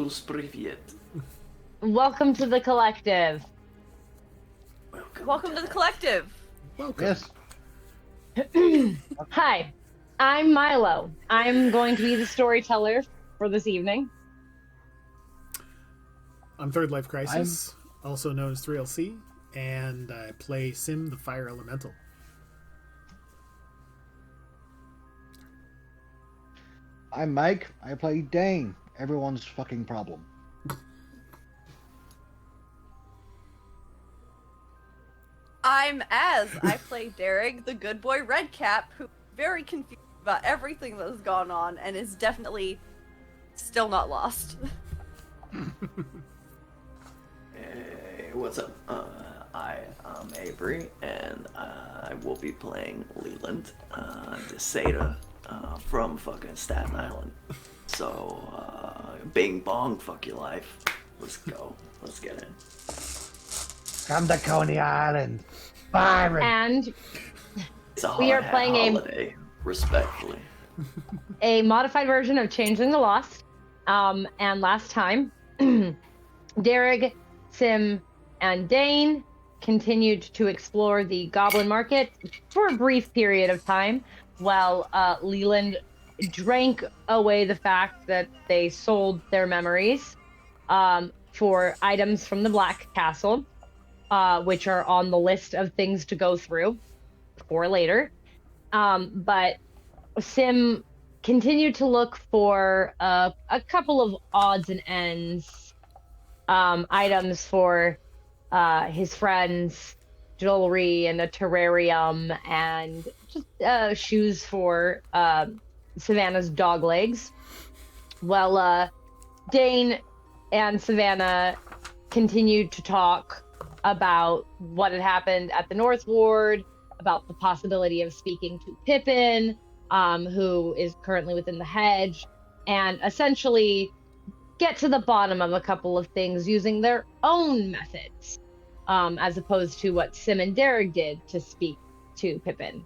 Plus privyet. Welcome to the collective. Welcome to the collective. Welcome. Yes. Hi, I'm Milo. I'm going to be the storyteller for this evening. I'm Third Life Crisis, also known as 3LC, and I play Sim, the Fire Elemental. I'm Mike. I play Dain, everyone's fucking problem. I'm Az. I play Dearg, the good boy redcap, who's very confused about everything that has gone on and is definitely still not lost. Hey, what's up? I am Avery, and I will be playing Leland, the satyr from fucking Staten Island. So, bing bong, fuck your life. Let's go. Let's get in. Come to Coney Island. Byron. And It's a we are hard hat playing holiday, respectfully. a modified version of Changeling the Lost. And last time, Dearg, Sim, and Dain continued to explore the goblin market for a brief period of time, while Leland drank away the fact that they sold their memories for items from the Black Castle, which are on the list of things to go through for later. But Sim continued to look for a couple of odds and ends items for his friends, jewelry and a terrarium, and just shoes for Savannah's dog legs. Well, Dain and Savannah continued to talk about what had happened at the North Ward, about the possibility of speaking to Pippen, who is currently within the hedge, and essentially get to the bottom of a couple of things using their own methods, as opposed to what Sim and Dearg did to speak to Pippen.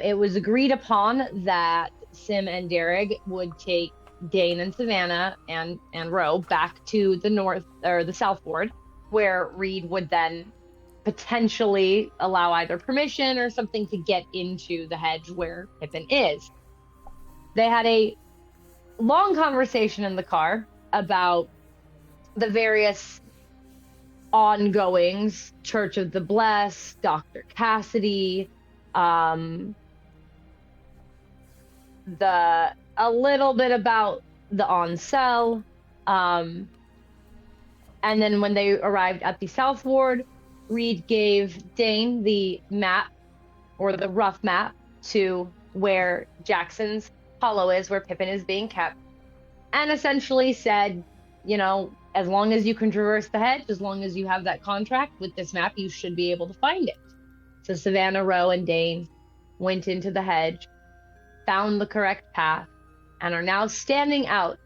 It was agreed upon that Sim and Dearg would take Dain and Savannah and Ro back to the north or the south ward, where Reed would then potentially allow either permission or something to get into the hedge where Pippen is. They had a long conversation in the car about the various ongoings, Church of the Blessed, Dr. Cassidy, a little bit about the on-cell, and then when they arrived at the South Ward, Reed gave Dain the map, or the rough map, to where Jackson's Hollow is, where Pippen is being kept, and essentially said, you know, as long as you can traverse the hedge, as long as you have that contract with this map, you should be able to find it. So Savannah, Ro, and Dain went into the hedge, found the correct path, and are now standing out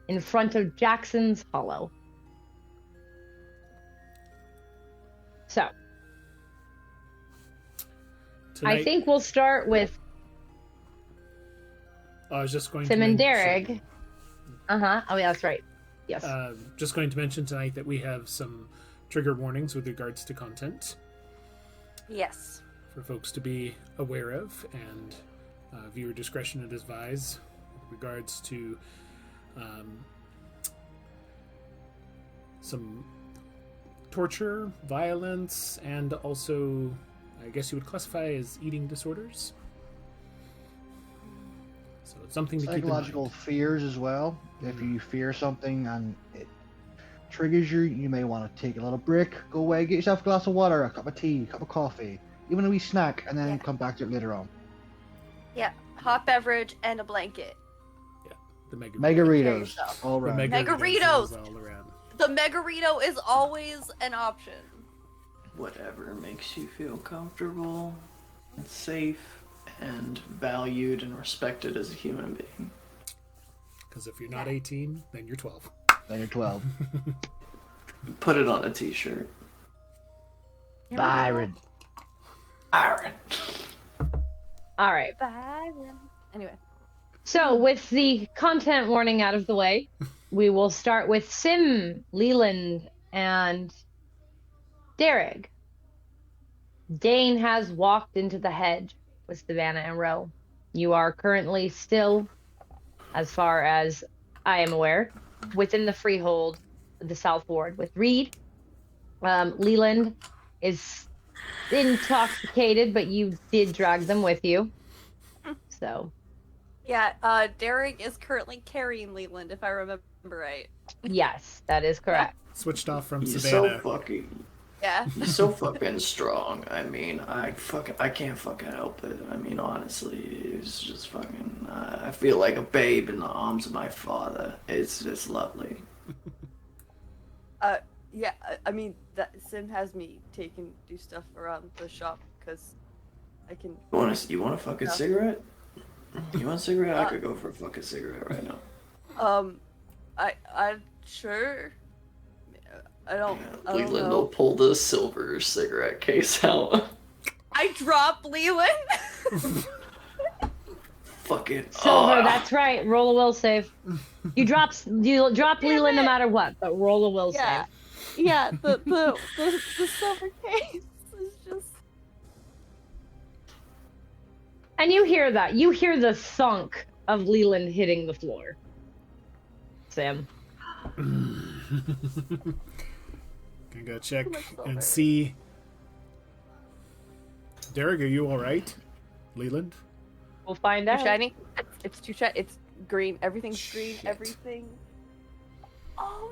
in front of Jackson's Hollow. So, Tonight, I think we'll start with I was just going Sim to and mention, Dearg. Oh, yeah, that's right. Yes. just going to mention tonight that we have some trigger warnings with regards to content Yes. for folks to be aware of, and viewer discretion is advised with regards to some torture, violence, and also, I guess you would classify as eating disorders. So it's something to keep in Psychological mind. fears as well. If you fear something and it triggers you, you may want to take a little break, go away, get yourself a glass of water, a cup of tea, a cup of coffee, even a wee snack, and then come back to it later on. Yeah. Hot beverage and a blanket. Yeah, the Megaritos, all The right. Megaritos! all around. The Megarito is always an option. Whatever makes you feel comfortable, and safe, and valued and respected as a human being. Because if you're not 18, then you're 12. Then you're 12. Put it on a t-shirt. Byron. Aaron. All right. Byron. Anyway. So, with the content warning out of the way, we will start with Sim, Leland, and Dearg. Dain has walked into the hedge with Savannah and Ro. You are currently still, as far as I am aware, within the freehold of the South Ward with Reed. Leland is intoxicated, but you did drag them with you. So, Yeah, Derek is currently carrying Leland, if I remember right. yes, that is correct. Switched off from You're Savannah. Yeah. You're so fucking strong. I mean, I can't fucking help it. I mean, honestly, it's just fucking. I feel like a babe in the arms of my father. It's just lovely. Yeah, I mean, Sim has me do stuff around the shop because I can. You want a fucking cigarette? You want a cigarette? I could go for a fucking cigarette right now. I'm sure. I don't Leland know. will pull the silver cigarette case out. I drop Leland. Fucking Silver, that's right. Roll a will save. You drop Leland no matter what, but roll a will Yeah. save. Yeah, the silver case is just. And you hear that. You hear the thunk of Leland hitting the floor. Sam. Can go check and see. Dearg, are you all right? Leland? We'll find Too out. shiny. It's too shiny. It's green. Everything's green. Shit. Everything. Oh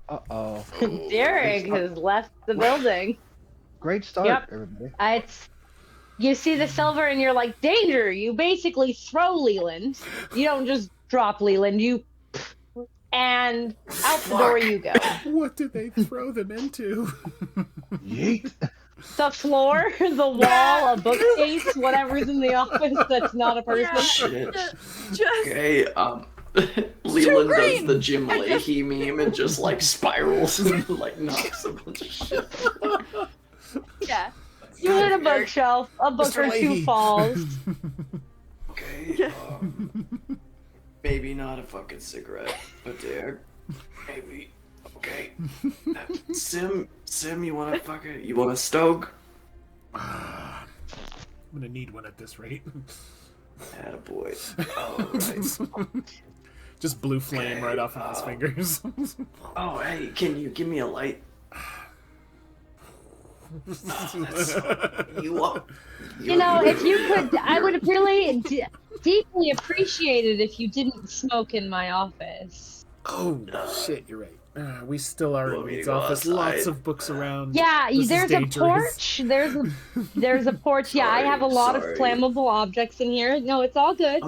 Uh-oh. Dearg has left the building. Great start, Yep. everybody. You see the silver and you're like, danger! You basically throw Leland. You don't just drop Leland, and out the door you go. What did they throw them into? Yeet. The floor, the wall, a bookcase, whatever's in the office that's not a person. shit. Just Okay, Leland does green. the Jim Leahy meme and just like spirals and like knocks a bunch of shit. yeah. You hit a bookshelf, a book Mr. or Leahy. two falls. Okay, maybe not a fucking cigarette, but there, maybe. Okay, Sim, you want a stoke? I'm gonna need one at this rate. Attaboy. Alright. Just blue flame right off of his fingers. Oh, hey, can you give me a light? You up? You know, if you could, I would really deeply appreciate it if you didn't smoke in my office. Oh, shit, you're right. We still are Want in me to Reed's go office. outside? Lots of books around. Yeah, This is there's a dangerous. porch. There's a porch. Yeah, I have a lot Sorry. of flammable objects in here. No, it's all good.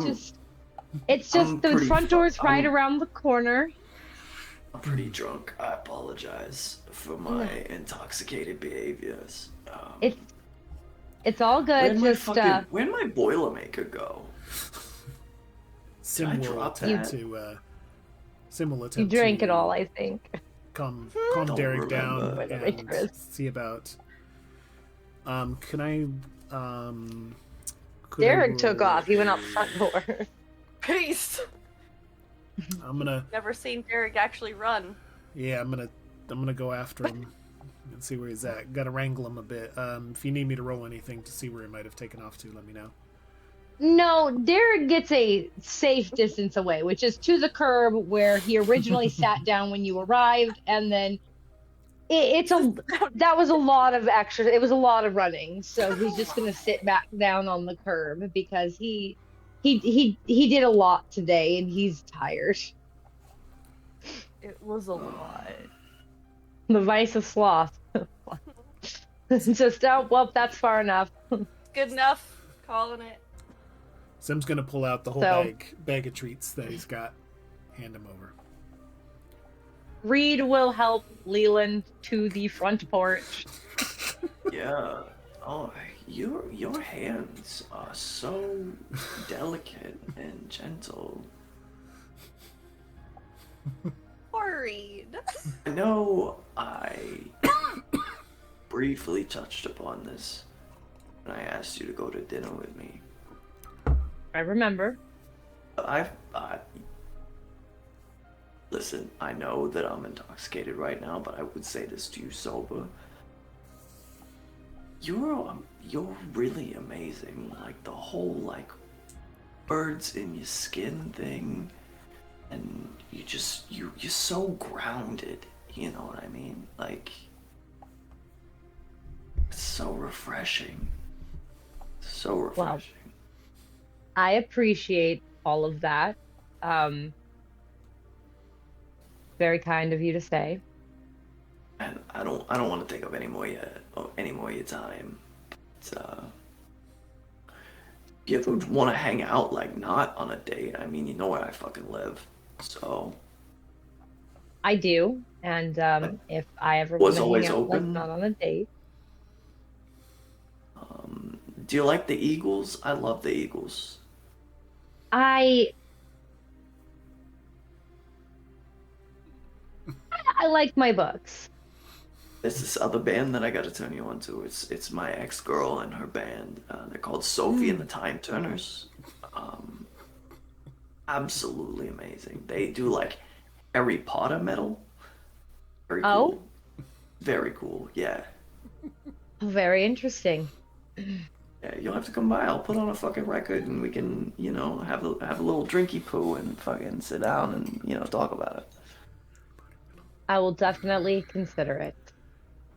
It's I'm just the pretty front fu- door's right I'm- around the corner. I'm pretty drunk. I apologize for my intoxicated behaviors. It's all good. Where'd my Boilermaker go? Sim Can I will drop attempt that? to. Sim will You attempt drank to it all, I think. calm Don't Dearg down remember. and see about. Can I? Could I Derek took roll- off. He went out the front door. Peace. I'm gonna. Never seen Derek actually run. Yeah, I'm gonna go after him and see where he's at. Gotta wrangle him a bit. If you need me to roll anything to see where he might have taken off to, let me know. No, Derek gets a safe distance away, which is to the curb where he originally sat down when you arrived, and then that was a lot of extra. It was a lot of running, so he's just gonna sit back down on the curb because he did a lot today and he's tired. It was a lot. The vice of sloth. Just well, that's far enough. Good enough. Calling it. Sim's gonna pull out the whole So- bag of treats that he's got. Hand him over. Reed will help Leland to the front porch. Yeah. Oh, your hands are so delicate and gentle. Worried. I know I briefly touched upon this when I asked you to go to dinner with me. I remember. Listen, I know that I'm intoxicated right now, but I would say this to you sober. You're really amazing. Like the whole like birds in your skin thing, and you're so grounded. You know what I mean? Like it's so refreshing. So refreshing. I appreciate all of that. Very kind of you to say. And I don't want to take up any more of your time. It's, you ever want to hang out, like, not on a date? I mean, you know where I fucking live, so. I do, and if I ever Was want to always hang out, like, open. not on a date. Do you like the Eagles? I love the Eagles. I like my books. There's this other band that I got to turn you on to. It's my ex-girl and her band. They're called Sophie and the Time Turners. Absolutely amazing. They do like Harry Potter metal. Very Oh? cool. Very cool. Yeah. Very interesting. Yeah, you'll have to come by. I'll put on a fucking record and we can, you know, have a little drinky poo and fucking sit down and, you know, talk about it. I will definitely consider it.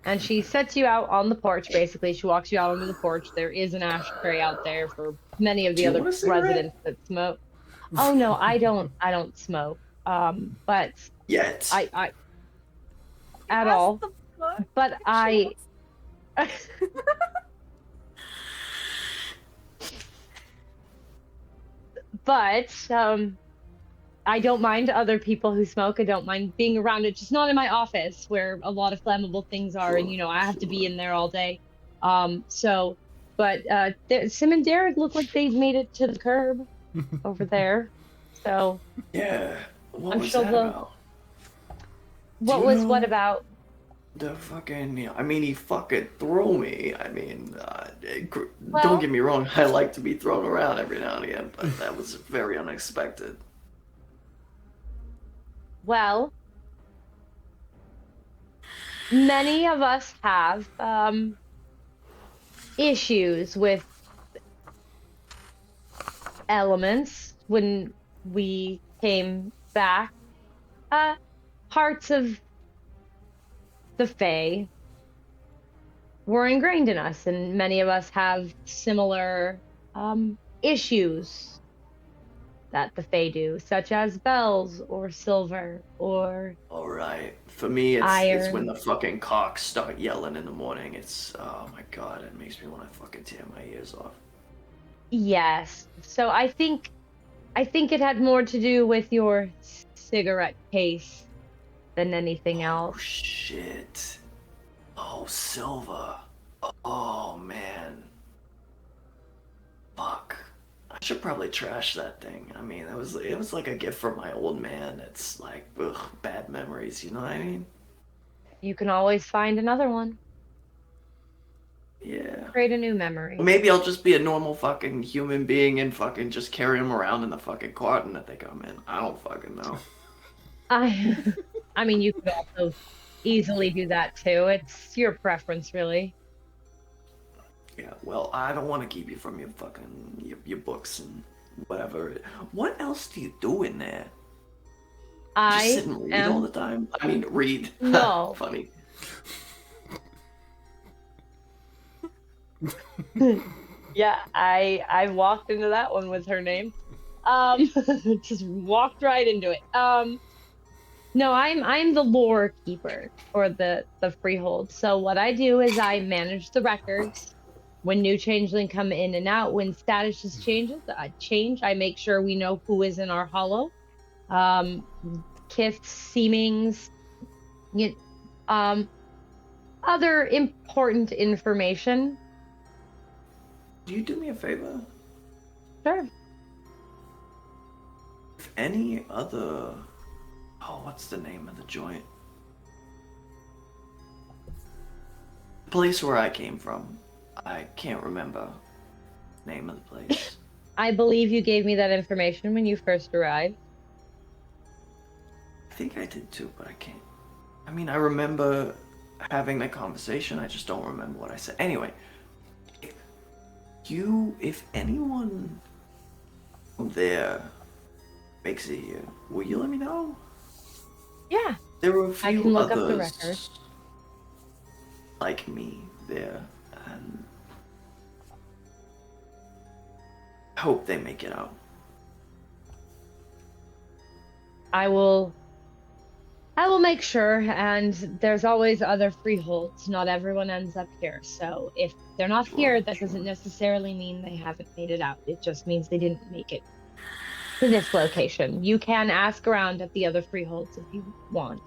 And she sets you out on the porch, basically. She walks you out onto the porch. There is an ashtray out there for many of the Do you other want a cigarette? residents that smoke. Oh no, I don't smoke. But Yet. I at Pass all. the book. But She I but I don't mind other people who smoke. I don't mind being around it, just not in my office where a lot of flammable things are, and Sure, you know, I have to be sure. in there all day. So, but Sim and Dearg look like they've made it to the curb over there. So, Yeah. What I'm was sure that they'll- about? what you was know- what about? The fucking, you know, I mean, he fucking threw me. I mean, Well- don't get me wrong, I like to be thrown around every now and again, but that was very unexpected. Well, many of us have issues with elements when we came back. Parts of the Fae were ingrained in us, and many of us have similar issues that the Fae do, such as bells or silver or Alright. For me, it's iron. when the fucking cocks start yelling in the morning. It's, oh my god, it makes me want to fucking tear my ears off. Yes. So I think it had more to do with your cigarette case than anything Oh else. shit. Oh, Silva. Oh man. Fuck. I should probably trash that thing. I mean, it was like a gift from my old man. It's like, ugh, bad memories, you know what I mean? You can always find another one. Yeah. Create a new memory. Well, maybe I'll just be a normal fucking human being and fucking just carry them around in the fucking carton that they come in. I don't fucking know. I mean, you could also easily do that too. It's your preference, really. Yeah, well, I don't want to keep you from your fucking your books and whatever. What else do you do in there? Just sit and read all the time? I mean, read. No. Funny. Yeah, I walked into that one with her name. Just walked right into it. No, I'm the lore keeper for the freehold. So what I do is I manage the records. When new changeling come in and out, when statuses change, I make sure we know who is in our hollow. Kiths, seemings, other important information. Do you do me a favor? Sure. If any other... Oh, what's the name of the joint? The place where I came from. I can't remember the name of the place. I believe you gave me that information when you first arrived. I think I did too, but I can't. I mean, I remember having that conversation. I just don't remember what I said. Anyway, if anyone there makes it here, will you let me know? Yeah. There were a few I can look up the others record. like me there, and I hope they make it out. I will make sure, and there's always other freeholds. Not everyone ends up here. So if they're not here, that doesn't necessarily mean they haven't made it out. It just means they didn't make it to this location. You can ask around at the other freeholds if you want.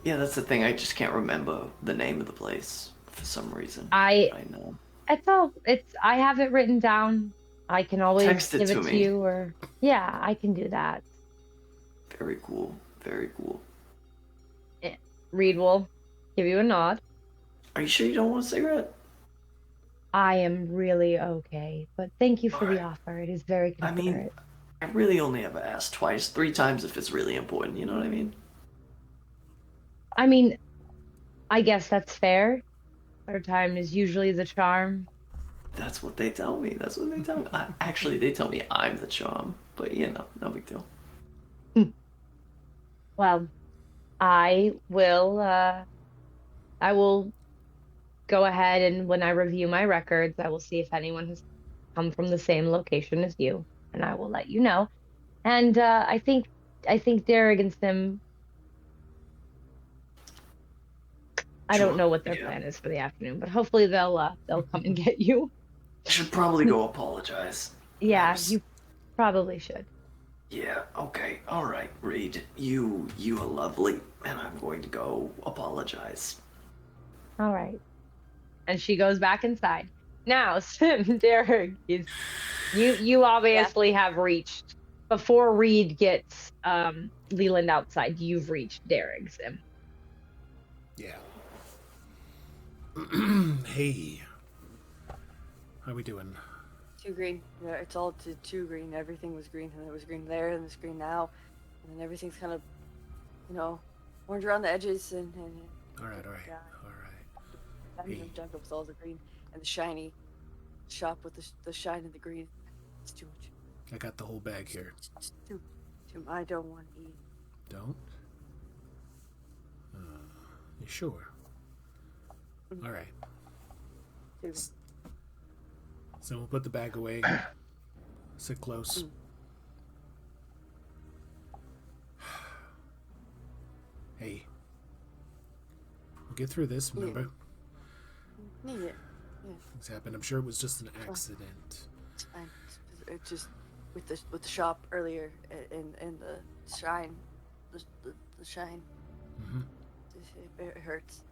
Yeah, that's the thing. I just can't remember the name of the place for some reason. I know. I have it written down. I can always Text it give to it to me. you, or yeah, I can do that. Very cool. Very cool. Reed will give you a nod. Are you sure you don't want a cigarette? I am really okay, but thank you for the Alright. offer. It is very I mean, considerate. I really only ever ask twice, 3 times if it's really important, you know what I mean? I mean, I guess that's fair. Third time is usually the charm. That's what they tell me. That's what they tell me. Actually, they tell me I'm the charm, but no big deal. Well, I will go ahead, and when I review my records, I will see if anyone has come from the same location as you, and I will let you know. And I think Dearg and Sim, I don't Sure. know what their Yeah. plan is for the afternoon, but hopefully they'll come and get you. I should probably go apologize. Yeah, Perhaps. you probably should. Yeah, okay. Alright, Reed. You are lovely, and I'm going to go apologize. All right. And she goes back inside. Now, Sim, Dearg, you obviously have reached before Reed gets Leland outside. You've reached Dearg, Sim. Yeah. Hey. How we doing? 2 green. Yeah, it's all to 2 green. Everything was green, and it was green there, and it's green now, and then everything's kind of, orange around the edges, and All right. yeah, All right. diamond Hey. junk with all the green and the shiny shop with the shine and the green. It's too much. I got the whole bag here. It's too. I don't want to eat. Don't? You sure? All right. Too. So we'll put the bag away. Sit close. Hey. We'll get through this, remember? Yeah. Things happen. I'm sure it was just an accident. It's fine. It's just with the shop earlier and the shine, the shine. Mm-hmm. It hurts.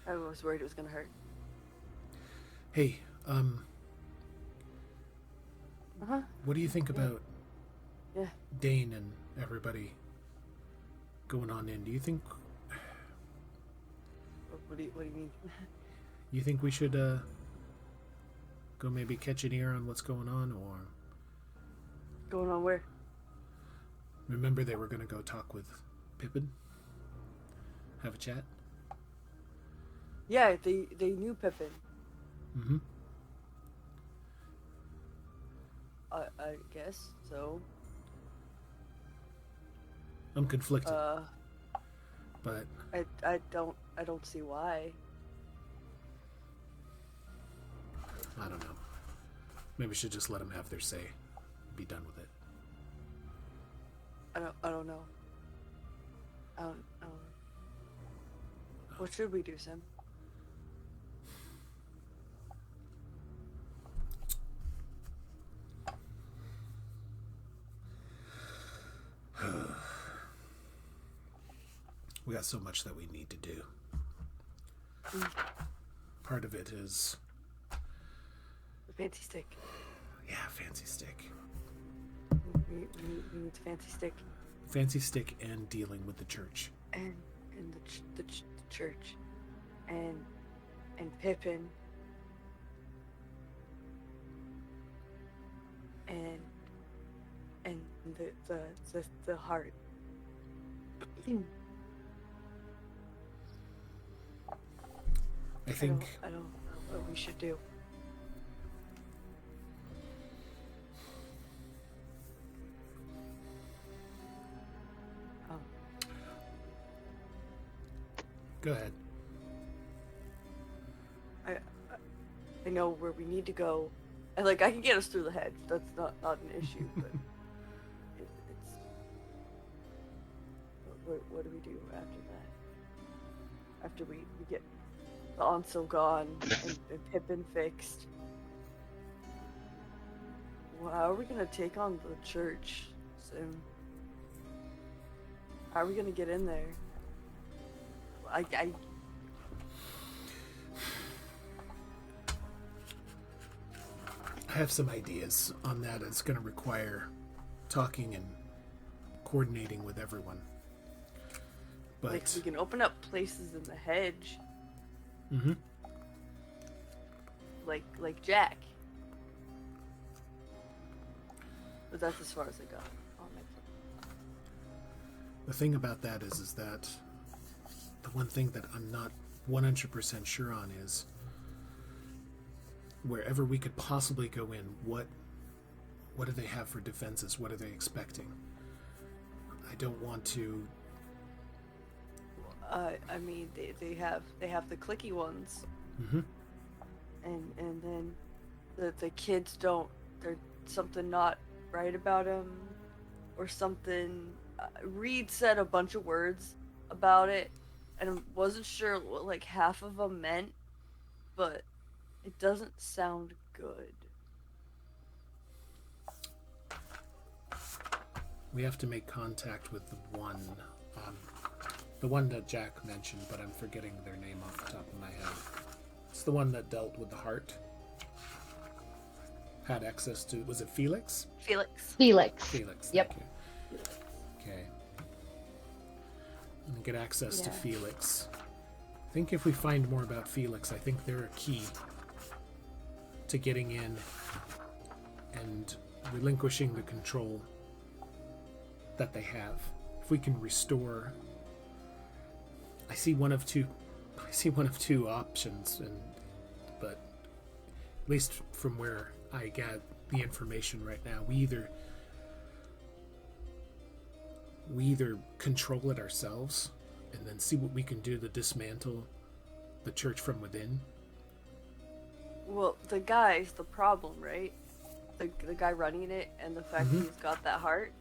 I was worried it was gonna hurt. Hey, what do you think Yeah. about Yeah. Dain and everybody going on in? Do you think What do you mean? you think we should go maybe catch an ear on what's going on, or Going on where? remember they were gonna go talk with Pippen? Have a chat? Yeah, they knew Pippen. Mm-hmm. I guess so. I'm conflicted, but I don't see why. I don't know. Maybe we should just let them have their say. Be done with it. I don't know. I don't. What should we do, Sim? We got so much that we need to do. Part of it is, The fancy stick. yeah, fancy stick. We need the fancy stick Fancy stick and dealing with the church. and the church and Pippen. and the heart. I think I don't know what we should do. Go ahead. I know where we need to go, and like I can get us through the hedge. That's not an issue, but it's what do we do after that? After we get the Ansel gone and Pippen fixed, well, how are we gonna take on the church, Sim? How are we gonna get in there? I have some ideas on that. It's going to require talking and coordinating with everyone. But like we can open up places in the hedge. Mm-hmm. Like Jack. But that's as far as I got on my plan. The thing about that is that the one thing that I'm not 100% sure on is wherever we could possibly go in, what do they have for defenses? What are they expecting? I don't want to. I mean, they have the clicky ones, Mm-hmm. and then the kids don't. There's something not right about them, or something. Reed said a bunch of words about it, and I wasn't sure what like half of them meant, but it doesn't sound good. We have to make contact with the one that Jack mentioned, but I'm forgetting their name off the top of my head. It's the one that dealt with the heart. Had access to, was it Felix? Felix. Yep. Thank you. Okay. And get access to Felix. I think if we find more about Felix, I think they're a key to getting in and relinquishing the control that they have. If we can restore, I see one of two options, but at least from where I get the information right now, we either control it ourselves and then see what we can do to dismantle the church from within. Well, the guy's the problem, right? The guy running it, and the fact that he's got that heart.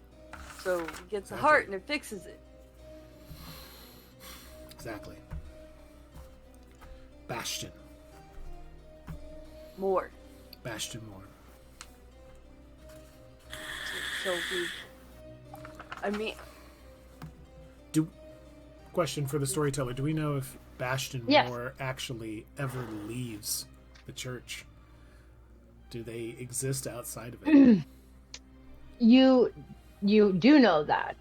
So he gets the heart and it fixes it. Exactly. Bastion More. So I mean, question for the storyteller: do we know if Bastion Yes. Moore actually ever leaves the church? Do they exist outside of it? You do know that.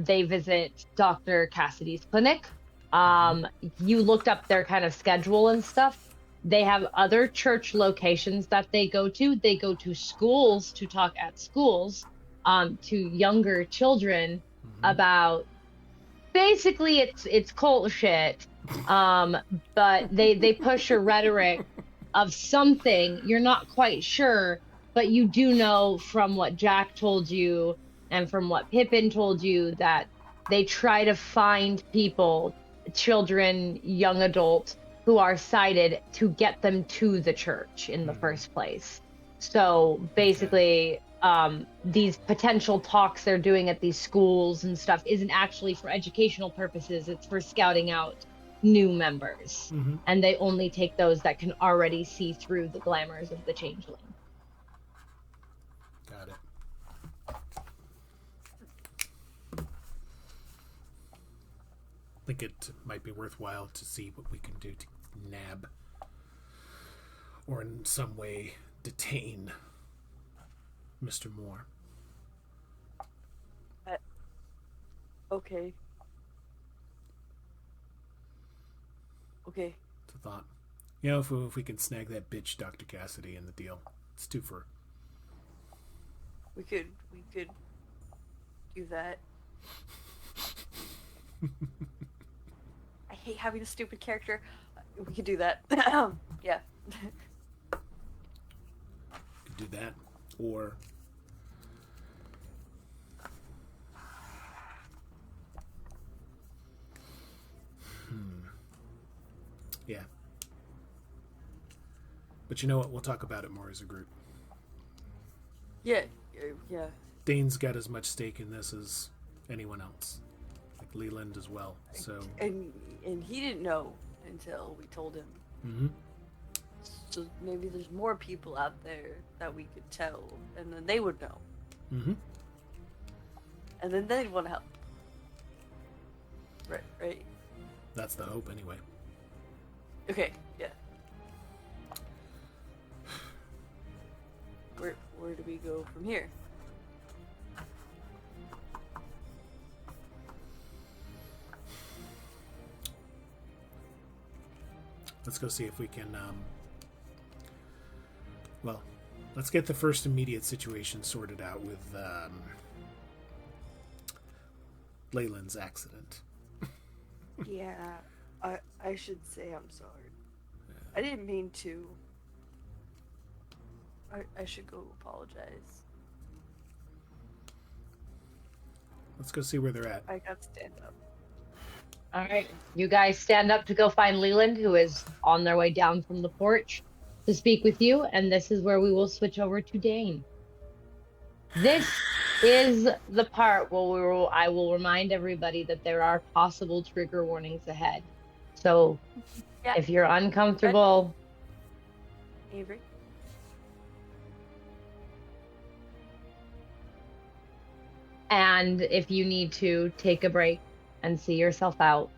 They visit Dr. Cassidy's clinic. You looked up their kind of schedule and stuff. They have other church locations that they go to. They go to schools to talk at schools to younger children about basically it's cult shit. But they push a rhetoric of something. You're not quite sure, but you do know from what Jack told you and from what Pippen told you that they try to find people, children, young adults, who are sighted to get them to the church in the first place. So basically, these potential talks they're doing at these schools and stuff isn't actually for educational purposes. It's for scouting out new members. And they only take those that can already see through the glamours of the Changeling. Got it. I think it might be worthwhile to see what we can do to nab or in some way detain Mr. Moore. Okay. It's a thought. You know, if we can snag that bitch Dr. Cassidy in the deal, it's two for We could do that. I hate having a stupid character. We could do that. Yeah. Could do that, or yeah. But you know what? We'll talk about it more as a group. Yeah. Yeah. Dain's got as much stake in this as anyone else, like Leland as well. So And he didn't know until we told him. mm-hmm. So maybe there's more people out there that we could tell, and then they would know. Mm-hmm. And then they'd want to help. Right. That's the hope, anyway. Okay, yeah. Where do we go from here? Let's go see if we can. Well, let's get the first immediate situation sorted out with Leland's accident. Yeah, I should say I'm sorry. I didn't mean to. I should go apologize. Let's go see where they're at. I got to stand up. All right, you guys stand up to go find Leland, who is on their way down from the porch to speak with you, and this is where we will switch over to Dain. This is the part where I will remind everybody that there are possible trigger warnings ahead. So Yeah. if you're uncomfortable, Avery? and if you need to take a break and see yourself out,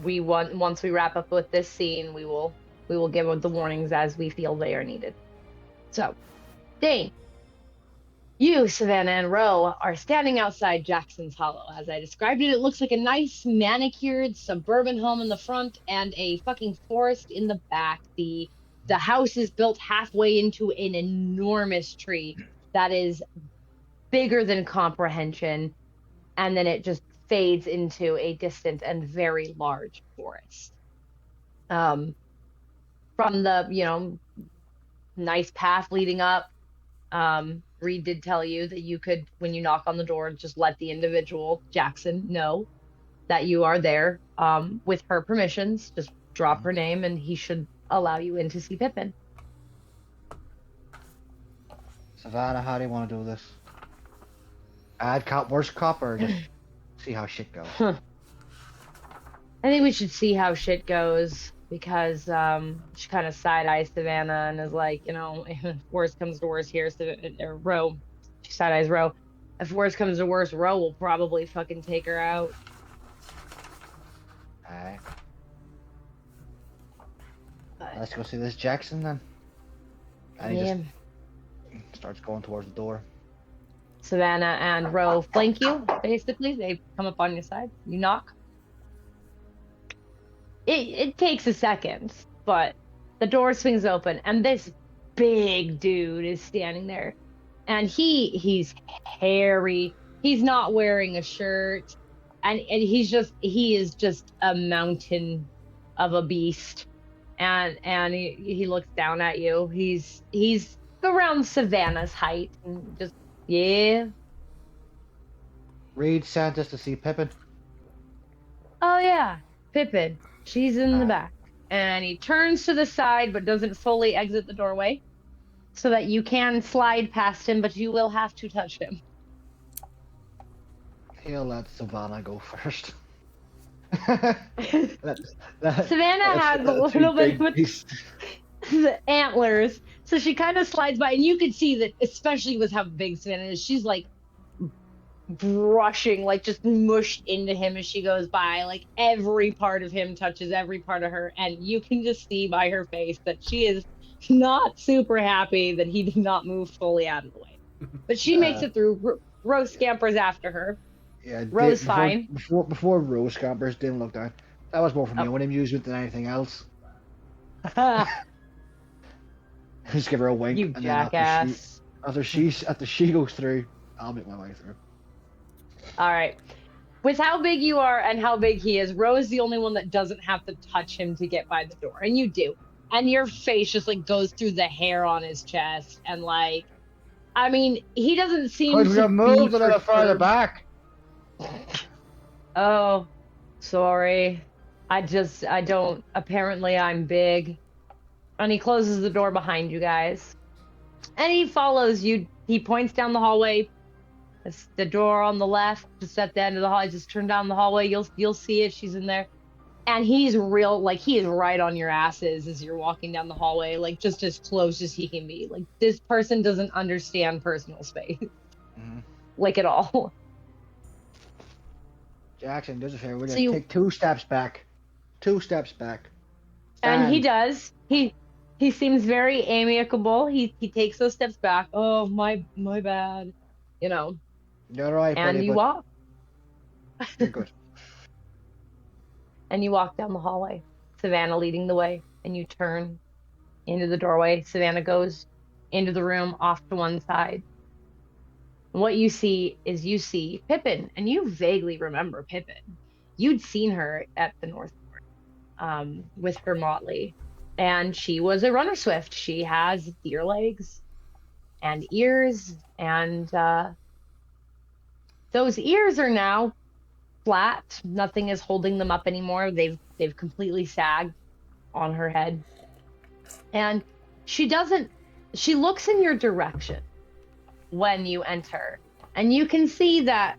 once we wrap up with this scene, we will give the warnings as we feel they are needed. So, Dain, you, Savannah, and Ro are standing outside Jackson's Hollow. As I described it, it looks like a nice manicured suburban home in the front and a fucking forest in the back. The house is built halfway into an enormous tree that is bigger than comprehension, and then it just fades into a distant and very large forest. From the, nice path leading up, Reed did tell you that you could, when you knock on the door, just let the individual, Jackson, know that you are there, with her permissions. Just drop her name and he should allow you in to see Pippen. Savannah, how do you want to do this? Add cop, worst cop, or just see how shit goes? I think we should see how shit goes, because she kind of side-eyes Savannah and is like, if worst comes to worst here, or Ro, she side-eyes Ro. If worst comes to worst, Ro will probably fucking take her out. Alright. But, Let's go see this Jackson then. And he just starts going towards the door. Savannah and Ro flank you, basically. They come up on your side. You knock. It takes a second, but the door swings open, and this big dude is standing there. And he's hairy. He's not wearing a shirt. And he is just a mountain of a beast. And he looks down at you. He's around Savannah's height, and just, yeah. Reed sent us to see Pippen. Oh yeah, Pippen. She's in the back. And he turns to the side but doesn't fully exit the doorway, so that you can slide past him, but you will have to touch him. He'll let Savannah go first. Savannah has a little bit with the antlers, so she kind of slides by, and you can see that, especially with how big Savannah is, she's like brushing, like just mushed into him as she goes by. Like every part of him touches every part of her, and you can just see by her face that she is not super happy that he did not move fully out of the way. But she makes it through. Rose scampers after her. Yeah, Rose fine. Before Rose scampers didn't look down. That was more from you, an amusement than anything else. Just give her a wink. You and jackass. After she goes through, I'll make my way through. All right. With how big you are and how big he is, Ro is the only one that doesn't have to touch him to get by the door, and you do. And your face just like goes through the hair on his chest, and like, I mean, he doesn't seem Because we to have be moved a little further perturbed. back. Oh, sorry. Apparently I'm big. And he closes the door behind you guys. And he follows you. He points down the hallway. It's the door on the left, just at the end of the hall. Just turn down the hallway. You'll see it. She's in there. And he is right on your asses as you're walking down the hallway, like just as close as he can be. Like this person doesn't understand personal space. Mm-hmm. Like at all. Jackson does a favor. We're So gonna take 2 steps back. 2 steps back. And he Stand. does. He seems very amicable. He takes those steps back. Oh, my bad. You know. You're right, And buddy, you but walk. you're good. And you walk down the hallway. Savannah leading the way. And you turn into the doorway. Savannah goes into the room off to one side. And what you see Pippen. And you vaguely remember Pippen. You'd seen her at the North with her motley. And she was a runner swift. She has deer legs and ears, and those ears are now flat. Nothing is holding them up anymore. They've completely sagged on her head. And she looks in your direction when you enter. And you can see that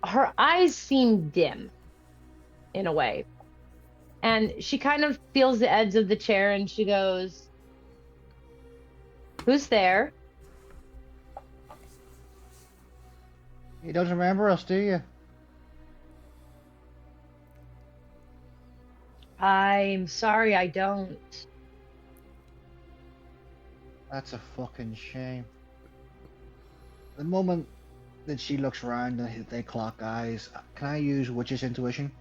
her eyes seem dim in a way. And she kind of feels the edge of the chair and she goes, "Who's there?" You don't remember us, do you? I'm sorry, I don't. That's a fucking shame. The moment that she looks around and they clock eyes, can I use witch's intuition?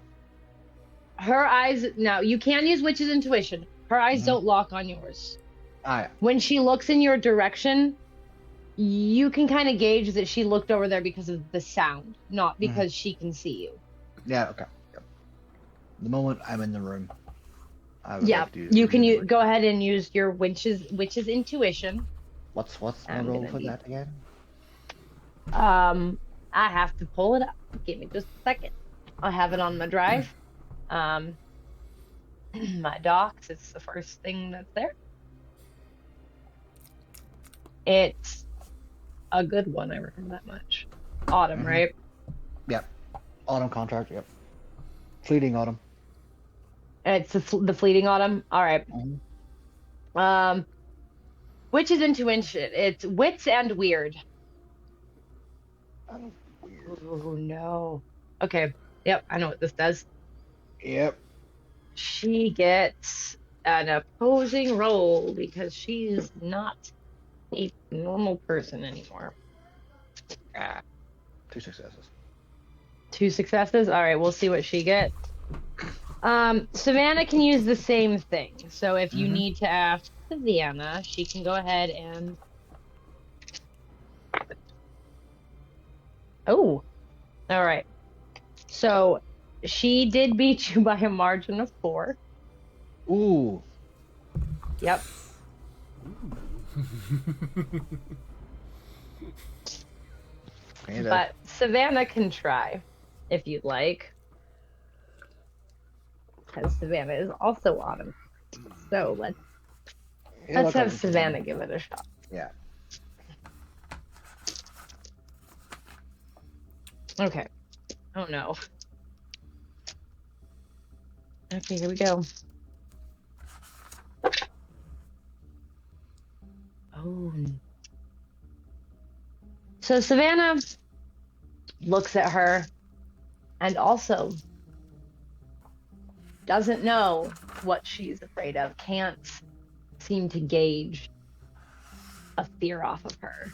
Her eyes, no, you can use witch's intuition. Her eyes don't lock on yours. Alright. When she looks in your direction, you can kind of gauge that she looked over there because of the sound, not because she can see you. Yeah, okay. Yep. The moment I'm in the room, I would Yeah, like to use you can go ahead and use your witch's intuition. What's the I'm roll gonna for need- that again? I have to pull it up. Give me just a second. I have it on my drive. My docs, it's the first thing that's there. It's a good one, I remember that much. Autumn, right? Yep. Autumn contract, yep. Fleeting autumn. It's the fleeting autumn. All right. Which is intuition? It's wits and weird. Oh no. Okay. Yep, I know what this does. Yep. She gets an opposing roll because she's not a normal person anymore. 2 successes. 2 successes? All right, we'll see what she gets. Savannah can use the same thing. So if you need to ask Savannah, she can go ahead and... Oh, all right. So she did beat you by a margin of 4. Ooh. Yep. But Savannah can try, if you'd like. Because Savannah is also autumn. So let's have Savannah give it a shot. Yeah. Okay. Oh no. Okay, here we go. Oh. So Savannah looks at her and also doesn't know what she's afraid of, can't seem to gauge a fear off of her.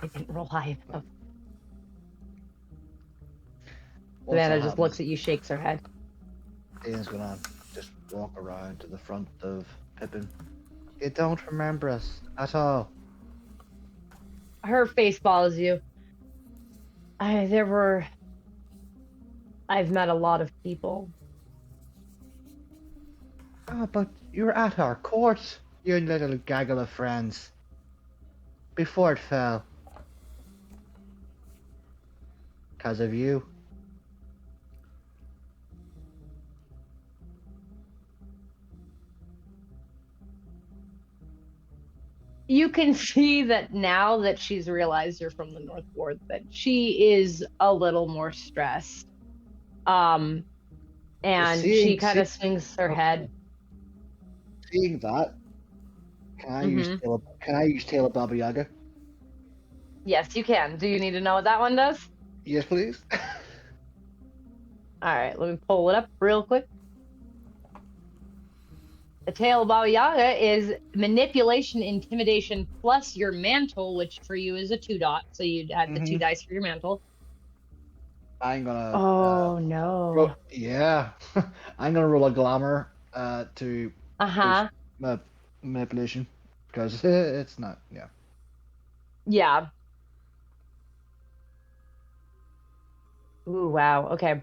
I didn't roll high enough. Savannah just looks at you, shakes her head. Dain's gonna just walk around to the front of Pippen You don't remember us at all. Her face follows you. I've met a lot of people. Oh, but you were at our court, you little gaggle of friends. Before it fell. 'Cause of you. You can see that now that she's realized you're from the North Ward, that she is a little more stressed. And she kind of swings her head. Seeing that, can I Mhm. use Tail of Baba Yaga? Yes, you can. Do you need to know what that one does? Yes, please. All right, let me pull it up real quick. The tail of Baba Yaga is manipulation, intimidation, plus your mantle, which for you is a 2 dot. So you'd add the 2 dice for your mantle. I'm gonna. Oh no. Yeah, I'm gonna roll a glamour to Uh-huh. boost manipulation because it's not. Yeah. Yeah. Ooh, wow. Okay.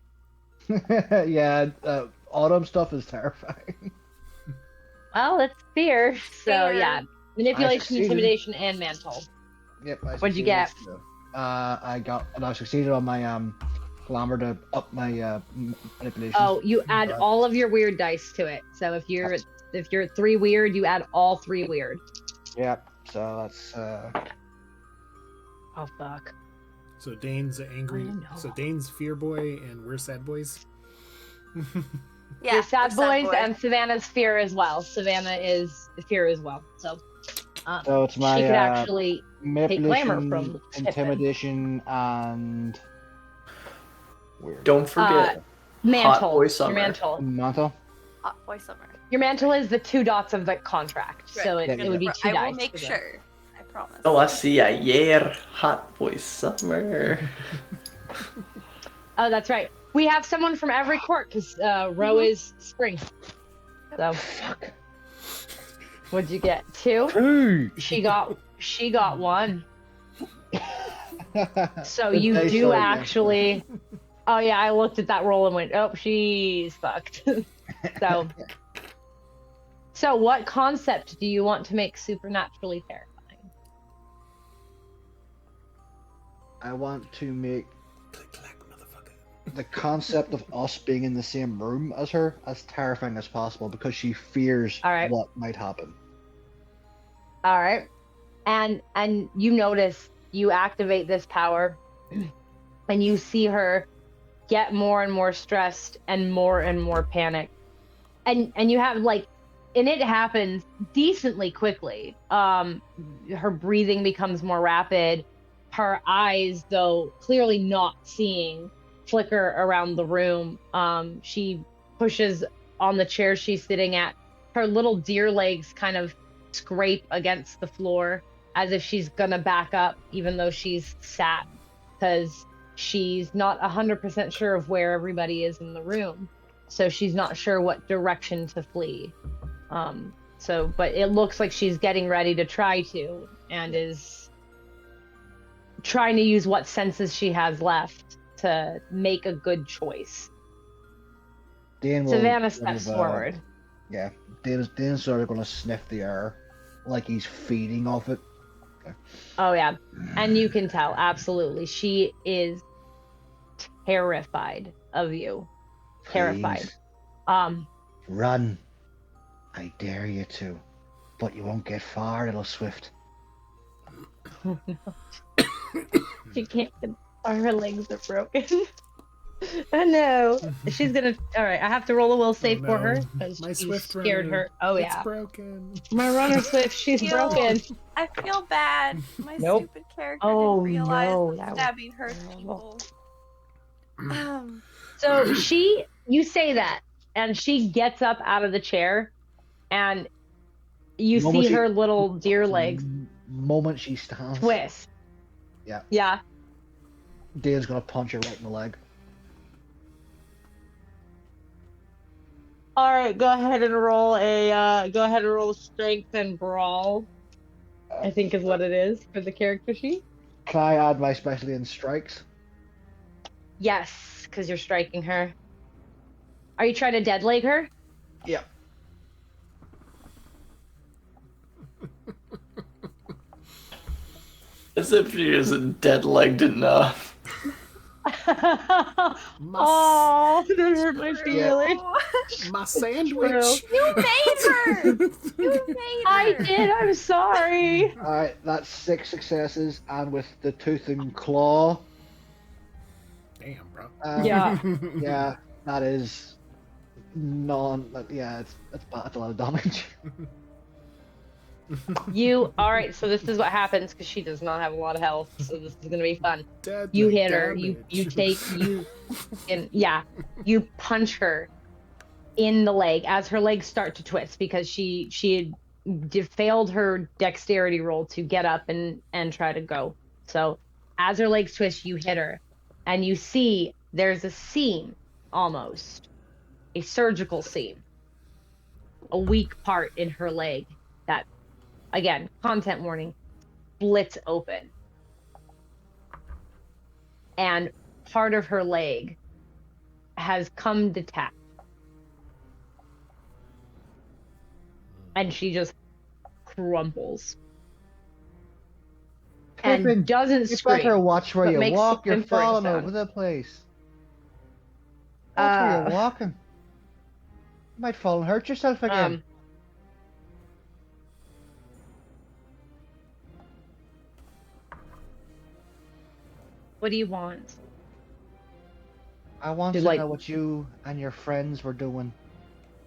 Yeah. Autumn stuff is terrifying. Well, it's fear. So Fear. yeah. Manipulation, succeeded. intimidation, and mantle. Yep. What'd you get? I succeeded on my glamour to up my manipulation. Oh, you add all of your weird dice to it. So if you're at 3 weird, you add all 3 weird. Yep. So that's. Oh fuck. So Dain's angry. Oh, no. So Dain's fear boy, and we're sad boys. Yeah, You're sad we're boys, and Savannah's fear as well. Savannah is fear as well. So, So it's my she could actually take glamour manipulation, from Pippen. intimidation, and weird. Don't forget Mantle. Hot Boy Your Summer. mantle. Mantle. Hot Boy Summer. Your mantle is the 2 dots of the contract. So Right. it would be 2 dice. I will make for the- sure. I promise. Oh, I see a year. Hot Boy Summer. Oh, that's right. We have someone from every court because Row is spring. So Fuck. what'd you get? 2? 2. She got 1. So The you dice do are actually. Oh yeah, I looked at that roll and went, oh, she's fucked. So what concept do you want to make supernaturally terrifying? I want to make Click, clack, motherfucker. the concept of us being in the same room as her as terrifying as possible because she fears All right. what might happen. All right. And you notice you activate this power and you see her get more and more stressed and more panicked. And you have and it happens decently quickly. Her breathing becomes more rapid. Her eyes, though clearly not seeing, flicker around the room. She pushes on the chair she's sitting at. Her little deer legs kind of scrape against the floor as if she's gonna back up, even though she's sat, because she's not 100% sure of where everybody is in the room. So she's not sure what direction to flee. But it looks like she's getting ready to try to, and is trying to use what senses she has left to make a good choice. Dain will Savannah sort steps of, forward. Yeah, Dain's sort of gonna sniff the air like he's feeding off it. Oh yeah, and you can tell absolutely she is terrified of you. Terrified. Please, run. I dare you to. But you won't get far, little Swift. She can't. Her legs are broken. I know. She's gonna. All right, I have to roll a will save for her because My you Swift scared runner, her. Oh it's yeah, broken. my runner Swift. She's Feel- broken. I feel bad. My Nope. stupid character Oh, didn't realize no, that that was stabbing hurts terrible. people. So you say that, and she gets up out of the chair, and you Moment see she- her little deer legs Moment she stands, twist. Yeah. Yeah. Dane's gonna punch her right in the leg. All right, go ahead and roll strength and brawl, I think is what it is for the character sheet. Can I add my specialty in strikes? Yes, because you're striking her. Are you trying to dead leg her? Yeah. As if she isn't dead-legged enough. Oh, that hurt my feelings. My sandwich. You made her! You made her! I did, I'm sorry. Alright, that's 6 successes, and with the tooth and claw. Damn, bro. Yeah. Yeah, that is that's a lot of damage. All right, so this is what happens because she does not have a lot of health, so this is gonna be fun. Deadly You hit her, damage. you punch her in the leg as her legs start to twist because she had failed her dexterity roll to get up and try to go. So as her legs twist, you hit her, and you see there's a seam, almost a surgical seam, a weak part in her leg that, again, content warning, splits open. And part of her leg has come detached. And she just crumples. Pippen, And doesn't you scream. better watch where but you makes walk. You're some whimpering falling sound. over the place. Watch where you're walking. You might fall and hurt yourself again. What do you want? I want to, to like- know what you and your friends were doing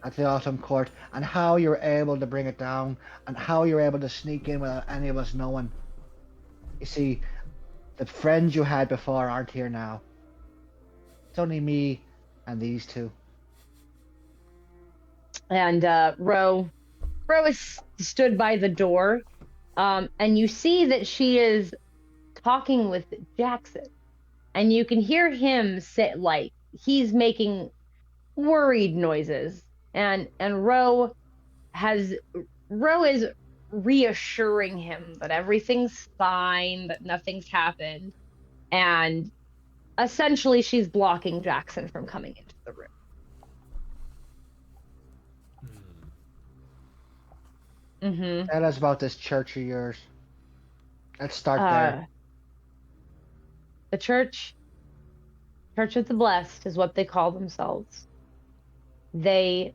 at the Autumn Court, and how you were able to bring it down, and how you were able to sneak in without any of us knowing. You see, the friends you had before aren't here now. It's only me and these two. And Ro is stood by the door, and you see that she is talking with Jackson, and you can hear him say, like, he's making worried noises, and Ro is reassuring him that everything's fine, that nothing's happened, and essentially she's blocking Jackson from coming into the room. Mm-hmm. Tell us about this church of yours. Let's start there. The Church of the Blessed is what they call themselves. They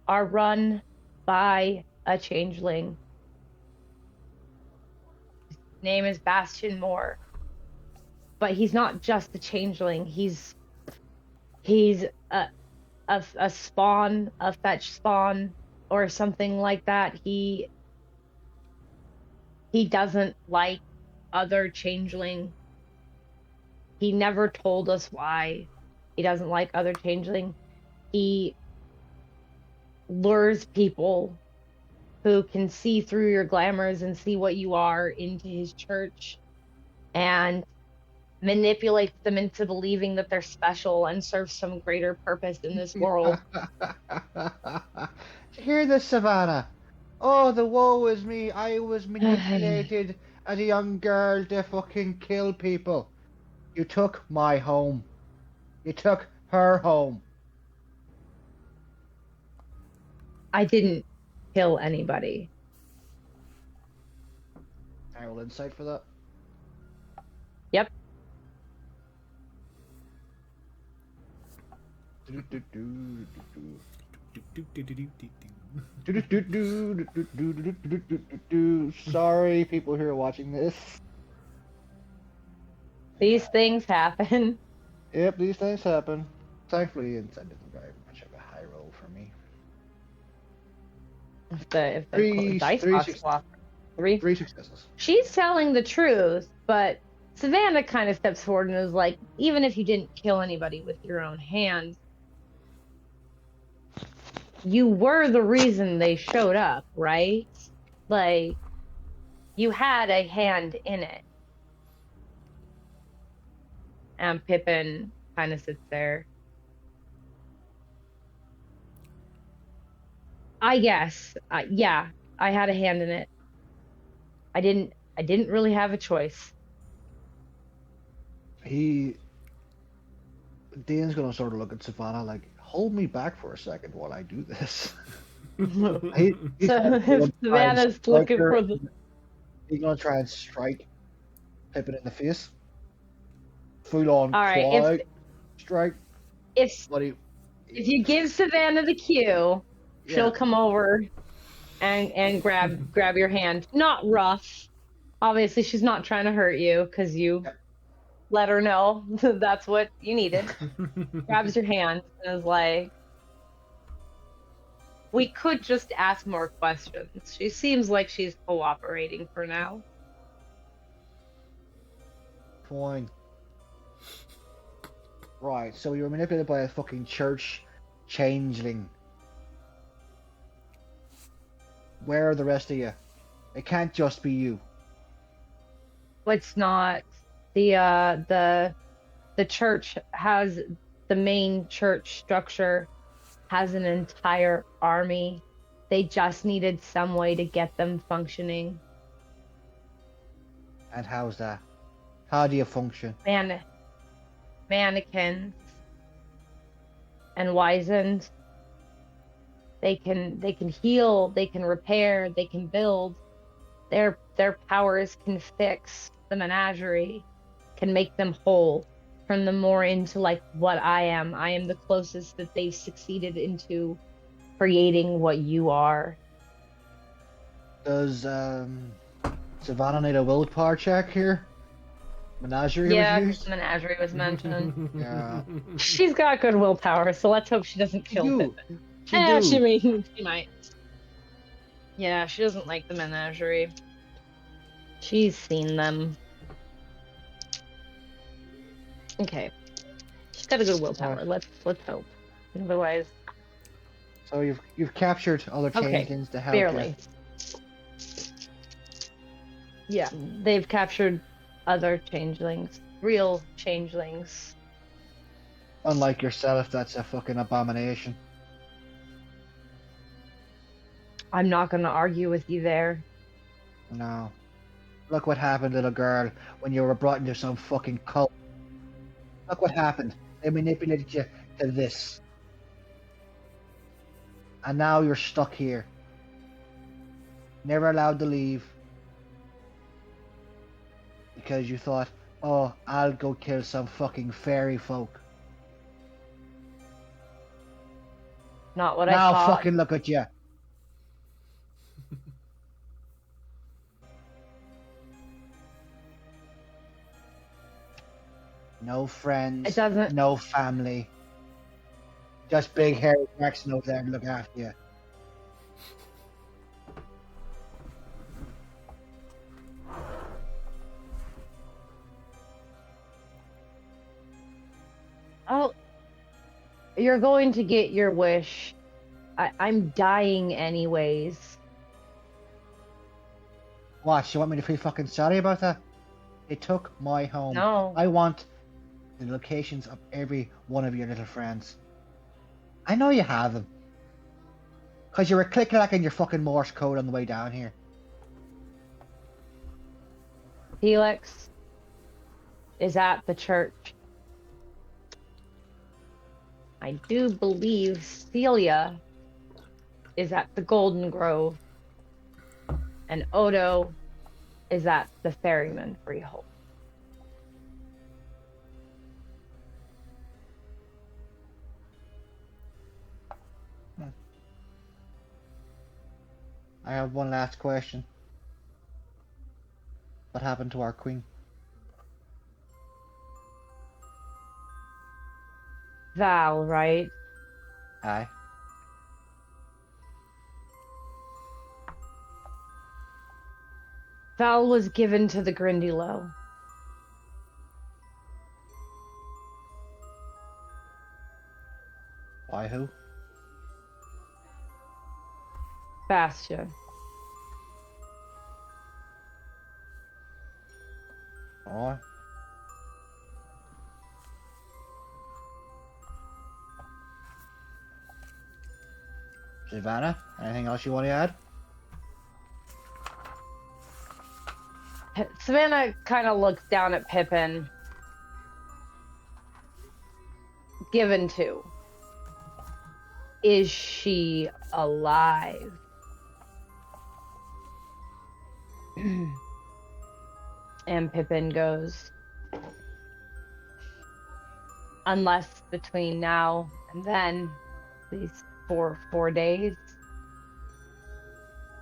are run by a changeling. His name is Bastion Moore. But he's not just a changeling. He's a spawn, a fetch spawn, or something like that. He doesn't like other changeling. He never told us why he doesn't like other changeling. He lures people who can see through your glamours and see what you are into his church, and manipulates them into believing that they're special and serve some greater purpose in this world. Hear this, Savannah. Oh, the woe is me. I was manipulated as a young girl to fucking kill people. You took my home. You took her home. I didn't kill anybody. Can I roll insight for that? Yep. Sorry, people who are watching this. These things happen. Yep, these things happen. Thankfully, insight isn't very much of a high roll for me. If the Three dice box successes. flop. Three. 3 successes. She's telling the truth, but Savannah kind of steps forward and is like, even if you didn't kill anybody with your own hands, you were the reason they showed up, right? Like, you had a hand in it. And Pippen kind of sits there. I guess. Yeah, I had a hand in it. I didn't really have a choice. Dain's gonna sort of look at Savannah like, hold me back for a second while I do this. He's So gonna if try and Savannah's strike looking her. for the He's gonna try and strike Pippen in the face. Full on All right, claw strike. if What do you? if you give Savannah the cue, she'll Yeah. come over and grab your hand. Not rough. Obviously, she's not trying to hurt you because you Yep. let her know that's what you needed. Grabs your hand and is like, "We could just ask more questions." She seems like she's cooperating for now. Fine. Right, so you were manipulated by a fucking church changeling. Where are the rest of you? It can't just be you. It's not the church has the main church structure has an entire army. They just needed some way to get them functioning. And how's that? How do you function? Mannequins and wizened. They can heal, they can repair, they can build. Their powers can fix the menagerie, can make them whole, turn them more into like what I am. I am the closest that they've succeeded into creating what you are. Does Savannah need a willpower check here? Menagerie Yeah, was because used? the menagerie was mentioned. Yeah. She's got good willpower, so let's hope she doesn't kill You. Pippen. She Yeah, do. she might. Yeah, she doesn't like the menagerie. She's seen them. Okay. She's got a good willpower. Right. Let's hope. Otherwise, So you've captured other okay, changelings to help barely. Yeah, they've captured other changelings, real changelings. you. Unlike yourself, that's a fucking abomination. I'm not gonna argue with you there. No. Look what happened, little girl, when you were brought into some fucking cult. Look what happened. They manipulated you to this. And now you're stuck here. Never allowed to leave. Because you thought, oh, I'll go kill some fucking fairy folk. Not what I Now thought. fucking look at you. No friends. It doesn't. No family. Just big hairy Jackson over there to look after you. Oh, you're going to get your wish. I'm dying anyways. What, you want me to feel fucking sorry about that? They took my home. No. I want the locations of every one of your little friends. I know you have them. Because you were click-clacking your fucking Morse code on the way down here. Felix is at the church. I do believe Celia is at the Golden Grove. And Odo is at the Ferryman Freehold. I have one last question. What happened to our queen? Val, right? Aye. Val was given to the Grindylow. By who? Bastion. Oh. Savannah, anything else you want to add? Savannah kind of looks down at Pippen. Given two. Is she alive? And Pippen goes, unless between now and then, these four days,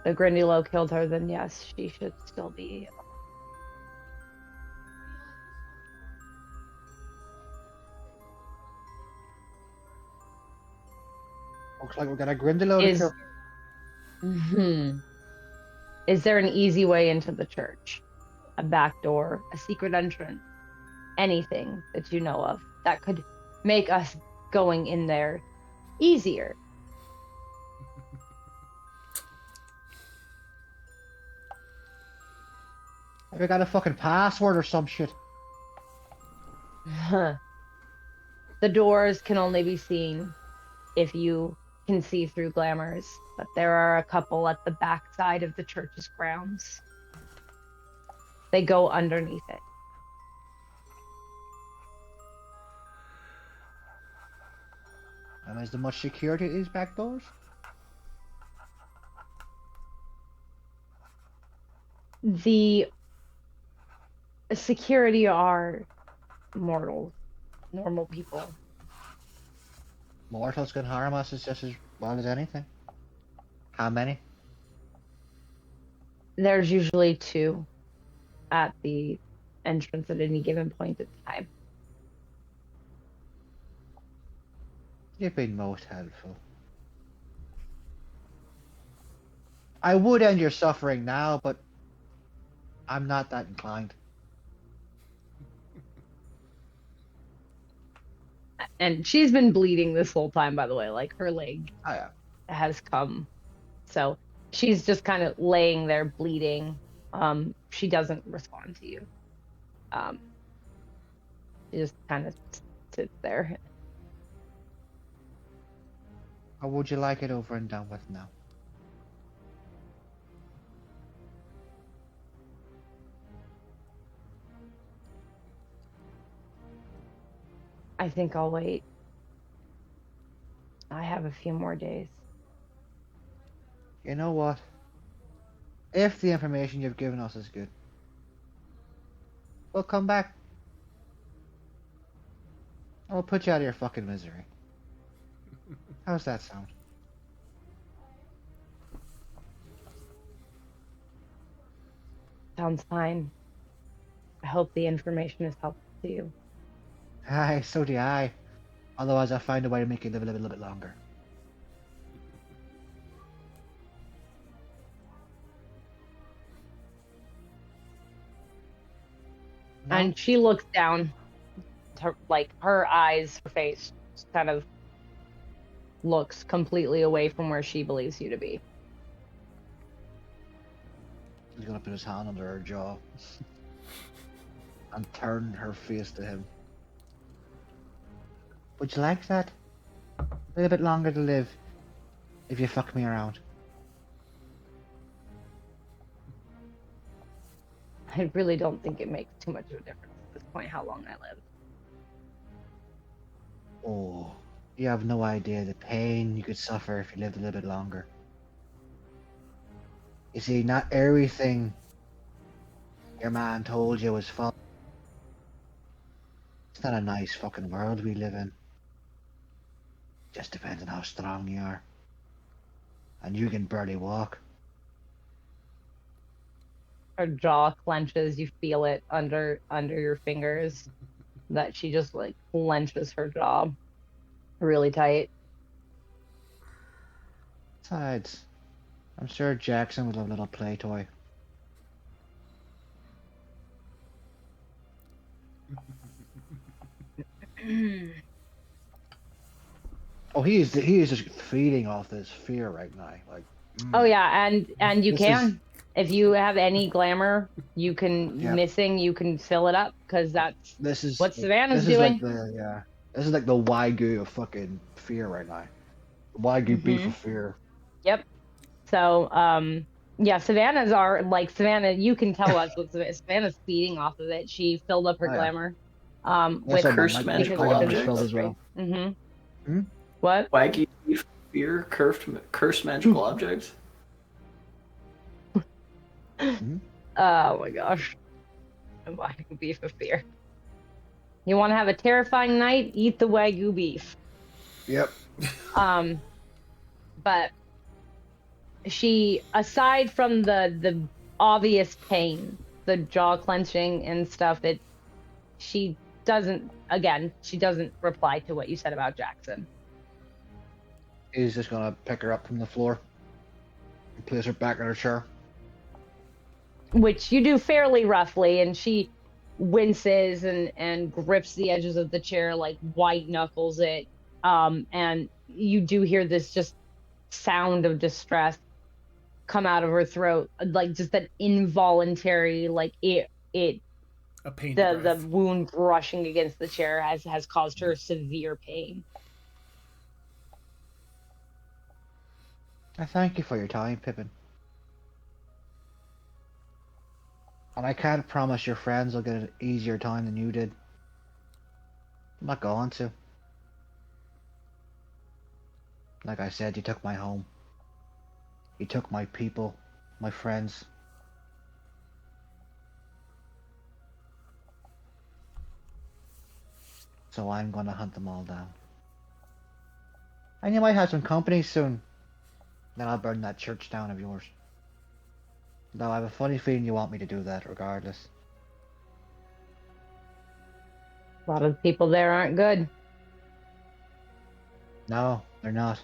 the Grindylow killed her, then yes, she should still be. Looks like we got a Grindylow to kill. Is there an easy way into the church? A back door, a secret entrance, anything that you know of that could make us going in there easier? We got a fucking password or some shit. The doors can only be seen if you can see through glamours, but there are a couple at the back side of the church's grounds. They go underneath it. And is there much security at these back doors? The security are mortals, normal people. Mortals can harm us just as well as anything. How many? There's usually two at the entrance at any given point in time. You've been most helpful. I would end your suffering now, but I'm not that inclined. And she's been bleeding this whole time, by the way. Like, her leg Oh, yeah. has come. So she's just kind of laying there bleeding. She doesn't respond to you. She just kind of sits there. How would you like it over and done with now? I think I'll wait. I have a few more days. You know what? If the information you've given us is good, we'll come back. And we'll put you out of your fucking misery. How's that sound? Sounds fine. I hope the information is helpful to you. Aye, so do I. Otherwise, I'll find a way to make you live a little bit longer. No? And she looks down. Like, her eyes, her face kind of looks completely away from where she believes you to be. He's gonna put his hand under her jaw and turn her face to him. Would you like that? A little bit longer to live if you fuck me around. I really don't think it makes too much of a difference at this point how long I live. Oh, you have no idea the pain you could suffer if you lived a little bit longer. You see, not everything your man told you was false. It's not a nice fucking world we live in. Just depends on how strong you are. And you can barely walk. Her jaw clenches, you feel it under your fingers. That she just like clenches her jaw really tight. Besides, I'm sure Jackson would love a little play toy. Oh, he is just feeding off this fear right now. Like, Oh yeah, and you This can. If you have any glamour, you can Yeah. missing, you can fill it up because that's this is what Savannah's this doing. Is like the, yeah, this is like the Wagyu of fucking fear right now. Wagyu beef of fear. Yep. So, yeah, Savannah's are like Savannah. You can tell us what Savannah's feeding off of it. She filled up her Oh, yeah. glamour. Yes, With I Cursed my magical gun was objects? filled as well. Mm-hmm. Hmm? What? Wagyu beef, fear, cursed magical objects. Oh my gosh. Wagyu beef of fear. You want to have a terrifying night? Eat the Wagyu beef. Yep. But she, aside from the obvious pain, the jaw clenching and stuff, she doesn't reply to what you said about Jackson. He's just gonna pick her up from the floor and place her back in her chair. Which you do fairly roughly, and she winces and grips the edges of the chair, like white knuckles it. And you do hear this just sound of distress come out of her throat, like just that involuntary, like A pain the breath. wound brushing against the chair has caused her severe pain. I thank you for your time, Pippen. And I can't promise your friends will get an easier time than you did. I'm not going to. Like I said, you took my home. You took my people, my friends. So I'm gonna hunt them all down. And you might have some company soon. Then I'll burn that church down of yours. Though I have a funny feeling you want me to do that regardless. A lot of the people there aren't good. No, they're not.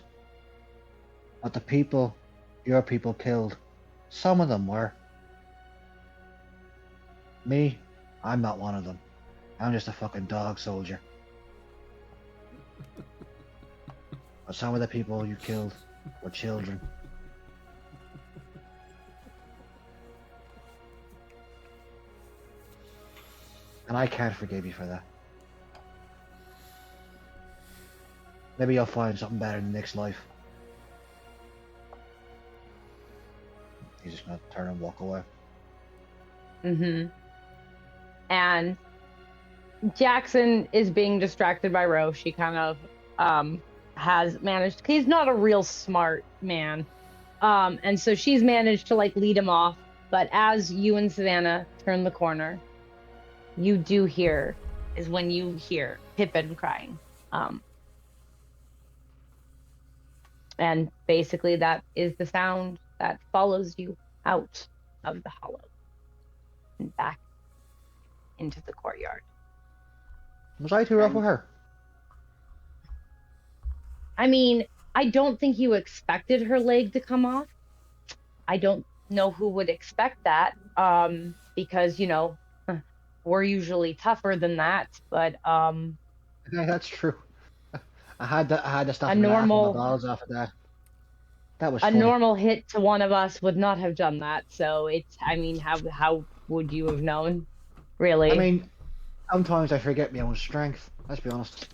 But the people your people killed, some of them were. Me, I'm not one of them. I'm just a fucking dog soldier. But some of the people you killed were children. And I can't forgive you for that. Maybe you'll find something better in the next life. He's just gonna turn and walk away. Mm-hmm. And Jackson is being distracted by Ro. She kind of has managed. He's not a real smart man, and so she's managed to like lead him off. But as you and Savannah turn the corner, you do hear is when you hear Pippen crying. And basically that is the sound that follows you out of the hollow and back into the courtyard. Was I too rough with her? I mean, I don't think you expected her leg to come off. I don't know who would expect that, because, you know, we're usually tougher than that, but Yeah, that's true. I had to stop A laughing normal- my balls off at that. That was a funny. normal hit to one of us would not have done that. So it's, I mean, how would you have known, really? I mean, sometimes I forget my own strength. Let's be honest.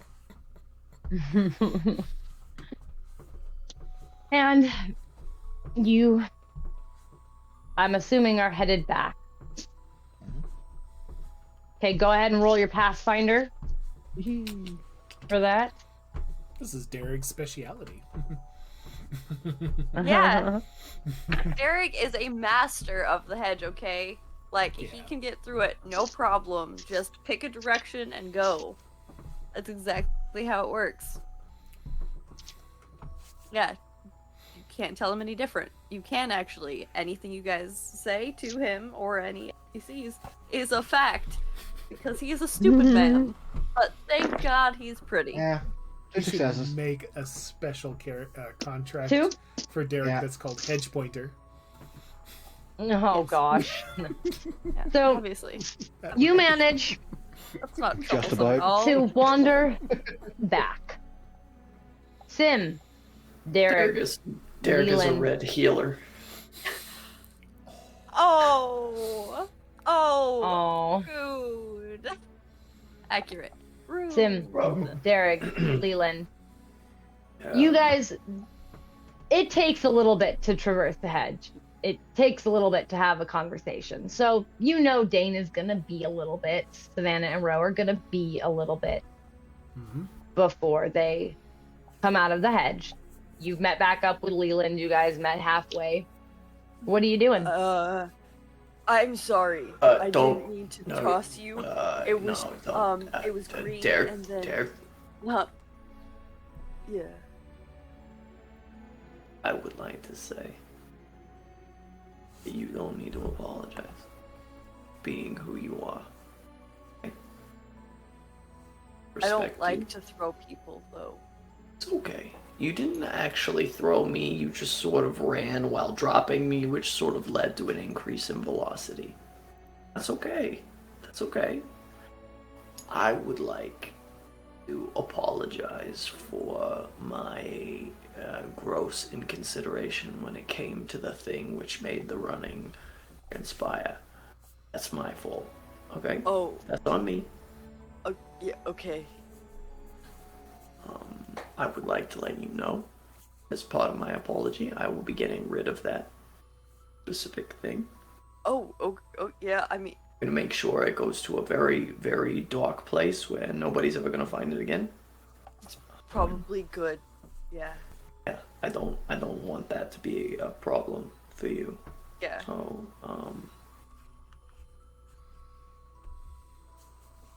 And you, I'm assuming, are headed back. Okay, go ahead and roll your Pathfinder for that. This is Dearg's speciality. Yeah. Dearg is a master of the hedge, okay? Like, he Yeah. can get through it, no problem. Just pick a direction and go. That's exactly how it works. Yeah. You can't tell him any different. You can actually. Anything you guys say to him or any NPCs is a fact. Because he is a stupid man. But thank God he's pretty. Yeah. Two We should successes. make a special contract Two? for Dearg Yeah. that's called Hedge Pointer. Oh gosh. Yeah, So- obviously. You manage That's not Just troublesome about. at all. to wander back. Sim, Dearg, Dearg is a Leland. red healer. Oh! Oh! oh, Rude. Accurate. Rude. Sim, Bro. Dearg, Leland. Yeah. You guys, it takes a little bit to traverse the hedge. It takes a little bit to have a conversation. So Dain is gonna be a little bit. Savannah and Ro are gonna be a little bit before they come out of the hedge. You've met back up with Leland. You guys met halfway. What are you doing? I'm sorry. I didn't mean to no, toss you. It was it was green and then Dearg. Yeah. I would like to say that you don't need to apologize. Being who you are. I don't like to throw people though. It's okay. You didn't actually throw me, you just sort of ran while dropping me, which sort of led to an increase in velocity. That's okay. That's okay. I would like to apologize for my gross inconsideration when it came to the thing which made the running transpire. That's my fault. Okay? Oh. That's on me. Yeah, okay. I would like to let you know, as part of my apology, I will be getting rid of that specific thing. Oh, yeah, I mean... I'm gonna make sure it goes to a very, very dark place where nobody's ever gonna find it again. It's probably good, yeah. Yeah, I don't want that to be a problem for you. Yeah. So,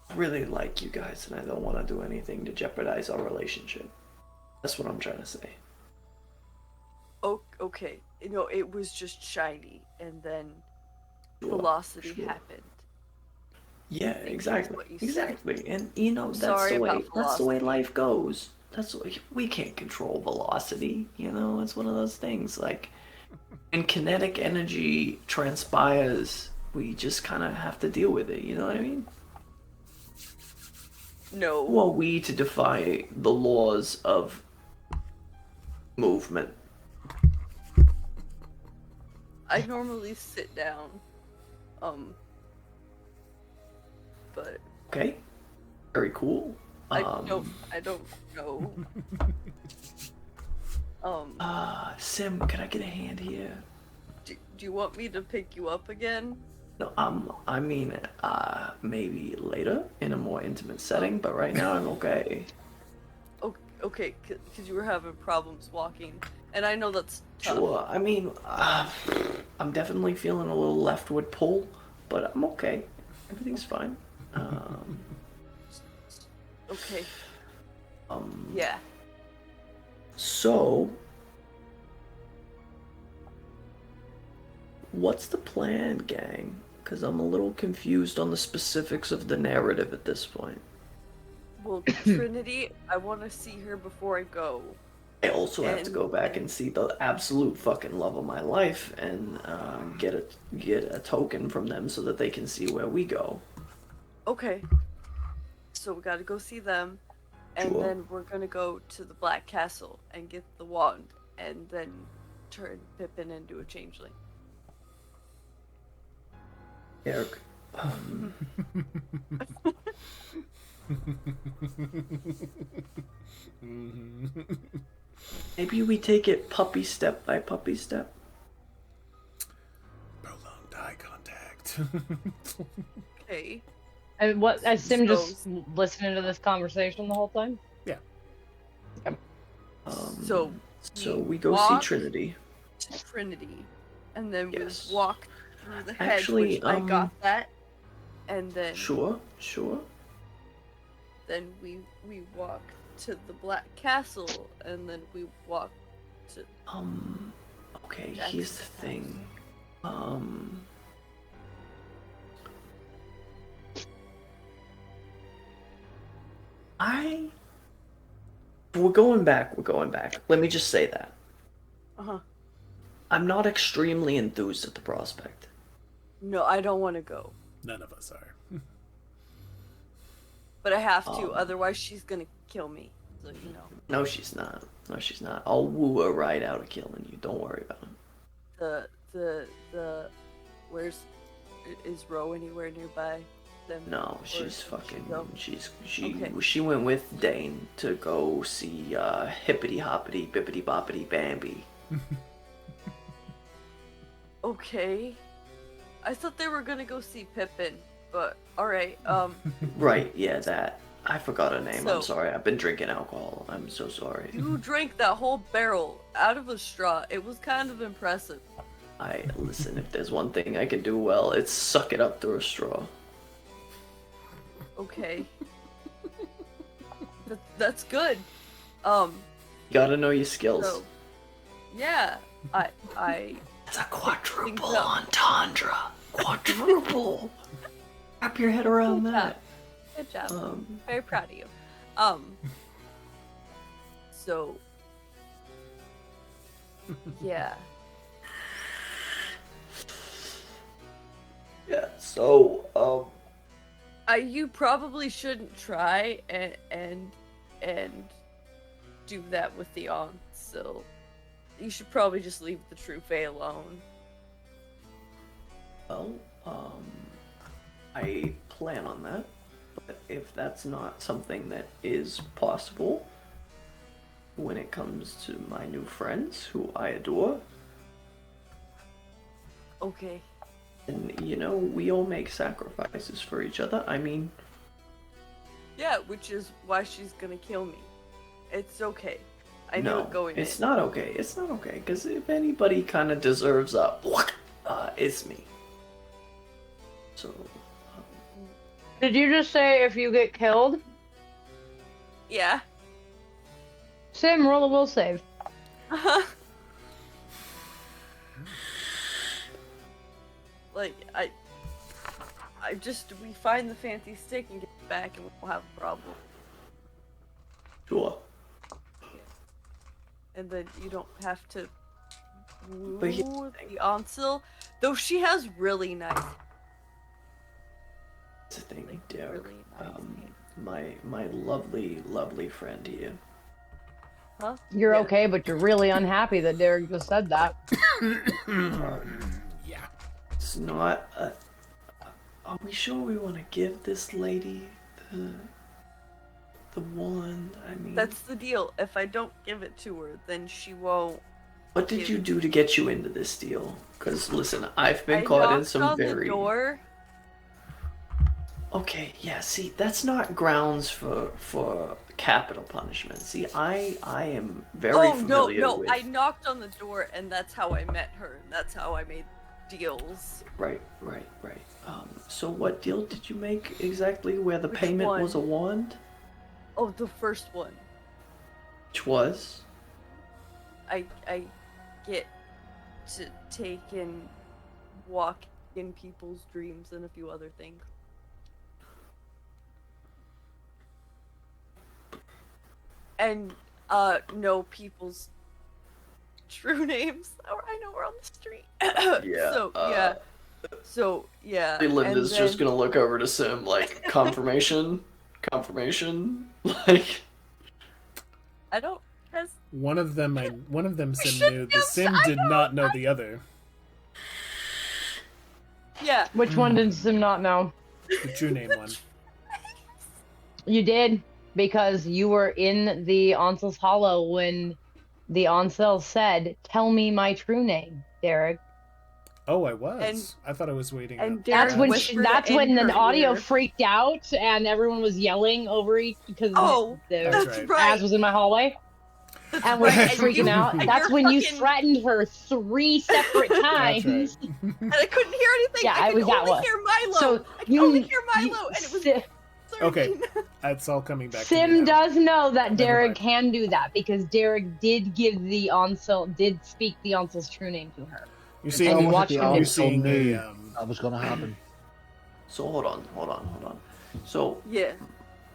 I really like you guys, and I don't want to do anything to jeopardize our relationship. That's what I'm trying to say. Oh, okay. It was just shiny, and then velocity happened. Yeah, exactly. Exactly. And that's the way life goes. We can't control velocity, it's one of those things. Like, when kinetic energy transpires, we just kind of have to deal with it, you know what I mean? No. Who are we to defy the laws of movement? I normally sit down. But... Okay. Very cool. I don't know. Sim, can I get a hand here? Do you want me to pick you up again? No, I mean, maybe later in a more intimate setting, but right now I'm okay. Okay, because you were having problems walking, and I know that's tough. Sure, I mean, I'm definitely feeling a little leftward pull, but I'm okay. Everything's fine. Okay. Yeah. So, what's the plan, gang? Because I'm a little confused on the specifics of the narrative at this point. Well, Trinity, I want to see her before I go. I also have to go back and see the absolute fucking love of my life and get a token from them so that they can see where we go. Okay. So we gotta go see them, and then we're gonna go to the Black Castle and get the wand, and then turn Pippen into a changeling. Eric, maybe we take it puppy step by puppy step. Prolonged eye contact. Okay. And as Sim just listening to this conversation the whole time? Yeah. Okay. So we go see Trinity. Trinity. And then we Yes. walk through the hedge, Actually, which I got that. And then... Sure. Then we walk to the Black Castle, and then we walk to... Okay, Jackson's here's the thing. We're going back. Let me just say that. Uh-huh. I'm not extremely enthused at the prospect. No, I don't want to go. None of us are. But I have to, otherwise she's gonna kill me. So, No, she's not. I'll woo her right out of killing you. Don't worry about it. Where's... Is Ro anywhere nearby them? No, she's fucking... Okay. She went with Dain to go see Hippity Hoppity Bippity Boppity Bambi. Okay. I thought they were gonna go see Pippen, but alright, Right, yeah, that. I forgot her name. So- I'm sorry. I've been drinking alcohol. I'm so sorry. you drank that whole barrel out of a straw. It was kind of impressive. Listen, if there's one thing I can do well, it's suck it up through a straw. Okay. That's good. You gotta know your skills. So, yeah, I It's a quadruple so. entendre. Quadruple. Wrap your head around Good that. Good job. Um, Very proud of you. So, yeah. yeah. So, You probably shouldn't try and do that with the so you should probably just leave the true Fae alone. well, I plan on that. But if that's not something that is possible when it comes to my new friends who I adore, Okay. then, you know, we all make sacrifices for each other. I mean, Yeah, which is why she's gonna kill me. It's okay. I knew no, it going it's in. not okay. It's not okay. Because if anybody kind of deserves it's me. So, Did you just say if you get killed? Yeah. Sim, roll a will save. Like, we find the fancy stick and get it back and we'll have a problem. sure. And then you don't have to woo But here's the thing. the Ansil, though she has really nice, That's the thing, Derek. really nice hair. My lovely, lovely friend here. Huh? You're Yeah. okay, but you're really unhappy that Derek just said that. Yeah. It's not a... Are we sure we want to give this lady the wand? I mean... That's the deal. If I don't give it to her, then she won't. What did you do to get you into this deal? Because, listen, I've been I caught in knocked some on very... the door. Okay, yeah, see, that's not grounds for capital punishment. See, I am very familiar no, with... I knocked on the door and that's how I met her and that's how I made deals. Right. So what deal did you make exactly where the Which payment one? was a wand? Oh, the first one. Which was? I get to take and walk in people's dreams and a few other things. And know people's true names. Oh, I know we're on the street. Yeah, So yeah. Leland and is just then- gonna look over to Sim like, confirmation? Like... I don't. One of them Sim shouldn't knew. The have- Sim I did know, not know the other. Yeah. Which one did Sim not know? The true name one. You did, because you were in the Ansel's Hollow when the Ansel said, "Tell me my true name, Derek." Oh, I was. And- I thought I was waiting. and up. Derek That's when whispered that's in when the her audio ear. freaked out and everyone was yelling over each because Oh, the That's that's right. right. Az was in my hallway and was right, and freaking you- out. and That's you're when you fucking- threatened her 3 separate That's times. right. And I couldn't hear anything. Yeah, I it could was that only one. hear Milo. So I could only hear Milo, and it was Okay. 13. That's all coming back. to me Sim now. does know that Never Derek mind. can do that because Derek did give the Ansel, did speak the Ansel's true name to her. You're And seeing. you watched the him do You're it. Ansel seeing knew a. that was gonna happen. So hold on. So Yeah.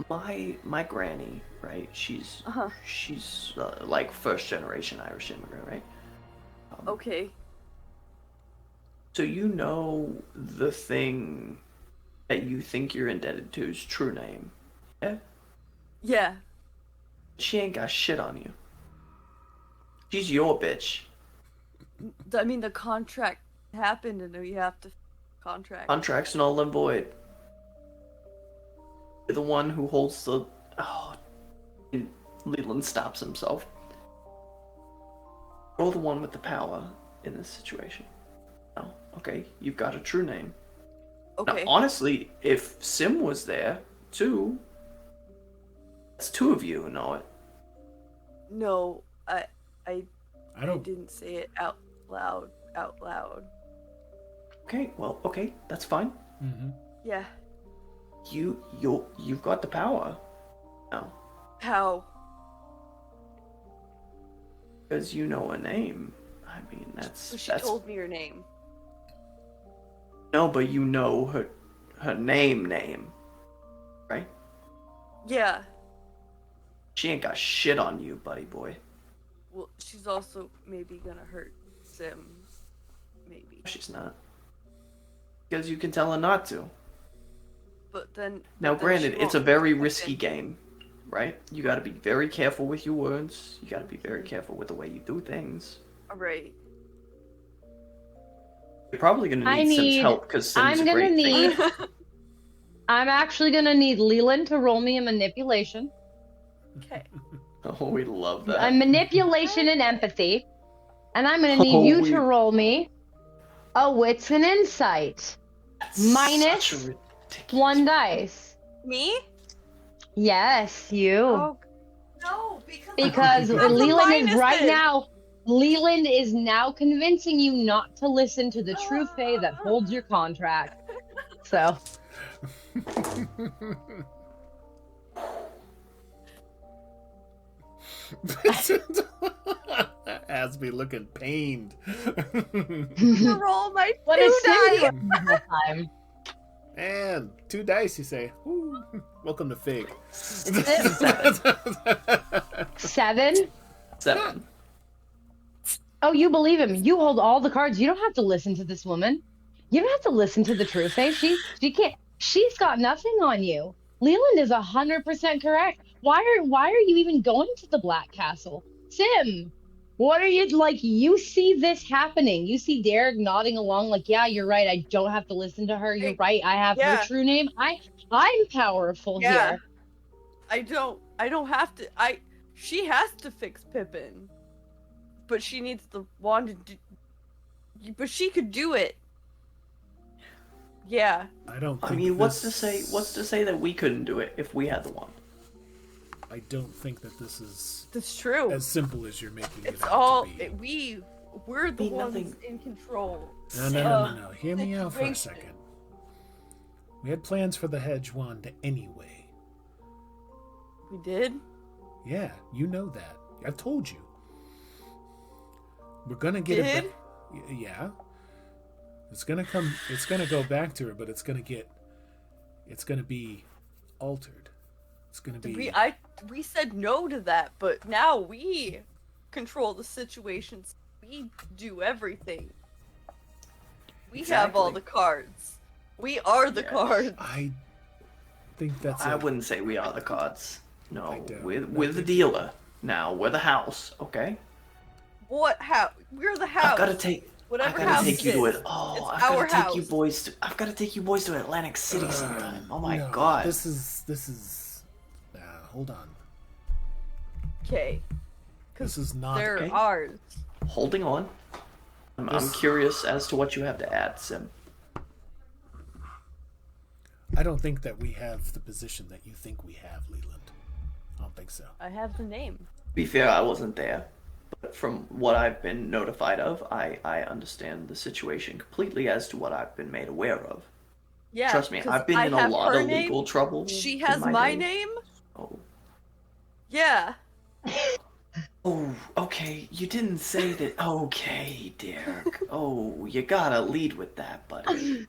my granny, right? She's Uh-huh. like first generation Irish immigrant, right? Okay. So you know the thing that you think you're indebted to's true name, yeah? Yeah. She ain't got shit on you. She's your bitch. I mean, the contract happened, and you have to contract. Contract's null and void. You're the one who holds the... Oh... Leland stops himself. You're the one with the power in this situation. Oh, okay, you've got a true name. Okay. Now, honestly, if Sim was there, too, that's two of you who know it. No, I I I don't. didn't say it out loud. Okay, well, okay, that's fine. Mm-hmm. Yeah. You've got the power. Now, How? because you know a name. I mean, that's... So she told me her name. No, but you know her name, right? Yeah. She ain't got shit on you, buddy boy. Well, she's also maybe gonna hurt Sim. Maybe. She's not. Because you can tell her not to. But then. Now, but then granted, she it's a won't very Pippen. risky game, right? You gotta be very careful with your words. You gotta be very careful with the way you do things. Right. You're probably gonna I need Sim's need- help, because Sim's I'm a gonna great need- thinker. I'm actually gonna need Leland to roll me a manipulation. Okay. Oh, we love A that. manipulation and empathy. And I'm gonna need Oh, you we- to roll me a wits and insight. That's minus such a ridiculous- 1 dice. Me? Yes, you. Oh. No, Because How's the Leland is minus right then? now. Leland is now convincing you not to listen to the true fae that holds your contract. So Asby looking pained. roll my what two is dice. Sim doing the whole time? And 2 dice, you say. Ooh, welcome to Fig. 7? 7. Oh, you believe him. You hold all the cards. You don't have to listen to this woman. You don't have to listen to the true fae. She can't. She's got nothing on you. Leland is 100% correct. Why are you even going to the Black Castle? Sim, what are you like? You see this happening. You see Dearg nodding along like, yeah, you're right. I don't have to listen to her. You're right. I have her Yeah. true name. I'm powerful Yeah. here. I don't have to. She has to fix Pippen. But she needs the wand to do. But she could do it. Yeah. I don't I think mean, what's to this- say that we couldn't do it if we had the wand? I don't think that this is That's true. as simple as you're making It's it out all to be. we're the Mean ones nothing. in control. No. Hear me out for a situation. second. We had plans for the hedge wand anyway. We did? Yeah, you know that. I've told you. We're gonna get Did? it back. Yeah. It's gonna come. It's gonna go back to her, but it's gonna be altered. It's gonna be. We said no to that, but now we control the situations. We do everything. We have all Exactly. the cards. We are the Yes. cards. I think that's. I wouldn't say we are the cards. I No, don't. we're the dealer. Now, we're the house, okay? What house? We're the house. I've got to take... Whatever I gotta house take you it to is. it. Oh, It's I've our gotta take house. you boys to. I've gotta take you boys to Atlantic City sometime. Oh my no, god. This is. Hold on. Okay. This is not. They're okay. ours. Holding on. I'm This- curious as to what you have to add, Sim. I don't think that we have the position that you think we have, Leland. I don't think so. I have the name. To be fair, I wasn't there. But from what I've been notified of, I understand the situation completely as to what I've been made aware of. Yeah. Trust me, 'cause I've been I in a have lot her of name, legal trouble. She in has my day. name? Oh. Yeah. Oh, okay. You didn't say that. Okay, Dearg. Oh, you gotta lead with that, buddy.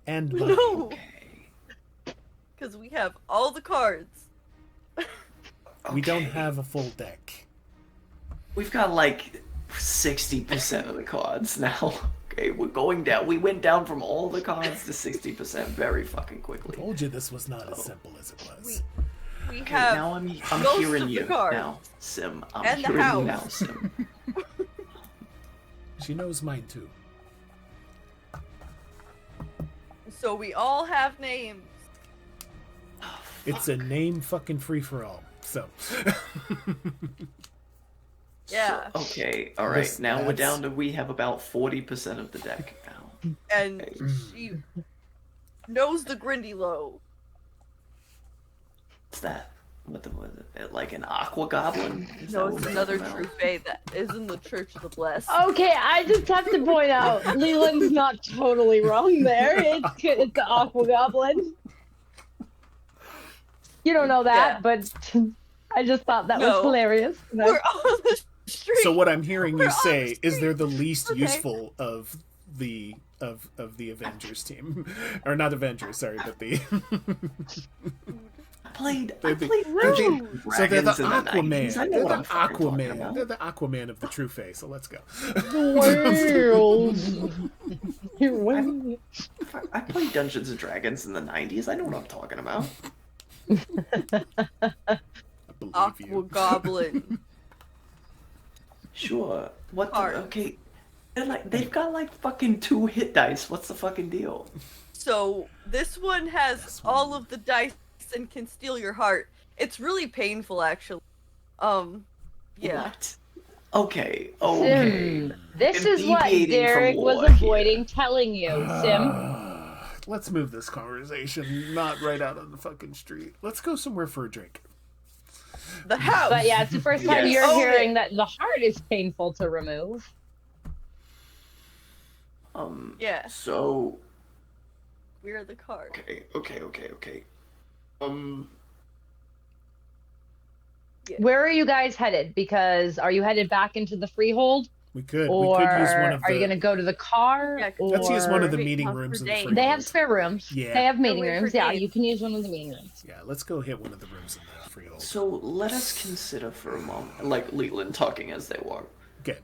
And money. No. Okay. Because we have all the cards. We don't Okay. have a full deck. We've got like 60% of the cards now. Okay, we're going down. We went down from all the cards to 60% very fucking I quickly. told you this was not as simple as it was. We Okay, have now I'm most hearing of the you cards. now, Sim. I'm And the hearing you now, house. Sim. She knows mine too. So we all have names. It's a name fucking free for all. So Yeah. So, okay, all right. This- Now we're that's- down to we have about 40% of the deck now. And Okay. she knows the Grindy Low. What's that? What was it? Like an aqua goblin? Is No, that it's what we're another talking true about? fae that is in the Church of the Blessed. Okay, I just have to point out, Leland's not totally wrong there. It's the Aqua Goblin. You don't know that, Yeah. but I just thought that was No. hilarious. We're on the street. So what I'm hearing We're you on say the is they're the street. least Okay. useful of the Avengers team, or not Avengers, sorry, but the. I played They're Rude. So they're the Dragons in the 90s. Aquaman. I know They're what the I'm fucking talking Aquaman. about. They're the Aquaman of the True Fae. So let's go. I played Dungeons and Dragons in the 90s. I know what I'm talking about. I believe Aqua you. Goblin. Sure. What the, Cards. okay. They've got like fucking 2 hit dice. What's the fucking deal? So this one has all of the dice and can steal your heart. It's really painful, actually. Yeah. What? Okay. Okay. Sim, this I'm is what deviating from Derek was lore avoiding here. telling you, Sim. Let's move this conversation not right out on the fucking street. Let's go somewhere for a drink. The house. But yeah, it's the first time Yes. you're Oh, hearing that the heart is painful to remove. Yeah. So We're the card. okay. Where are you guys headed? Because are you headed back into the freehold? We could Or use one of the. are you going to go to the car? Yeah, or... Let's use one of the Wait, meeting not rooms for in the Dain. freehold. They have spare rooms. Yeah. They have meeting wait for rooms. Yeah, Dain. you can use one of the meeting rooms. Yeah, let's go hit one of the rooms in the freehold. So let us consider for a moment, like Leland talking as they walk. Okay.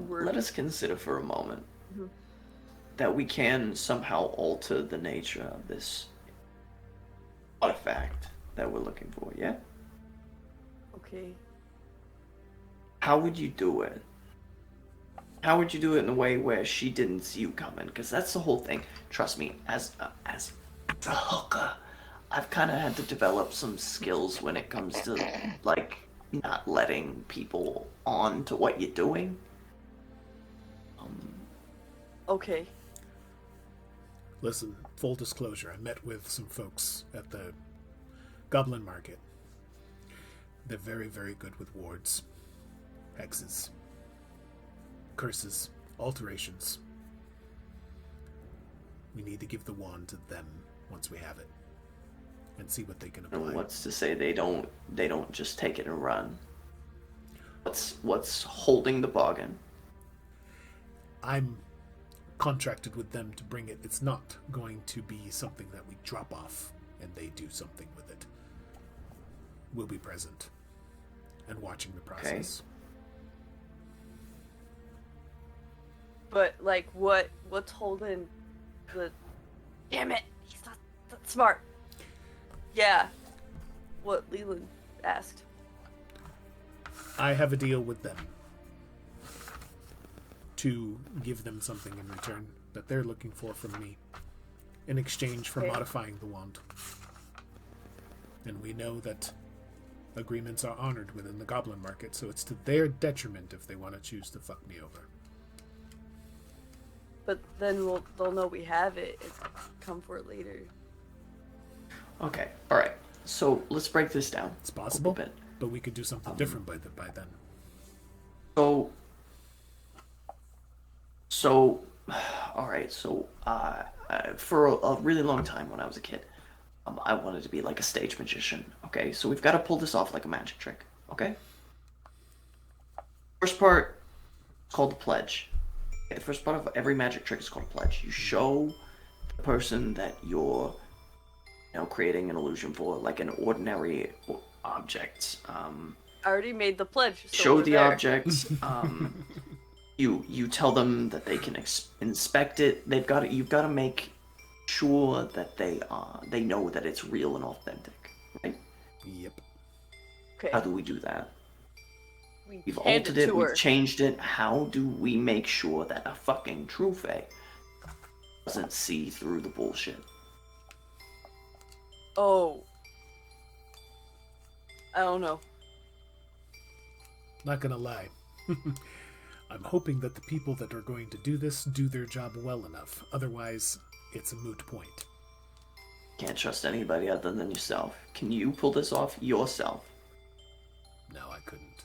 Let us consider for a moment Mhm. that we can somehow alter the nature of this artifact that we're looking for. Yeah. Okay. How would you do it? How would you do it in a way where she didn't see you coming? Because that's the whole thing. Trust me, as a hooker, I've kind of had to develop some skills when it comes to like not letting people on to what you're doing. Okay. Listen, full disclosure, I met with some folks at the Goblin Market. They're very, very good with wards, hexes, curses, alterations. We need to give the wand to them once we have it, and see what they can apply. And what's to say they don't just take it and run? What's holding the bargain? I'm contracted with them to bring it. It's not going to be something that we drop off and they do something with it. We'll be present and watching the process. But like, what's holding the? Damn it! He's not that smart. Yeah. What Leland asked. I have a deal with them to give them something in return that they're looking for from me in exchange for Okay. modifying the wand. And we know that agreements are honored within the Goblin Market, so it's to their detriment if they want to choose to fuck me over. But then they'll know we have it and come for it later. Okay, all right. So let's break this down. It's possible, bit. but we could do something different by then. So, all right. So, for a really long time when I was a kid, I wanted to be like a stage magician. Okay, so we've got to pull this off like a magic trick. Okay. First part is called the pledge. Okay, the first part of every magic trick is called a pledge. You show the person that you're, creating an illusion for, like an ordinary object. I already made the pledge. So Show we're the there. object. You tell them that they can inspect it. You've got to make sure that they know that it's real and authentic, right? Yep. Okay. How do we do that? We've hand altered it it, to we've her. changed it. How do we make sure that a fucking true fae doesn't see through the bullshit? Oh. I don't know. Not gonna lie. I'm hoping that the people that are going to do this do their job well enough. Otherwise, it's a moot point. Can't trust anybody other than yourself. Can you pull this off yourself? No, I couldn't.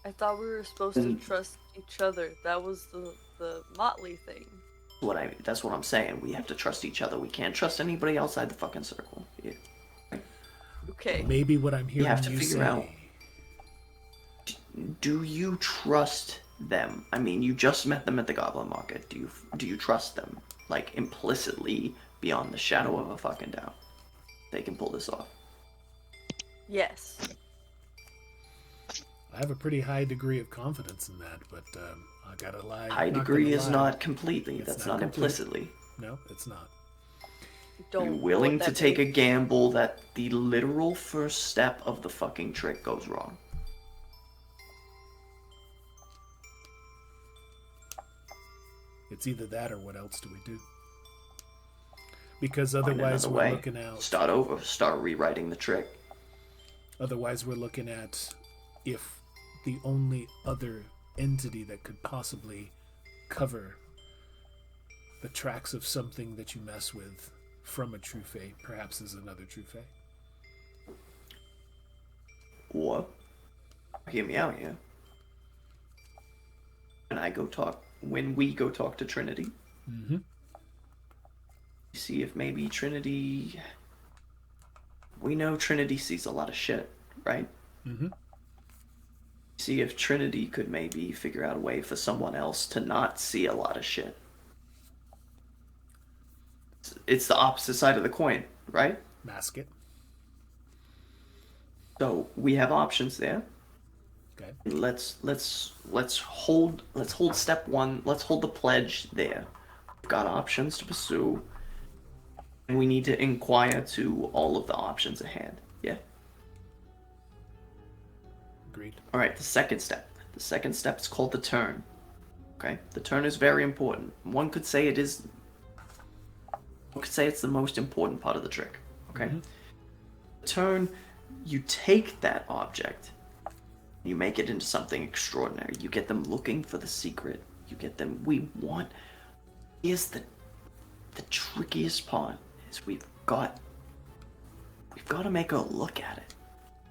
I thought we were supposed to trust each other. That was the motley thing. That's what I'm saying. We have to trust each other. We can't trust anybody outside the fucking circle. Yeah. Okay. Maybe what I'm hearing You have to you figure say... out. Do you trust them? I mean, you just met them at the Goblin Market. Do you trust them? Like, implicitly, beyond the shadow of a fucking doubt. They can pull this off. Yes. I have a pretty high degree of confidence in that, but I gotta lie. High degree is not completely. That's not implicitly. No, it's not. Don't. Are you willing to take a gamble that the literal first step of the fucking trick goes wrong? It's either that or what else do we do? Because otherwise we're looking at... Start over. Start rewriting the trick. Otherwise we're looking at if the only other entity that could possibly cover the tracks of something that you mess with from a true fae perhaps is another true fae. What? Hear me out here. When we go talk to Trinity, see if maybe Trinity... We know Trinity sees a lot of shit, right? See if Trinity could maybe figure out a way for someone else to not see a lot of shit. It's the opposite side of the coin, right? Mask it. So we have options there. Okay. Let's hold step one. Let's hold the pledge there. We've got options to pursue, and we need to inquire to all of the options ahead. Yeah. Agreed. All right. The second step. The second step is called the turn. Okay. The turn is very important. One could say it's the most important part of the trick. Okay. The turn. You take that object. You make it into something extraordinary. You get them looking for the secret. You get them... Here's the trickiest part, is we've got to make her look at it.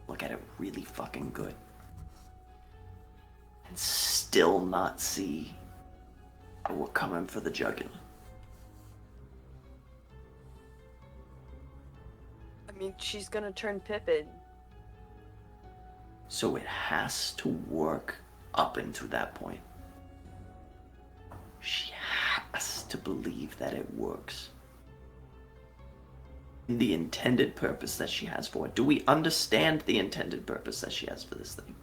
Look at it really fucking good. And still not see that we're coming for the jugular. I mean, she's gonna turn Pippen. So it has to work up until that point. She has to believe that it works. The intended purpose that she has for it. Do we understand the intended purpose that she has for this thing?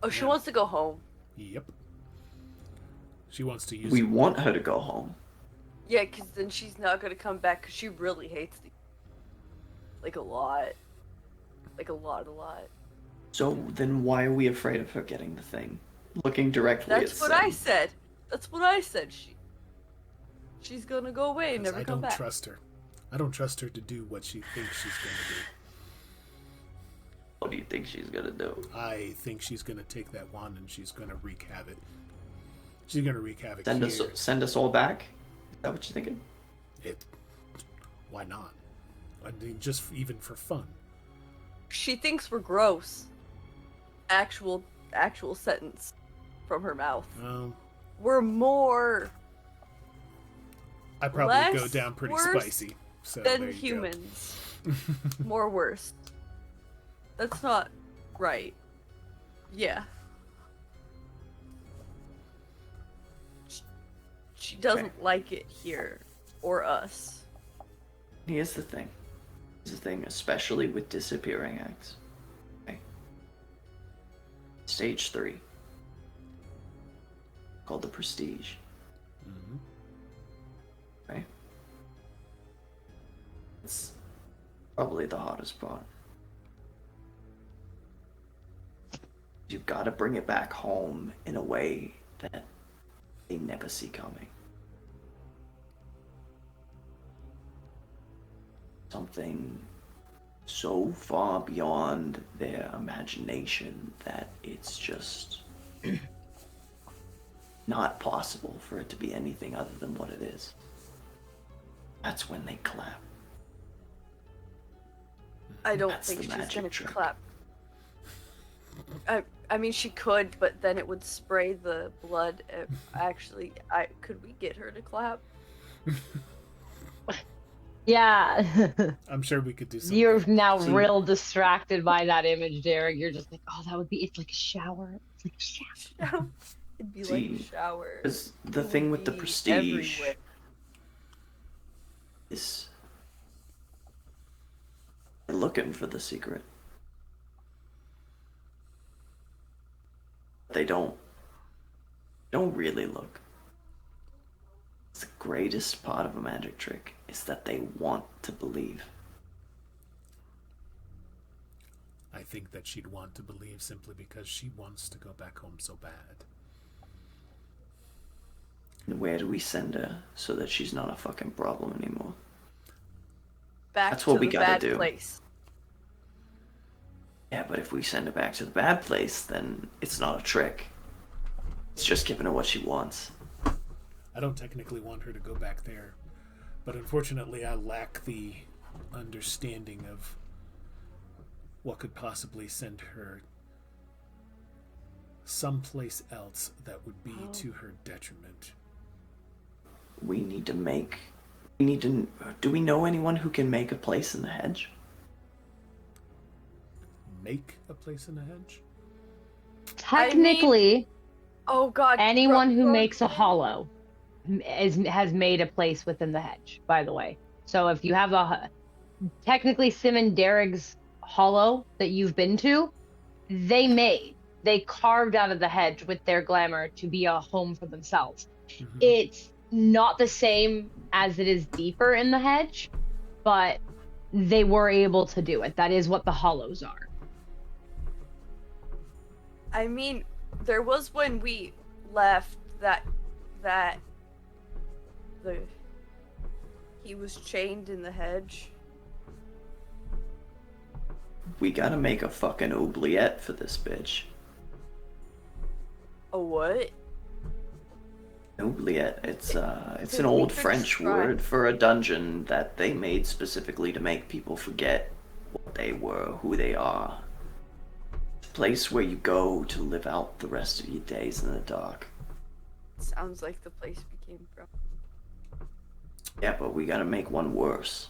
Oh, she wants to go home. Yep. She wants to use We want her to go home. Yeah, because then she's not gonna come back because she really hates the... Like a lot. Like a lot. So then why are we afraid of her getting the thing? Looking directly at That's what Sim. I said. That's what I said. She's gonna go away and never come back. I don't trust her. I don't trust her to do what she thinks she's going to do. What do you think she's gonna do? I think she's going to take that wand and she's going to wreak havoc. She's going to wreak havoc Send us all back? Is that what you're thinking? Why not? I mean, just even for fun. She thinks we're gross. Actual sentence from her mouth. We're more... I probably less go down pretty worse spicy. So than humans. More worse. That's not right. Yeah. She doesn't like it here. Or us. Here's the thing. Especially with disappearing acts. Okay. Stage 3. Called the Prestige. Okay. It's probably the hardest part. You've got to bring it back home in a way that they never see coming. Something so far beyond their imagination that it's just not possible for it to be anything other than what it is. That's when they clap. I don't That's think the she's magic gonna trick. clap. I mean, she could, but then it would spray the blood. Actually, could we get her to clap? Yeah. I'm sure we could do something. You're now See- real distracted by that image, Derek. You're just like, oh, that would be, it's like a shower. It's like a shower. It'd be like a See, shower. Because the It thing would with the be prestige everywhere. is they're looking for the secret. They don't really look. It's the greatest part of a magic trick is that they want to believe. I think that she'd want to believe simply because she wants to go back home so bad. And where do we send her so that she's not a fucking problem anymore? Back That's what to we the gotta bad do. place. Yeah, but if we send her back to the bad place, then it's not a trick. It's just giving her what she wants. I don't technically want her to go back there, but unfortunately I lack the understanding of what could possibly send her someplace else that would be to her detriment. We need to do we know anyone who can make a place in the hedge? Make a place in the hedge? Technically, Oh god. anyone who bro- makes a hollow has made a place within the hedge, by the way. So if you have technically Sim and Dearg's hollow that you've been to, they carved out of the hedge with their glamour to be a home for themselves. Mm-hmm. It's not the same as it is deeper in the hedge, but they were able to do it. That is what the hollows are. I mean, there was when we left that he was chained in the hedge. We gotta make a fucking oubliette for this bitch. A what? Oubliette. It's Could an we old could French try. word for a dungeon that they made specifically to make people forget what they were, who they are. It's a place where you go to live out the rest of your days in the dark. Sounds like the place we came from. Yeah, but we gotta make one worse.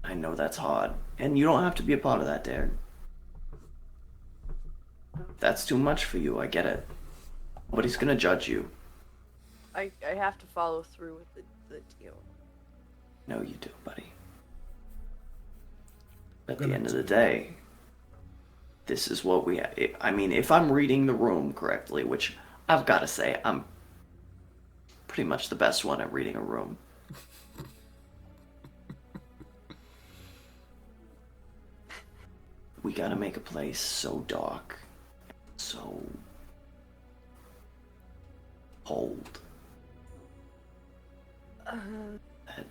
I know that's hard. And you don't have to be a part of that, Dain. That's too much for you, I get it. Nobody's gonna judge you. I have to follow through with the deal. No, you do, buddy. At the Gonna end of the do. day, this is what we have. I mean, if I'm reading the room correctly, which I've got to say, I'm pretty much the best one at reading a room. We gotta make a place so dark, so cold, that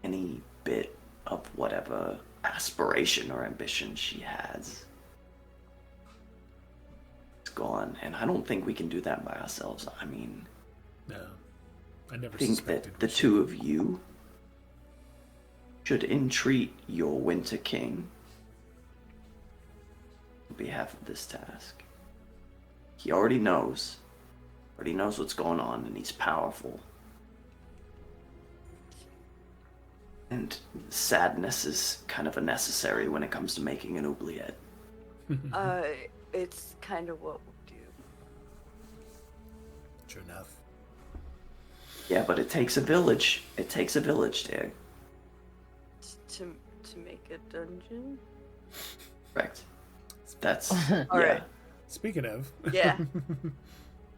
any bit of whatever aspiration or ambition she has is gone. And I don't think we can do that by ourselves. I mean, No. I never I think suspected that the we should. two of you should entreat your Winter King on behalf of this task. He already knows what's going on, and he's powerful. And sadness is kind of a necessary when it comes to making an oubliette. It's kind of what we'll do. True enough. Yeah, but it takes a village. It takes a village, Dearg. To make a dungeon. Correct. That's All yeah. right. Speaking of. Yeah.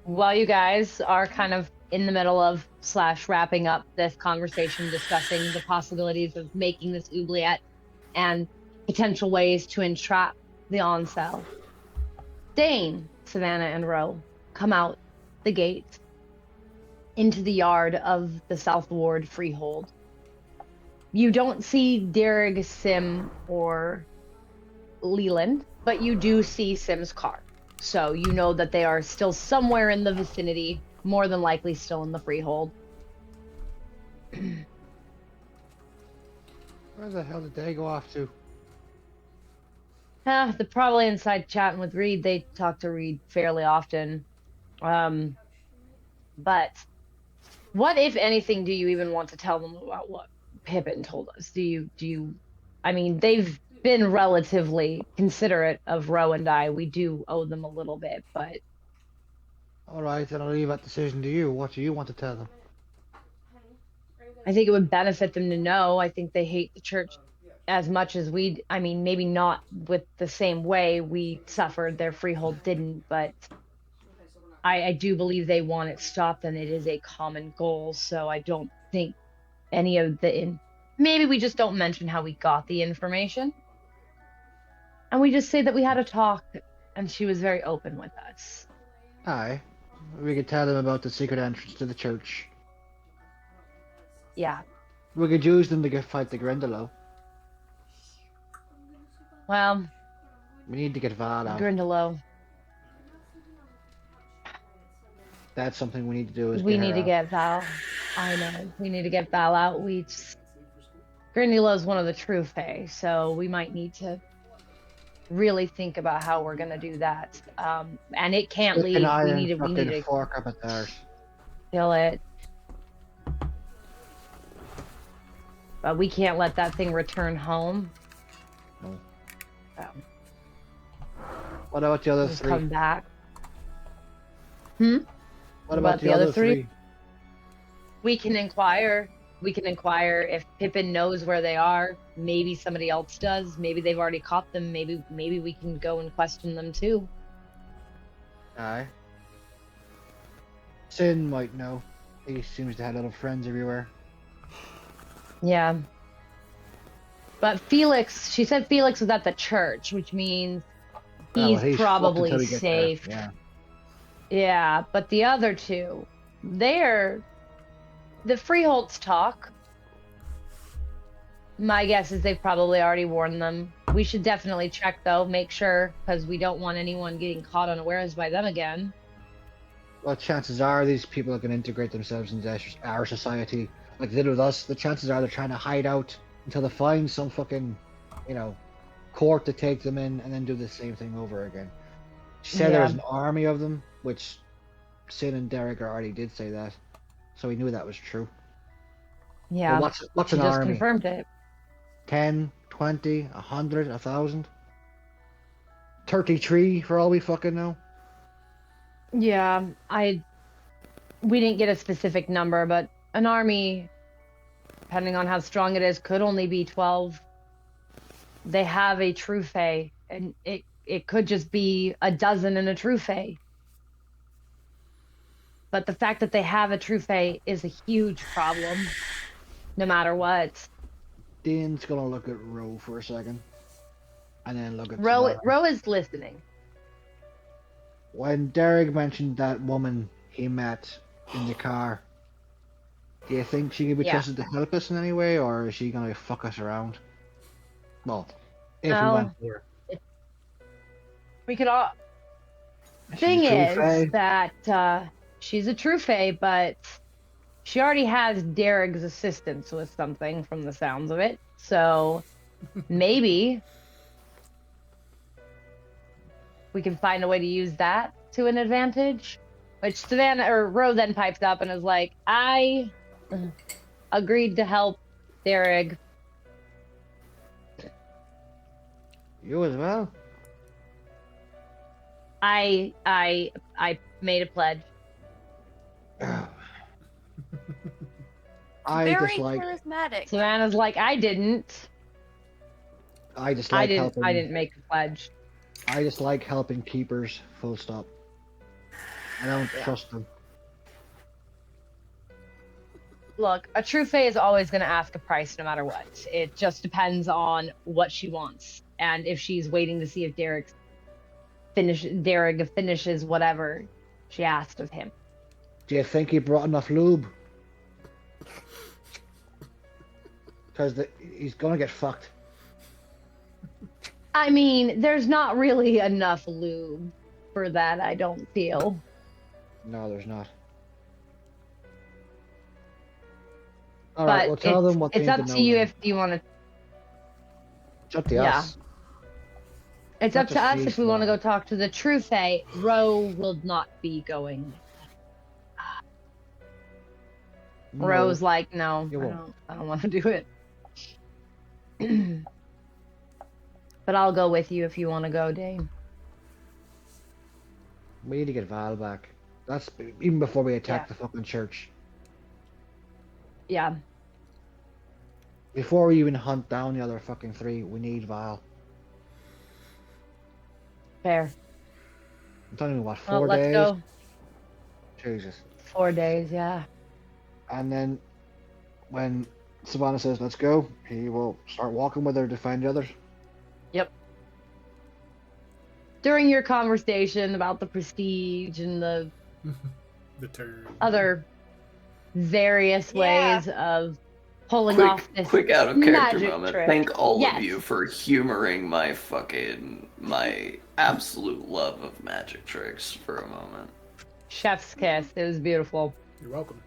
While you guys are kind of in the middle of / wrapping up this conversation, discussing the possibilities of making this oubliette and potential ways to entrap the Oncel, Dain, Savannah, and Ro come out the gate into the yard of the South Ward Freehold. You don't see Dearg, Sim, or Leland, but you do see Sim's car. So you know that they are still somewhere in the vicinity, more than likely still in the freehold. Where the hell did they go off to? They're probably inside chatting with Reed. They talk to Reed fairly often. But what, if anything, do you even want to tell them about what Pippen told us? Do you, I mean, they've been relatively considerate of Ro and I. We do owe them a little bit, but Alright, then I'll leave that decision to you. What do you want to tell them? I think it would benefit them to know. I think they hate the church as much as we, I mean, maybe not with the same way we suffered. Their freehold didn't, but I do believe they want it stopped, and it is a common goal. So I don't think any of maybe we just don't mention how we got the information. And we just say that we had a talk and she was very open with us. Aye. We could tell them about the secret entrance to the church. Yeah. We could use them to fight the Grindelow. Well, We need to get Val out. Grindelow. That's something we need to do. We need to get Val. I know. We need to get Val out. Grindelow's one of the true Fae, so we might need to really think about how we're gonna do that. And it can't leave. We need to fork up at theirs. Kill it. But we can't let that thing return home. No. So, What about the other three? come back. What about the other three? We can inquire. We can inquire if Pippen knows where they are. Maybe somebody else does. Maybe they've already caught them. Maybe we can go and question them too. Aye. Sin might know. He seems to have little friends everywhere. Yeah. But Felix, she said Felix was at the church, which means he's fucked probably until we get there. safe. Yeah. Yeah, but the other two, the Freeholds talk. My guess is they've probably already warned them. We should definitely check though, make sure, because we don't want anyone getting caught unawares by them again. Well, chances are these people are going to integrate themselves into our society like they did with us. The chances are they're trying to hide out until they find some fucking, court to take them in and then do the same thing over again. She said there was an army of them, which Sin and Dearg already did say that. So we knew that was true. Yeah. But what's she an just army? confirmed it. 10, 20, 100, 1,000? 33 for all we fucking know? Yeah, we didn't get a specific number, but an army, depending on how strong it is, could only be 12. They have a true Fae, and it could just be a dozen in a true Fae. But the fact that they have a true Fae is a huge problem, no matter what. Dain's gonna look at Ro for a second, and then look at Ro is listening. When Dearg mentioned that woman he met in the car, do you think she could be trusted to help us in any way, or is she gonna fuck us around? Well, if we went here. We could all... Thing is that she's a true Fae, but she already has Dearg's assistance with something from the sounds of it. So maybe we can find a way to use that to an advantage. Which Savannah or Ro then pipes up and is like, I agreed to help Dearg. You as well? I made a pledge. Very charismatic. Savannah's like, I didn't. I didn't make a pledge. I just like helping keepers, full stop. I don't trust them. Look, a true Fae is always going to ask a price no matter what. It just depends on what she wants. And if she's waiting to see if Dearg finishes whatever she asked of him. Do you think he brought enough lube? Because he's gonna get fucked. I mean, there's not really enough lube for that, I don't feel. No, there's not. All right, But we'll tell them what they it's need up to know. to you then. if you want to. It's up to Yeah. us. It's Not up to just us these if we want to now. go talk to the true Fae. Ro will not be going. No, Ro's like, no, you won't. I don't want to do it. But I'll go with you if you want to go, Dain. we need to get Val back. That's even before we attack Yeah. the fucking church. Yeah. Before we even hunt down the other fucking three, we need Val. Fair. I'm telling you what, Well, 4 let's days? go. Jesus. 4 days, yeah. And then when Savannah says, let's go, he will start walking with her to find the others. Yep. During your conversation about the prestige and the The turn. other various Yeah. ways of pulling off this Quick out of character magic moment. trick. Thank all Yes. of you for humoring my absolute love of magic tricks for a moment. Chef's kiss. It was beautiful. You're welcome.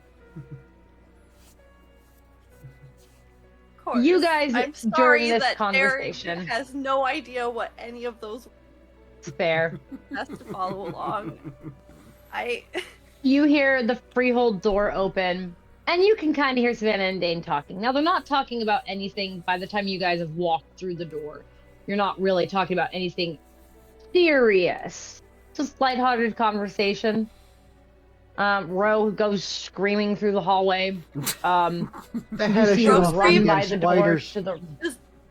Of course. You guys, I'm sorry during this that conversation- Derek has no idea what any of those It's fair. has to follow along. You hear the freehold door open, and you can kind of hear Savannah and Dain talking. Now, they're not talking about anything by the time you guys have walked through the door. You're not really talking about anything serious. Just lighthearted conversation. Ro goes screaming through the hallway. The You hell is see she her gonna run fight by against the door spiders? to the...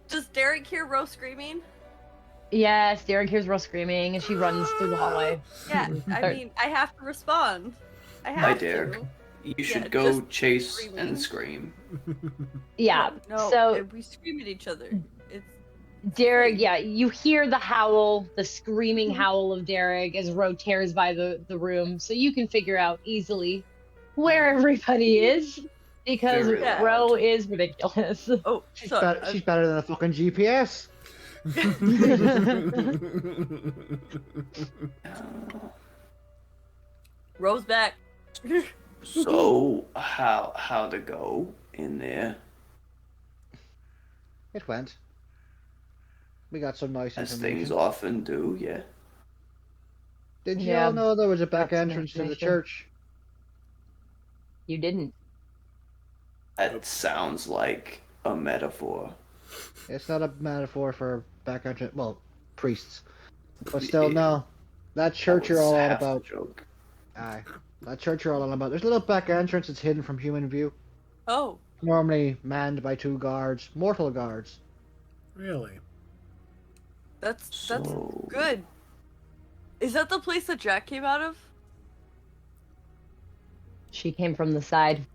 Does Derek hear Rose screaming? Yes, Dearg hears Ro screaming, and she runs through the hallway. Yeah, I Or- mean, I have to respond. I Hi, have Derek. to. You should Yeah, go just chase screaming. and scream. Yeah, No, so we scream at each other. It's Dearg, yeah, you hear the howl, the screaming howl of Dearg as Ro tears by the room, so you can figure out easily where everybody is, because Very Ro loud. is ridiculous. oh, She's, so, she's better than a fucking GPS. Rose back. So how to go in there? It went. We got some nice As information. things often do, yeah. Did you Yeah, all know there was a back got some entrance to the information. church? You didn't. That sounds like a metaphor. It's not a metaphor for back entrance. Well, priests. But still, no. That church That you're was all on half a about. joke. Aye. That church you're all on about. There's a little back entrance that's hidden from human view. Oh, Normally manned by 2 guards. Mortal guards. Really? that's So- good. Is that the place that Jack came out of? She came from the side.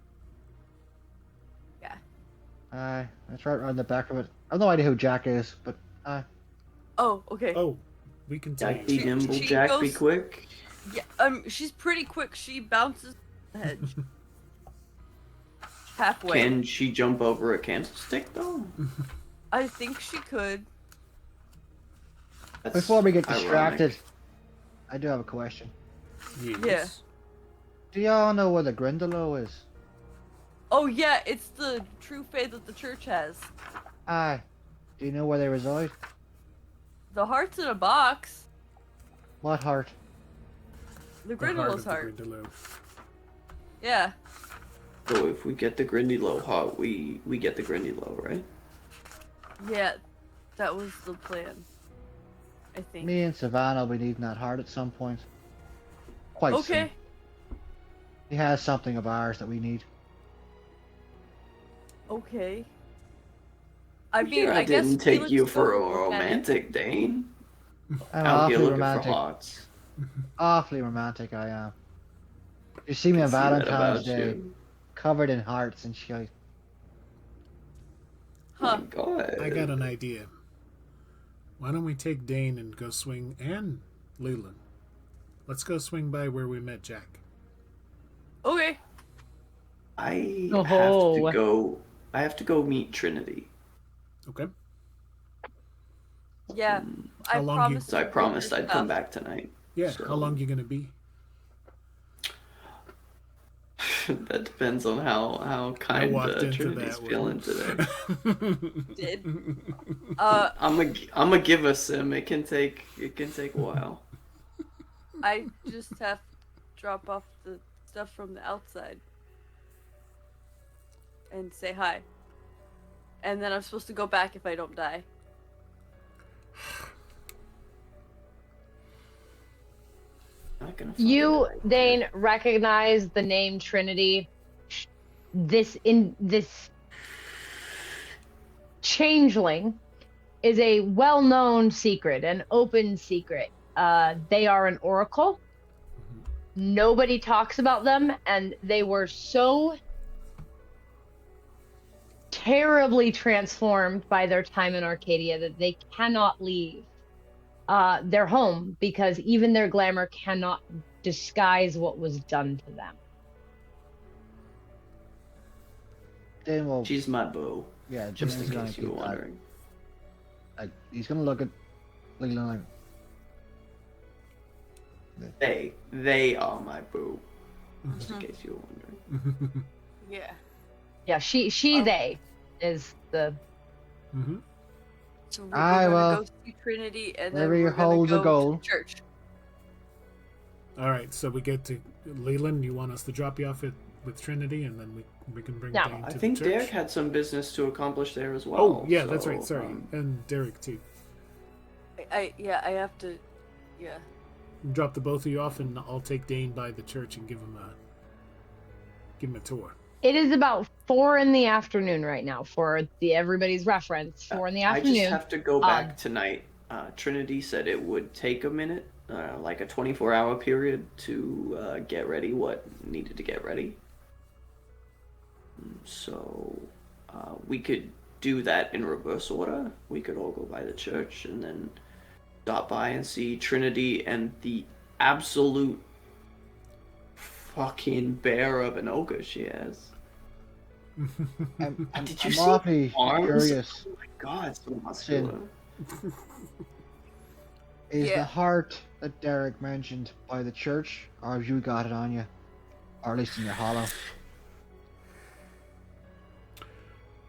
Aye. That's right around the back of it. I have no idea who Jack is, but aye. Oh, okay. Oh, we can tell. Jack be She- nimble, she Jack be goes- quick. Yeah, she's pretty quick. She bounces the hedge. Halfway. Can she jump over a candlestick though? I think she could. That's Before we get ironic. distracted, I do have a question. Yes. Do y'all know where the Grindelow is? Oh yeah, it's the true faith that the church has. Aye. Do you know where they reside? The heart's in a box. What heart? The The heart Grindelow's of the heart. Grindelow. Yeah. So if we get the Grindy Low heart, we get the Grindy Low, right? Yeah. That was the plan. I think. Me and Savannah will be needing that heart at some point. Quite Okay. soon. He has something of ours that we need. Okay. I mean, Here, I guess didn't take Felix you for a don't look at it. romantic, Dain. I'm Out here awfully looking romantic. for hearts. Awfully romantic I am. You see me Can on see that Valentine's about Day, you. covered in hearts and shit. Oh Huh. my god. I got an idea. Why don't we take Dain and go swing, and Leland? Let's go swing by where we met Jack. Okay. I Oh. have to go I have to go meet Trinity. Okay. Yeah, How I long promised. So I to bring promised your I'd come stuff. back tonight. Yeah. So- How long you gonna be? That depends on how kind walked into Trinity's that one. feeling today. Did. I'm a give a Sim. It can take a while. I just have to drop off the stuff from the outside and say hi. And then I'm supposed to go back if I don't die. Not gonna fucking You, die. Dain, recognize the name Trinity. This Changeling is a well-known secret, an open secret. They are an oracle. Nobody talks about them, and they were so terribly transformed by their time in Arcadia that they cannot leave their home because even their glamour cannot disguise what was done to them. Then we'll. She's my boo. Yeah, Just Dain's in gonna case you keep were that. wondering. Like, he's gonna look at Leland like, They are my boo. Just in Mhm. case you were wondering. Yeah. Yeah, she they is the Mm-hmm. So we're Aye, gonna well, go see Trinity and then wherever we're your gonna holds a go goal. to church. All right. So we get to Leland. You want us to drop you off with Trinity, and then we can bring No. Dain I to think the church. Derek had some business to accomplish there as well. Oh yeah, that's right. so, Sorry, and Derek too. I have to. Yeah. Drop the both of you off, and I'll take Dain by the church and give him a tour. It is about 4 in the afternoon right now for everybody's reference. 4 in the I afternoon. just have to go back tonight. Trinity said it would take a minute, like a 24-hour period, to get ready what needed to get ready. So we could do that in reverse order. We could all go by the church and then stop by and see Trinity and the absolute fucking bear of an ogre she has. I'm Did you see awfully arms? curious. Oh my god, so muscular. Is Yeah. the heart that Derek mentioned by the church, or have you got it on you? Or at least in your hollow?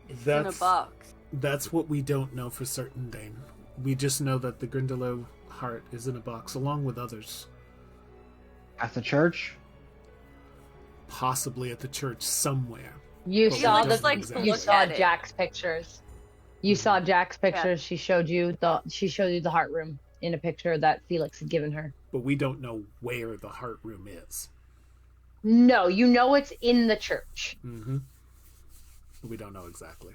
It's in a box. That's what we don't know for certain, Dain. We just know that the Grindelow heart is in a box, along with others. At the church? Possibly at the church somewhere. You But we saw don't the know exactly. you look saw at it. Jack's pictures. You saw Jack's pictures. She showed you the heart room in a picture that Felix had given her. But we don't know where the heart room is. No, you know it's in the church. Mm-hmm. We don't know exactly.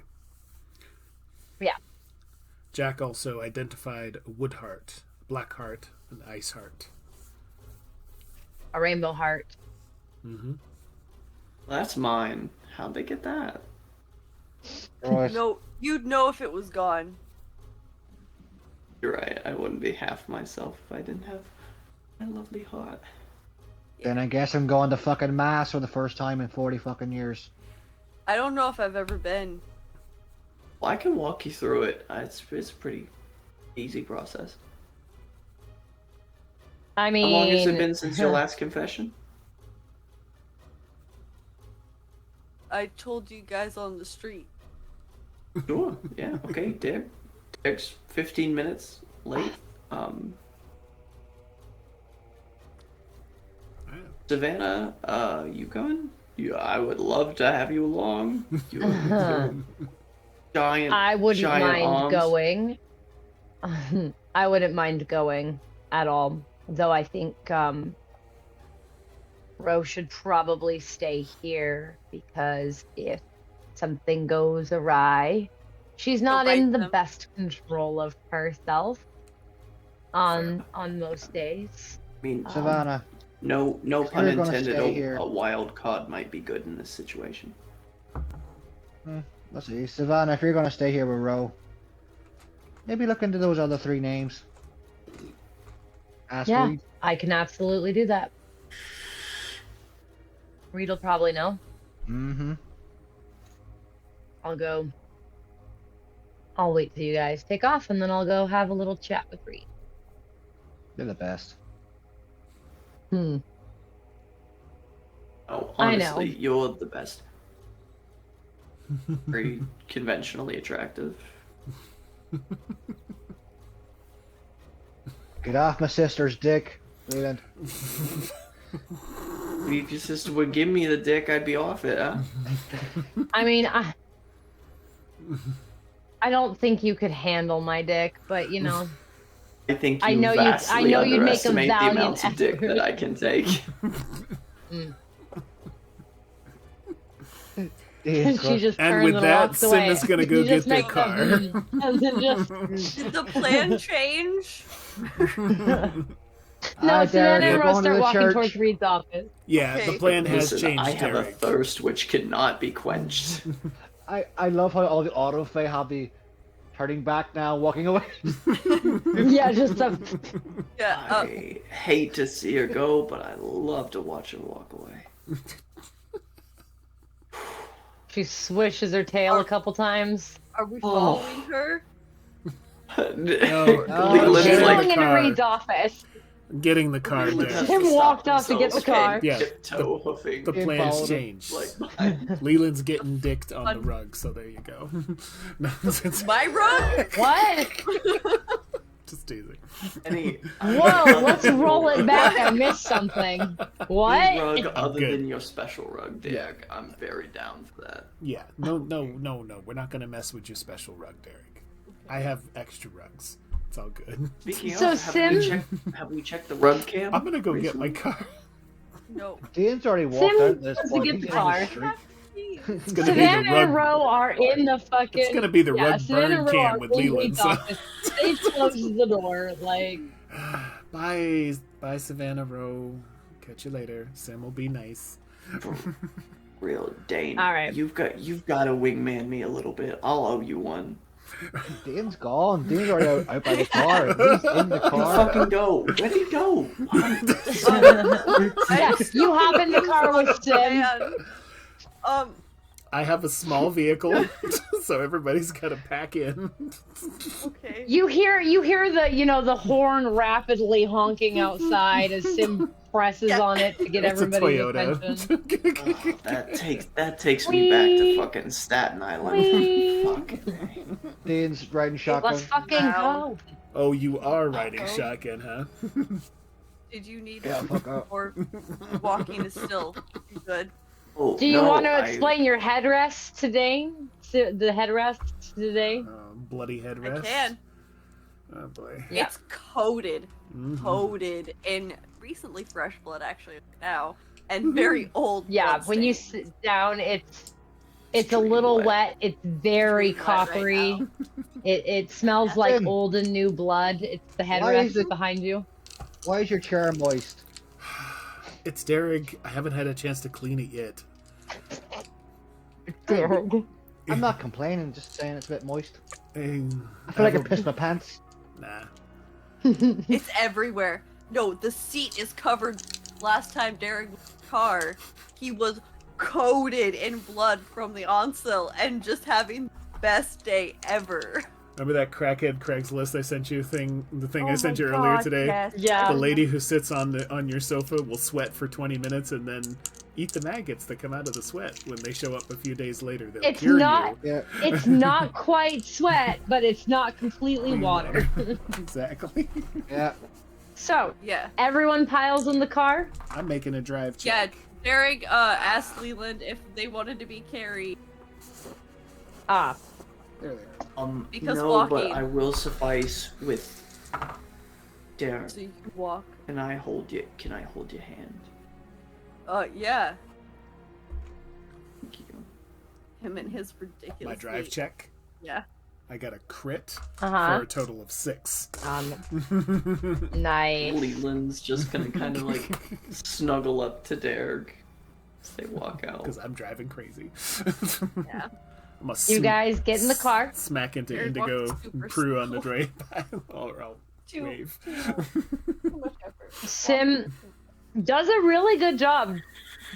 Yeah. Jack also identified a wood heart, black heart, and ice heart. A rainbow heart. Mm-hmm. That's mine. How'd they get that? Right. No, you'd know if it was gone. You're right. I wouldn't be half myself if I didn't have my lovely heart. Then I guess I'm going to fucking mass for the first time in 40 fucking years. I don't know if I've ever been. Well, I can walk you through it. It's a pretty easy process. I mean, How long has it been since your last confession? I told you guys on the street. Sure. Yeah. Okay. Derek's 15 minutes late. Savannah, you coming? Yeah, I would love to have you along. You're giant. I wouldn't giant mind arms. going. I wouldn't mind going at all. Though I think Ro should probably stay here because if something goes awry, she's not bite in the them. best control of herself on most days. I mean, Savannah, no If pun you're gonna intended. stay here- A wild card might be good in this situation. let's see. Savannah, if you're going to stay here with Ro, maybe look into those other 3 names. Ask Yeah. Reed. I can absolutely do that. Reed'll probably know. Mm-hmm. I'll wait till you guys take off, and then I'll go have a little chat with Reed. You're the best. Oh, I know. honestly, you're the best. Very conventionally attractive. Get off my sister's dick, Leland. If your sister would give me the dick, I'd be off it, huh? I mean, I don't think you could handle my dick, but you know. I think you I know vastly you'd make a underestimate the valiant amounts of dick effort. that I can take. She just And turns with and that, walks Sim away. is gonna go You get just their make car. and then just Did the plan change? no, Savannah and we're Rose going to start the walking church. towards Reed's office. Yeah, Okay. the plan has Listen, changed, I have a Derek. thirst which cannot be quenched. I love how all the autofay have the turning back now, walking away. Yeah, just a, Yeah. I hate to see her go, but I love to watch her walk away. she swishes her tail a couple times. Are we following her? Leland's She's like- going into car. Reed's office. Getting the car, Leland Derek. has Tim to stop walked off to get himself the car. and Yeah, tiptoe hoofing. The Tim plan's followed him. changed. Like, Leland's getting dicked on the rug, so there you go. No, it's My rug? What? just teasing. Whoa, let's roll it back. I missed something. Any What? rug other Good. than your special rug, Dearg, I'm very down for that. Yeah, no. We're not gonna mess with your special rug, Derek. I have extra rugs. It's all good. Speaking So, of, have we checked the rug cam? I'm gonna go get my car. No. Dane's already walked Sim out at this wants to point. get He's the in car. the street. It's gonna be the Savannah and rug. Roe are in the fucking. It's gonna be the rug Savannah burn and Roe cam are with in Leland. Reed's So. office. They closed the door. Like, Bye, Savannah Rowe. Catch you later. Sim will be nice. For real, Dain. All right. You've got to wingman me a little bit. I'll owe you one. Dane's gone. Dane's already out by the car. He's in the car. Fucking go. Where'd he go? yes, you hop in the car with Sim. Man. I have a small vehicle, so everybody's got to pack in. Okay. You hear the horn rapidly honking outside as Sim presses on it to get It's a everybody's Toyota. attention. That takes me back to fucking Staten Island. Whee! Fucking Dane's riding shotgun. Let's fucking go. Oh, you are riding shotgun, huh? Did you need Yeah, fuck up. or walking is still good? Oh, Do you no, want to I- explain your headrest today? The headrest today? Bloody headrest. I can. Oh boy. Yeah. It's coated, Mhm. coated in recently fresh blood, actually now, and very old. Yeah, blood when you stain. sit down, it's a Extremely little wet. wet. It's very Extremely wet right coppery. now. It smells like Sim. old and new blood. It's the Why headrest is it- behind you. Why is your chair moist? It's Derek. I haven't had a chance to clean it yet. I'm not complaining, just saying it's a bit moist. Hey, I feel like I pissed my pants. Nah. It's everywhere. No, the seat is covered. Last time Derek was in the car, he was coated in blood from the onslaught and just having the best day ever. Remember that crackhead Craigslist I sent you thing? The thing I Oh sent my you earlier God, today. yes. Yeah. The lady who sits on your sofa will sweat for 20 minutes and then eat the maggots that come out of the sweat when they show up a few days later. They'll It's cure not- you. Yeah. It's not quite sweat, but it's not completely water. Exactly. Yeah. So, Yeah. everyone piles in the car. I'm making a drive Yeah, check. Derek asked Leland if they wanted to be carried. Ah, There they are. Because no, walking. but I will suffice with Derek. So you can walk. Can I hold your hand? Yeah. Thank you. Him and his ridiculous. My drive weight. check. Yeah. I got a crit Uh-huh. for a total of 6. nice. Leland's just gonna kind of like snuggle up to Dearg as they walk out. Because I'm driving crazy. Yeah. I'm a You guys get in the car. Smack into Derek Indigo walks super Prue on slow. the drive. I'll Too wave. much effort. Sim does a really good job.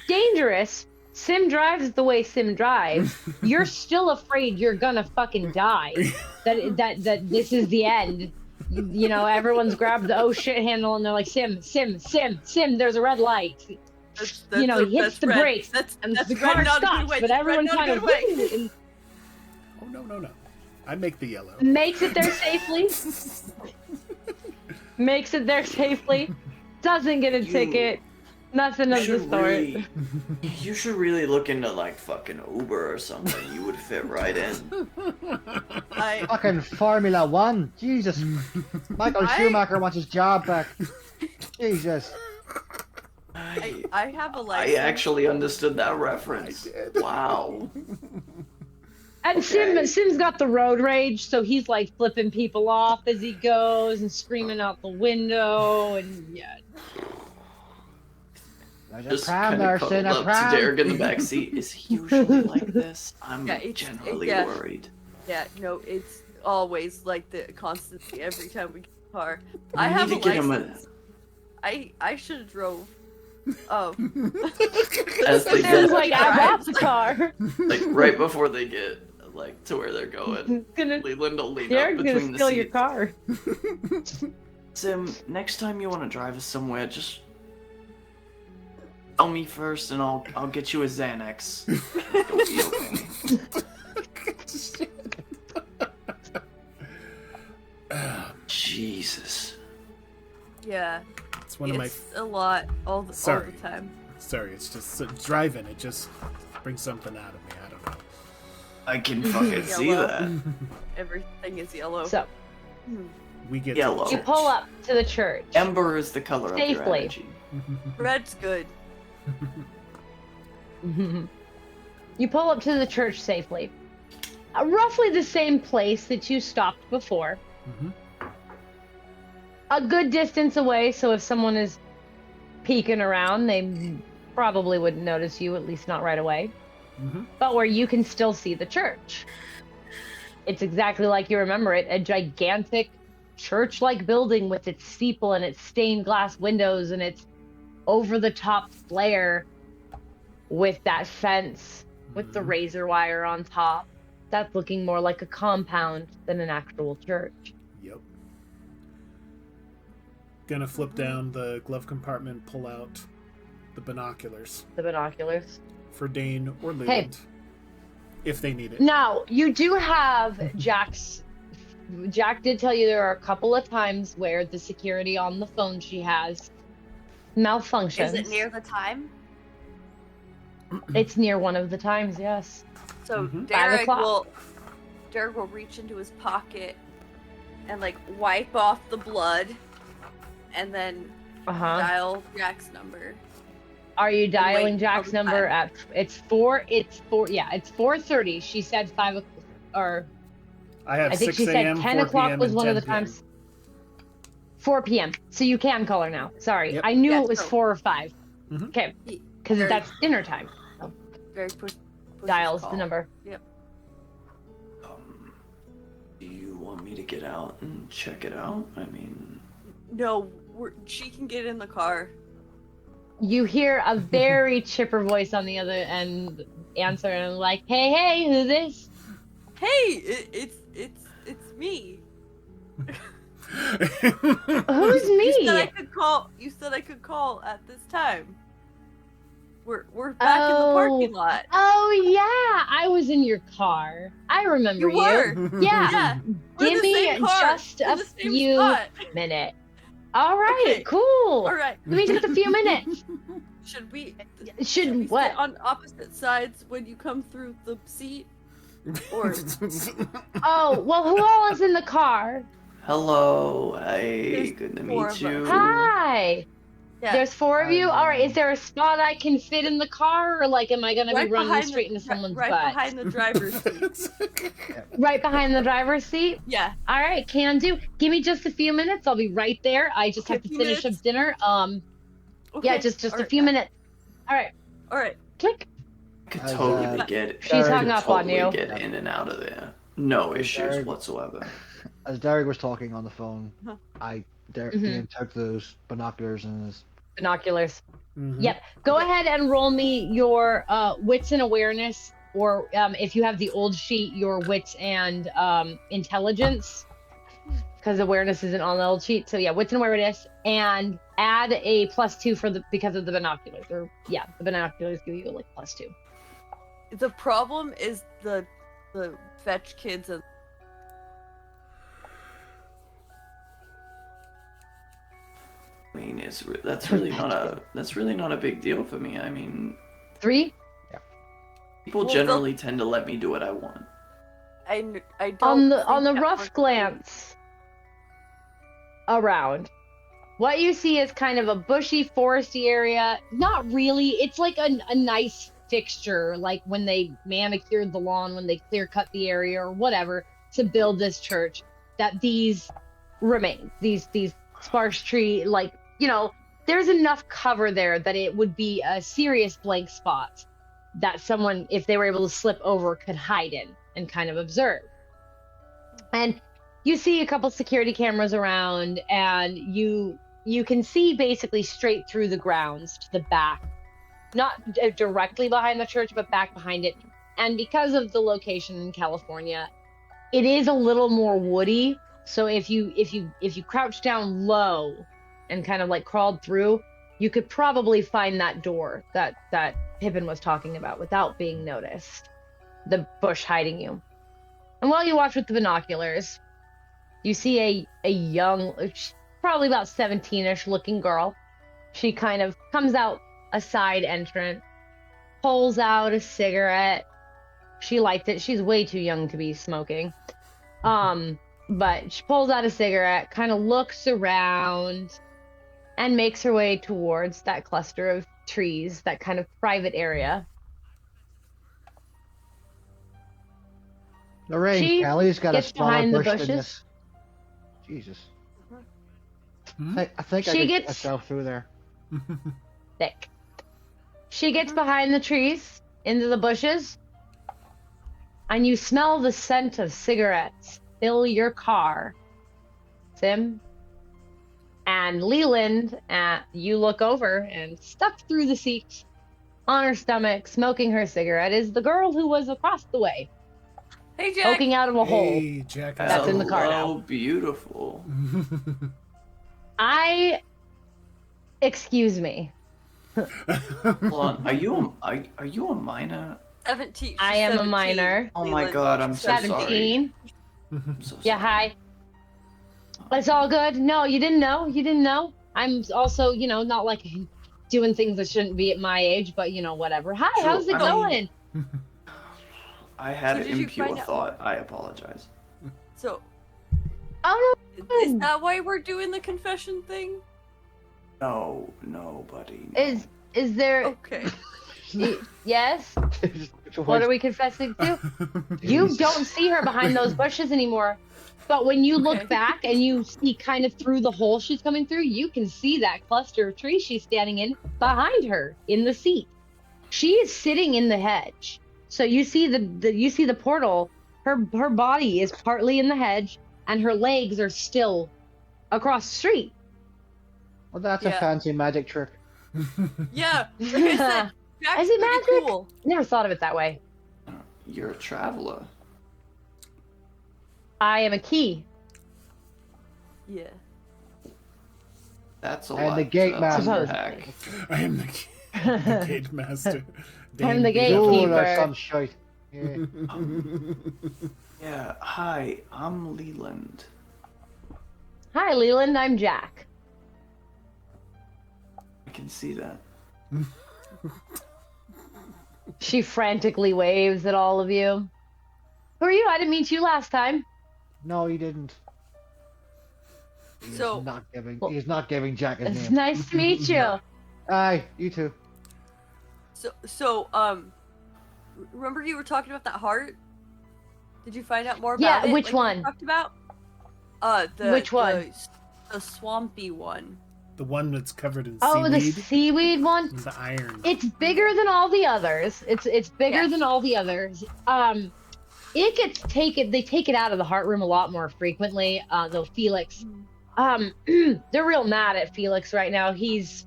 Dangerous, Sim drives the way Sim drives, you're still afraid you're gonna fucking die. That this is the end. You know, everyone's grabbed the oh shit handle and they're like, Sim, there's a red light. You know, he hits the red. brakes and the car not a good stops, way. but That's everyone red, not a kind of good way. Oh, no. I make the yellow. makes it there safely. Makes it there safely. Doesn't get a ticket. Nothing of the sort. You should really look into like fucking Uber or something. You would fit right in. Fucking Formula One. Jesus. Michael Schumacher wants his job back. Jesus. I have a license. I actually understood that reference. Wow. And Sim's got the road rage, so he's like flipping people off as he goes and screaming out the window and yeah. Just kind of cuddled up to Dearg in the back seat. Is he usually like this? I'm generally worried. Yeah, no, it's always like the constantly every time we get in the car. I We have need a to get him license. I should have drove. Oh. As they Sim's get, like, I got the car. like right before they get like to where they're going, Leland will lean up Dearg's between gonna the steal your seats. car. Sim, next time you want to drive us somewhere, just tell me first, and I'll get you a Xanax. It'll be okay. Jesus. Yeah. It's one of my... a lot all the time. Sorry, it's just driving. It just brings something out of me. I don't know. I can fucking see that. Everything is yellow. So We get Yellow. you pull up to the church. Ember is the color of your Safely. energy. Red's good. You pull up to the church safely. Roughly the same place that you stopped before. A good distance away, so if someone is peeking around, they probably wouldn't notice you, at least not right away. But where you can still see the church. It's exactly like you remember it, a gigantic church-like building with its steeple and its stained glass windows and its over-the-top flare with that fence with the razor wire on top. That's looking more like a compound than an actual church. Yep. Gonna flip down the glove compartment, pull out the binoculars. The binoculars. For Dain or Leland. If they need it. Now, you do have Jack's... Jack did tell you there are a couple of times where the security on the phone she has malfunctions. Is it near the time? It's near one of the times, yes. So 5 Dearg o'clock. will reach into his pocket and like wipe off the blood and then dial Jack's number. Are you dialing Jack's all the number time. at it's 4:30. She said 5 o'clock, or I have I think 6 she a.m., said 10 4 o'clock p.m., was and one of the 10 p.m. times. 4 p.m. So you can call her now. Sorry. Yep. I knew Yeah, it was so- 4 or 5. Okay. Because Very- that's dinner time. Very push Dials call. the number. Yep. Do you want me to get out and check it out? I mean... No, she can get in the car. You hear a very chipper voice on the other end answer and like, hey, who's this? Hey, it's me. Who's me? You said I could call. You said I could call at this time. We're back in the parking lot. Oh yeah, I was in your car. I remember You were. Yeah. Yeah. We're Give the me same car. just We're a the same few spot. minutes. All right, Okay. cool. All right. Give me just a few minutes. Should we Should what? sit on opposite sides when you come through the seat? Or Oh, well, who all is in the car? Hello, hey, There's good to 4 meet of you. us. Hi. yeah, There's 4 of you. Hi, All right. Is there a spot I can fit in the car, or like, am I gonna be running straight into someone's right butt? behind the driver's seat. Right behind the driver's seat. Yeah. All right, can do. Give me just a few minutes. I'll be right there. I just Okay, have to few finish minutes. up dinner. Okay. Yeah, just All a right, few yeah. minutes. All right, All right. click. I could How's totally that? get She's hung could up on totally you. get in and out of there. No issues Dearg. whatsoever. As Dearg was talking on the phone, Huh. Dean took those binoculars and his Binoculars. Mhm. Yep. Go ahead and roll me your wits and awareness, or if you have the old sheet, your wits and intelligence, because awareness isn't on the old sheet. So yeah, wits and awareness, and add a +2 for because of the binoculars. Or yeah, the binoculars give you like +2. The problem is the fetch kids and I mean, that's really not a big deal for me. I mean, 3. people Well, generally tend to let me do what I want. I don't On the think that rough works. glance around, what you see is kind of a bushy, foresty area. Not really. It's like a nice fixture, like when they manicured the lawn, when they clear cut the area or whatever to build this church, that these remain. These sparse tree, like, you know, there's enough cover there that it would be a serious blank spot that someone, if they were able to slip over, could hide in and kind of observe. And you see a couple security cameras around, and you can see basically straight through the grounds to the back, not directly behind the church, but back behind it. And because of the location in California, it is a little more woody. So if you crouch down low and kind of like crawled through, you could probably find that door that Pippen was talking about without being noticed. The bush hiding you. And while you watch with the binoculars, you see a young, probably about 17-ish looking girl. She kind of comes out a side entrance, pulls out a cigarette. She lights it. She's way too young to be smoking. But she pulls out a cigarette, kind of looks around, and makes her way towards that cluster of trees, that kind of private area. Lorraine, Callie's got a gets smaller behind the bush than bushes. this. Jesus. Hmm? I think She I could get gets- myself through there. Thick. She gets behind the trees, into the bushes, and you smell the scent of cigarettes fill your car. Sim and Leland, you look over, and stuck through the seat, on her stomach, smoking her cigarette, is the girl who was across the way, Hey, Jack. poking out of a hole. Hey, Jack. That's in the car now. Oh, beautiful. Excuse me. Hold on. Are you a minor? 17. She's I am a 17, minor. Oh my Leland. God, I'm so 17. I'm so Yeah, sorry. hi. It's all good. No, you didn't know. You didn't know. I'm also, not like doing things that shouldn't be at my age, but whatever. Hi, Sure, how's it I going? I had So an did you impure find out thought. I apologize. So, Oh is that why we're doing the confession thing? No, buddy. no. Is there? Okay. Yes. What are we confessing to? You don't see her behind those bushes anymore. But when you look Okay. back and you see kind of through the hole she's coming through, you can see that cluster of trees she's standing in behind her in the seat. She is sitting in the hedge. So you see the portal. Her body is partly in the hedge, and her legs are still across the street. Well, that's Yeah. a fancy magic trick. Yeah. Like I said, Jack's Is it pretty magic? cool. Never thought of it that way. You're a traveler. I am a key. Yeah. That's a And lot. the gate to master. unpack. I am the gate master. I'm the Dain, Oh, gatekeeper. that's some shite. Yeah. Yeah. Hi, I'm Leland. Hi, Leland. I'm Jack. I can see that. She frantically waves at all of you. Who are you? I didn't meet you last time. No, he didn't. So- He's not giving Jack his It's name. nice to meet you. Aye, you too. So, remember you were talking about that heart? Did you find out more Yeah, about it? which like we one? talked about? Which one? The swampy one. The one that's covered in Oh, the seaweed. seaweed one? And the iron. It's bigger than all the others. It's bigger Yes. than all the others. It gets taken. They take it out of the heart room a lot more frequently. Though Felix, they're real mad at Felix right now. He's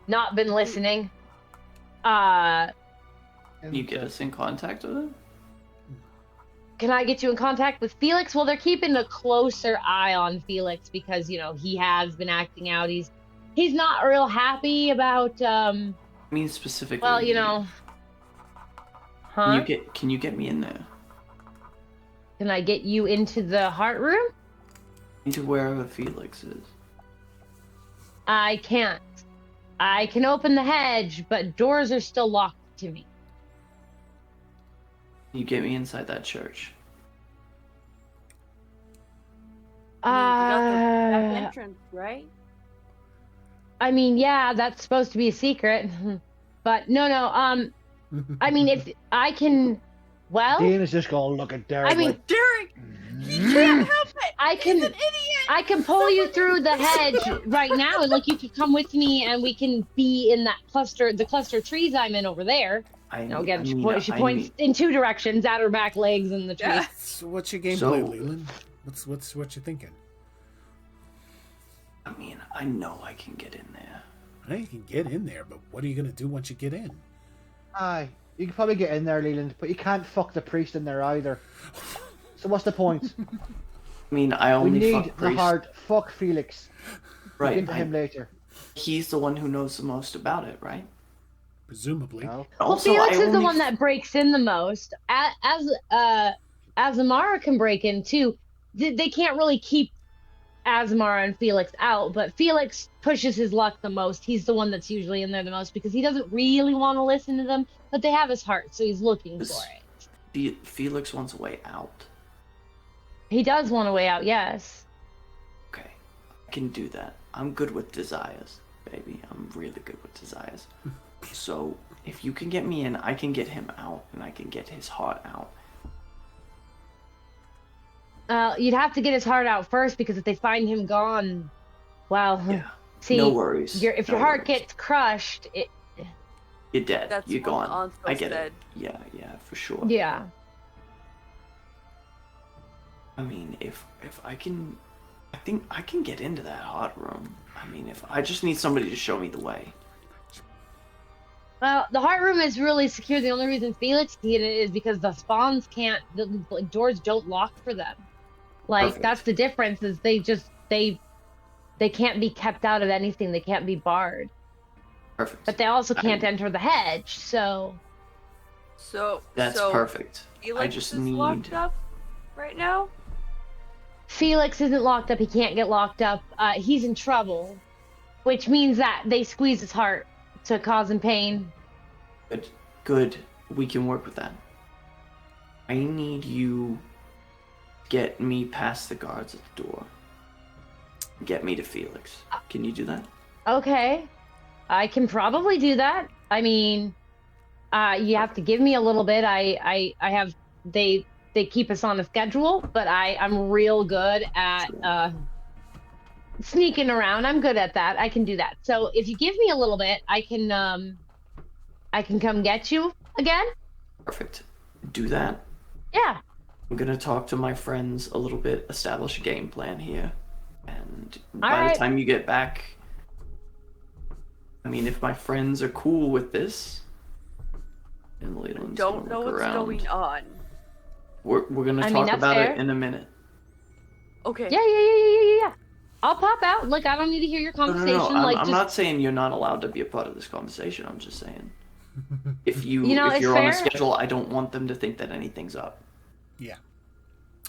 not been listening. Can you get us in contact with him? Can I get you in contact with Felix? Well, they're keeping a closer eye on Felix because, you know, he has been acting out. He's not real happy about, I mean, specifically. well, you know. Huh? Can you get me in there? Can I get you into the heart room? Into wherever Felix is. I can't. I can open the hedge, but doors are still locked to me. Can you get me inside that church? You got the back entrance, right? I mean, yeah, that's supposed to be a secret. But no, I mean, if I can, well... Dain is just gonna look at Dearg. I mean, Dearg, he can't help it. He's an idiot. I can pull you through the hedge right now, and like you could come with me, and we can be in that cluster, the cluster of trees I'm in over there. She points in two directions, at her back legs and the trees. Yeah. So what's your game plan, Leland? What's what you thinking? I mean, I know I can get in there. I know you can get in there, but what are you gonna do once you get in? Aye, you can probably get in there, Leland, but you can't fuck the priest in there either. So what's the point? I mean, I only we need fuck the priests. heart. Fuck Felix. Right. Look into him later. He's the one who knows the most about it, right? Presumably. No. Well, Also, Felix I is the only one that breaks in the most. As Amara can break in too. They can't really keep Azamara and Felix out, but Felix pushes his luck the most. He's the one that's usually in there the most because he doesn't really want to listen to them, but they have his heart, so he's looking for it. Felix wants a way out. He does want a way out, yes. Okay, I can do that. I'm good with desires, baby. I'm really good with desires. So, if you can get me in, I can get him out, and I can get his heart out. You'd have to get his heart out first because if they find him gone, well, Yeah. see, No worries. if your No heart worries. gets crushed, You're dead. That's You're what gone. Anso I get said. it. Yeah, for sure. yeah. I mean, if I can, I think I can get into that heart room. I mean, if I just need somebody to show me the way. Well, the heart room is really secure. The only reason Felix can get it is because the spawns can't, the doors don't lock for them. Like, Perfect. that's the difference, is they can't be kept out of anything. They can't be barred. Perfect. But they also can't enter the hedge, so... That's perfect. Felix I just is need. locked up right now. Felix isn't locked up. He can't get locked up. He's in trouble, which means that they squeeze his heart to cause him pain. Good. We can work with that. I need you to get me past the guards at the door. Get me to Felix. Can you do that? Okay. I can probably do that. I mean, you have to give me a little bit. I have, they keep us on a schedule, but I'm real good at sneaking around. I'm good at that. I can do that. So if you give me a little bit, I can come get you again. Perfect. Do that. Yeah. I'm gonna talk to my friends a little bit, establish a game plan here, and by right. the time you get back, I mean, if my friends are cool with this, and Leland's Don't gonna know look what's around, going on. we're gonna I mean, talk that's about fair. it in a minute. Okay. Yeah. I'll pop out. Look, I don't need to hear your conversation. No. Like, I'm just... not saying you're not allowed to be a part of this conversation. I'm just saying, if You know, if it's you're on a fair. schedule, I don't want them to think that anything's up. Yeah.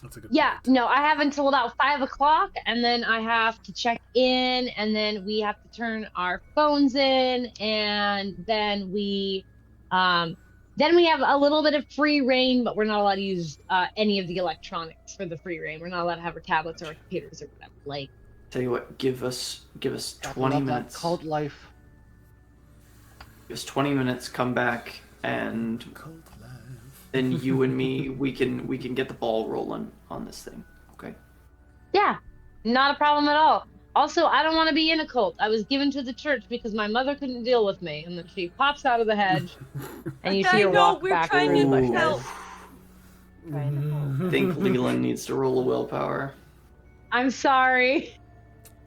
That's a good Yeah, point. no, I have until about 5 o'clock, and then I have to check in, and then we have to turn our phones in, and then we have a little bit of free reign, but we're not allowed to use any of the electronics for the free reign. We're not allowed to have our tablets or our computers or whatever. Like, Tell you what, give us Gotta 20 love that minutes. cult life. Give us 20 minutes. Come back, and Cult life. then you and me, we can get the ball rolling on this thing. Okay. yeah, not a problem at all. Also, I don't want to be in a cult. I was given to the church because my mother couldn't deal with me, and then she pops out of the hedge, and you see her walk we're back. trying over the to bushes. help. I think Leland needs to roll a willpower. I'm sorry.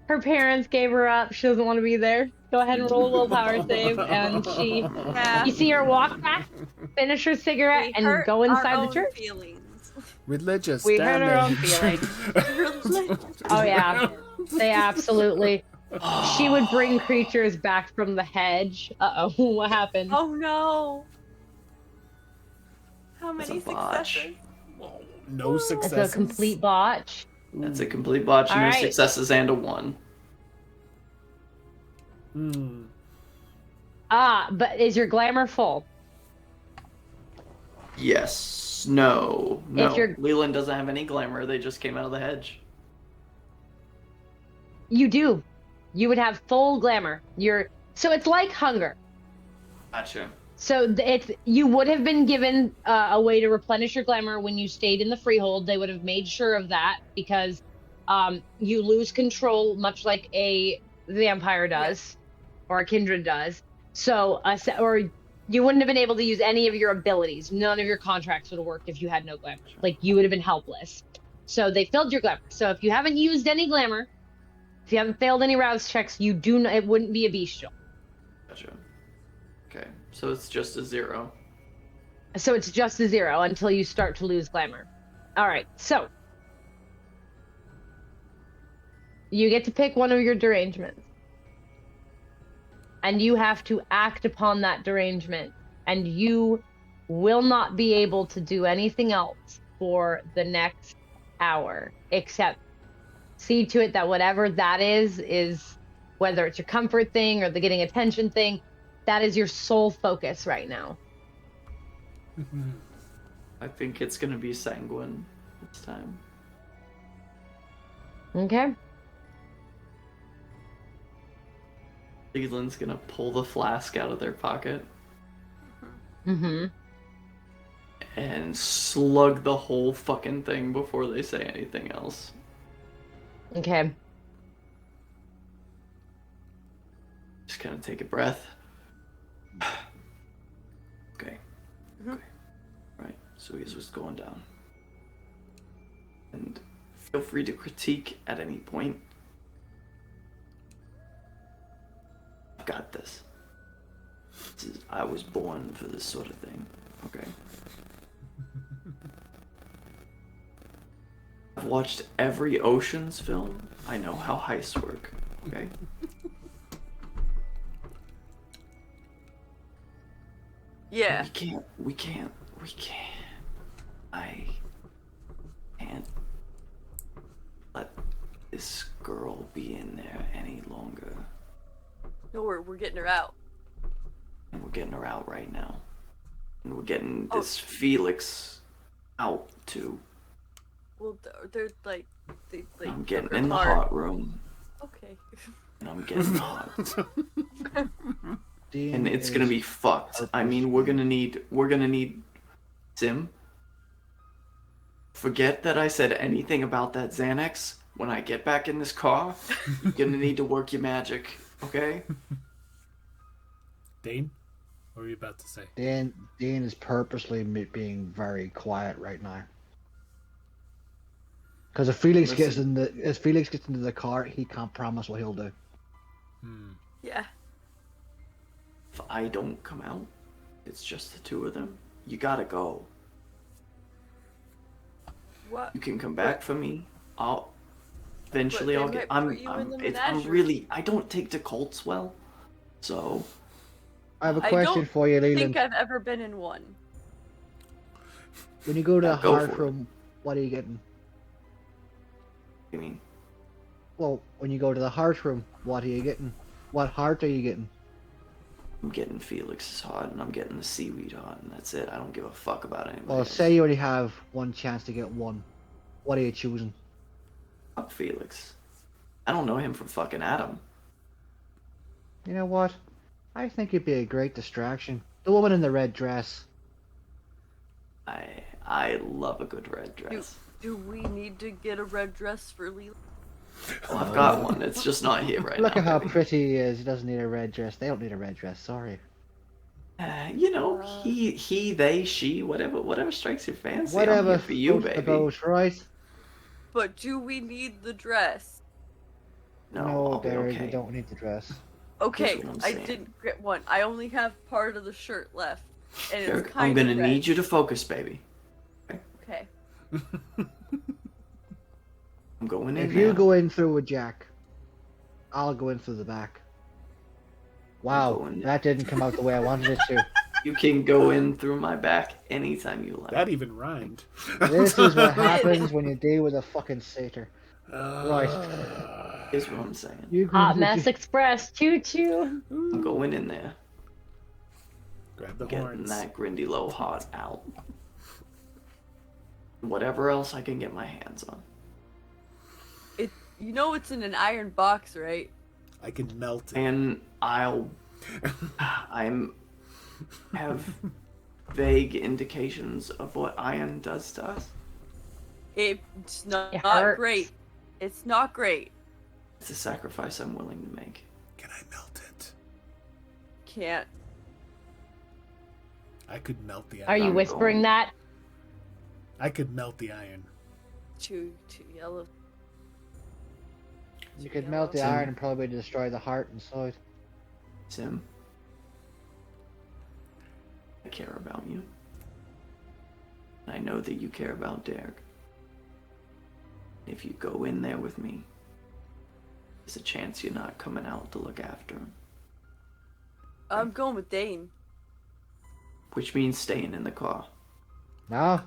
Her parents gave her up. She doesn't want to be there. Go ahead and roll a willpower save, and Yeah. you see her walk back, finish her cigarette, We and hurt go our inside the own church. feelings. Religious We hurt our own damage. Oh yeah, they absolutely. She would bring creatures back from the hedge. Uh-oh, what happened? Oh no! How That's many a botch. successes? No It's successes. a complete botch. That's a complete botch. All No right. successes and a 1. Hmm. But is your glamour full? Yes. No. No. If you're- Leland doesn't have any glamour. They just came out of the hedge. You do. You would have full glamour. So it's like hunger. Gotcha. So you would have been given a way to replenish your glamour when you stayed in the freehold. They would have made sure of that because you lose control, much like a vampire does, or a kindred does. So, or you wouldn't have been able to use any of your abilities. None of your contracts would have worked if you had no glamour. Like you would have been helpless. So they filled your glamour. So if you haven't used any glamour, if you haven't failed any rouse checks, it wouldn't be a bestial. Gotcha. Okay. So it's just a 0. So it's just a 0 until you start to lose glamour. All right, so you get to pick one of your derangements. And you have to act upon that derangement. And you will not be able to do anything else for the next hour, except see to it that whatever that is whether it's your comfort thing or the getting attention thing, that is your sole focus right now. I think it's gonna be sanguine this time. Okay. Leland's gonna pull the flask out of their pocket Mm-hmm. and slug the whole fucking thing before they say anything else. Okay. Just kind of take a breath. Okay. Okay. Right. So here's what's going down. And feel free to critique at any point. I've got this. I was born for this sort of thing. Okay. I've watched every Ocean's film. I know how heists work. Okay. Yeah. We can't. I can't let this girl be in there any longer. No, we're getting her out. And we're getting her out right now. And we're getting this Felix out too. Well, they're like, I'm getting took her in the apart. hot room. Okay. And I'm getting hot. Dean And it's gonna is be fucked. I mean, we're gonna need Sim. Forget that I said anything about that Xanax. When I get back in this car, you're gonna need to work your magic, okay? Dain, what were you about to say? Dean is purposely being very quiet right now. Because if Felix gets into the car, he can't promise what he'll do. Yeah. If I don't come out, it's just the two of them. You gotta go. What? You can come back for me. I'll eventually. But I'll they get. might put you in the I'm menagerie. really. I don't take to cults well, so I have a I question don't for you, I Leland. think I've ever been in one. When you go to the Go heart for it. room, what are you getting? I mean, Well, when you go to the heart room, what are you getting? What heart are you getting? I'm getting Felix's heart, and I'm getting the seaweed heart, and that's it. I don't give a fuck about anybody Well, else. say you only have one chance to get one. What are you choosing? Fuck Felix. I don't know him from fucking Adam. You know what? I think it'd be a great distraction. The woman in the red dress. I love a good red dress. Do we need to get a red dress for Leland? Well, I've got one. It's just not here right Look now. at how baby. pretty he is. He doesn't need a red dress. They don't need a red dress. Sorry. You know, he, they, she, whatever strikes your fancy. I'm Whatever here for you, floats the baby. boat, right? But do we need the dress? No, No, I'll be Derek, okay. you don't need to dress. Okay, Here's what I'm I saying. didn't get one. I only have part of the shirt left, and it's Derek, kind I'm of gonna red. need you to focus, baby. Okay. I'm going in If there. you go in through with Jack, I'll go in through the back. Wow, going- that didn't come out the way I wanted it to. You can go in through my back anytime you like. That even rhymed. This is what happens when you deal with a fucking satyr. Right. Here's what I'm saying. You Hot can Mess Express, choo choo. I'm going in there, Grab the getting horns. that Grindy Low hot out. Whatever else I can get my hands on. You know it's in an iron box, right? I can melt it. And I have vague indications of what iron does to us. It's not, It not hurts. great. It's not great. It's a sacrifice I'm willing to make. Can I melt it? Can't. I could melt the iron. Are you I'm whispering going. that? I could melt the iron. Too yellow. You could melt the Sim. iron and probably destroy the heart inside. Sim, I care about you. I know that you care about Dearg. If you go in there with me, there's a chance you're not coming out to look after him. I'm going with Dain. Which means staying in the car. No,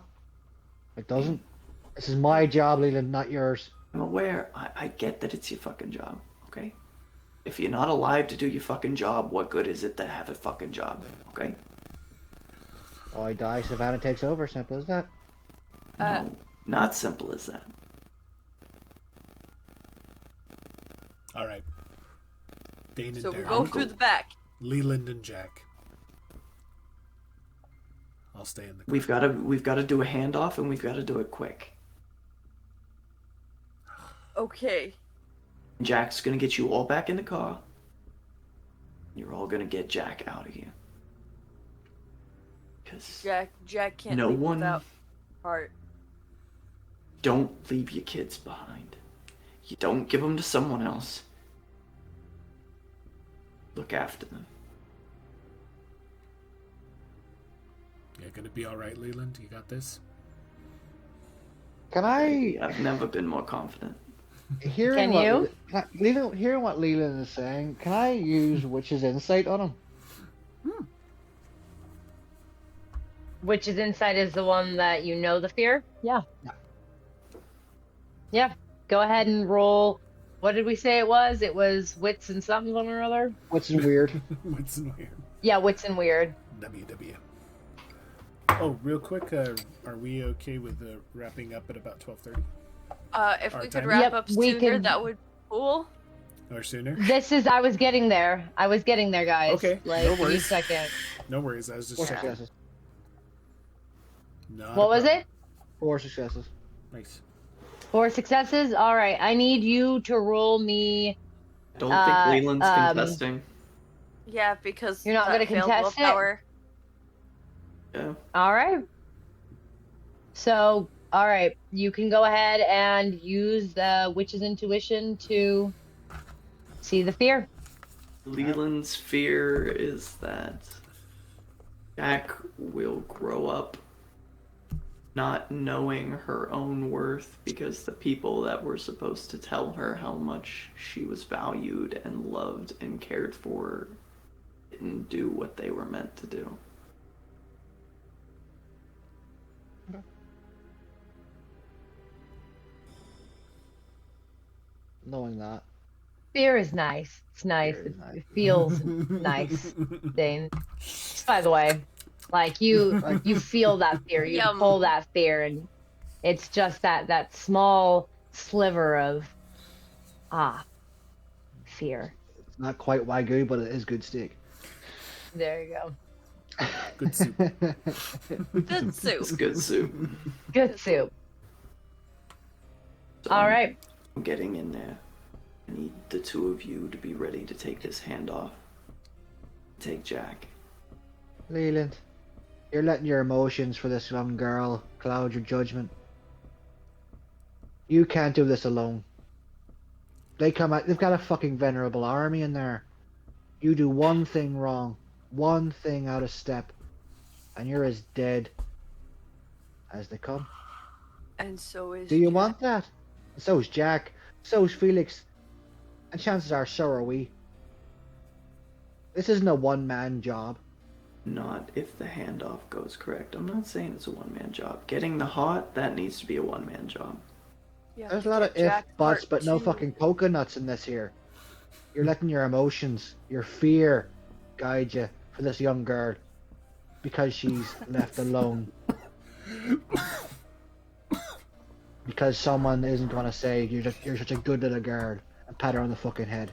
it doesn't. This is my job, Leland, not yours. I'm aware. I get that it's your fucking job, okay? If you're not alive to do your fucking job, what good is it to have a fucking job, okay? I die, Savannah takes over. Simple as that. No, not simple as that. All right. Dain and So we Derek. go through the back. Leland and Jack. I'll stay in the car. We've got to do a handoff, and we've got to do it quick. Okay. Jack's gonna get you all back in the car. You're all gonna get Jack out of here. Because Jack can't no leave one. without heart. Don't leave your kids behind. You don't give them to someone else. Look after them. You're gonna be all right, Leland. You got this. Can I I've never been more confident. hearing Can you? hearing what Leland is saying? Can I use Witch's insight on him? Witch's insight is the one that you know the fear? Yeah. Yeah. Yeah. Go ahead and roll. What did we say it was? It was wits and something or other? What's weird? What's in weird? Yeah, wits and weird. WW. Oh, real quick, are we okay with wrapping up at about 12:30 If Our we could time? wrap Yep, up we sooner, could- that would be cool. or sooner? I was getting there. Guys. Okay, Like, no give me a worries. second. No worries. I was just Four checking. successes. Not What a was problem. it? 4 successes. Nice. 4 successes? Alright, I need you to roll me. Don't think Leland's contesting. Yeah, because You're not that gonna failed contest it? willpower. Yeah. Alright. So, alright, you can go ahead and use the witch's intuition to see the fear. Leland's fear is that Jack will grow up not knowing her own worth because the people that were supposed to tell her how much she was valued and loved and cared for didn't do what they were meant to do. Knowing that. Fear is nice. It's nice. Fear is It, nice. it feels nice, Dane. Just by the way, like you feel that fear. You Yum. pull that fear, and it's just that small sliver of fear. It's not quite Wagyu, but it is good steak. There you go. Good soup. Good soup. It's good soup. Good soup. So All right. I'm getting in there. I need the two of you to be ready to take this handoff. Take Jack. Leland, you're letting your emotions for this young girl cloud your judgment. You can't do this alone. They come out. They've got a fucking venerable army in there. You do one thing wrong, one thing out of step, and you're as dead as they come. And so is Do you Jack. want that? And so is Jack. So is Felix. And chances are, so are we. This isn't a one-man job. Not if the handoff goes correct. I'm not saying it's a one-man job. Getting the heart, that needs to be a one-man job. Yeah, There's a lot of get if, Jack's buts, part but no too. fucking coconuts in this here. You're letting your emotions, your fear, guide you for this young girl. Because she's left alone. Because someone isn't going to say, you're such a good little girl, and pat her on the fucking head.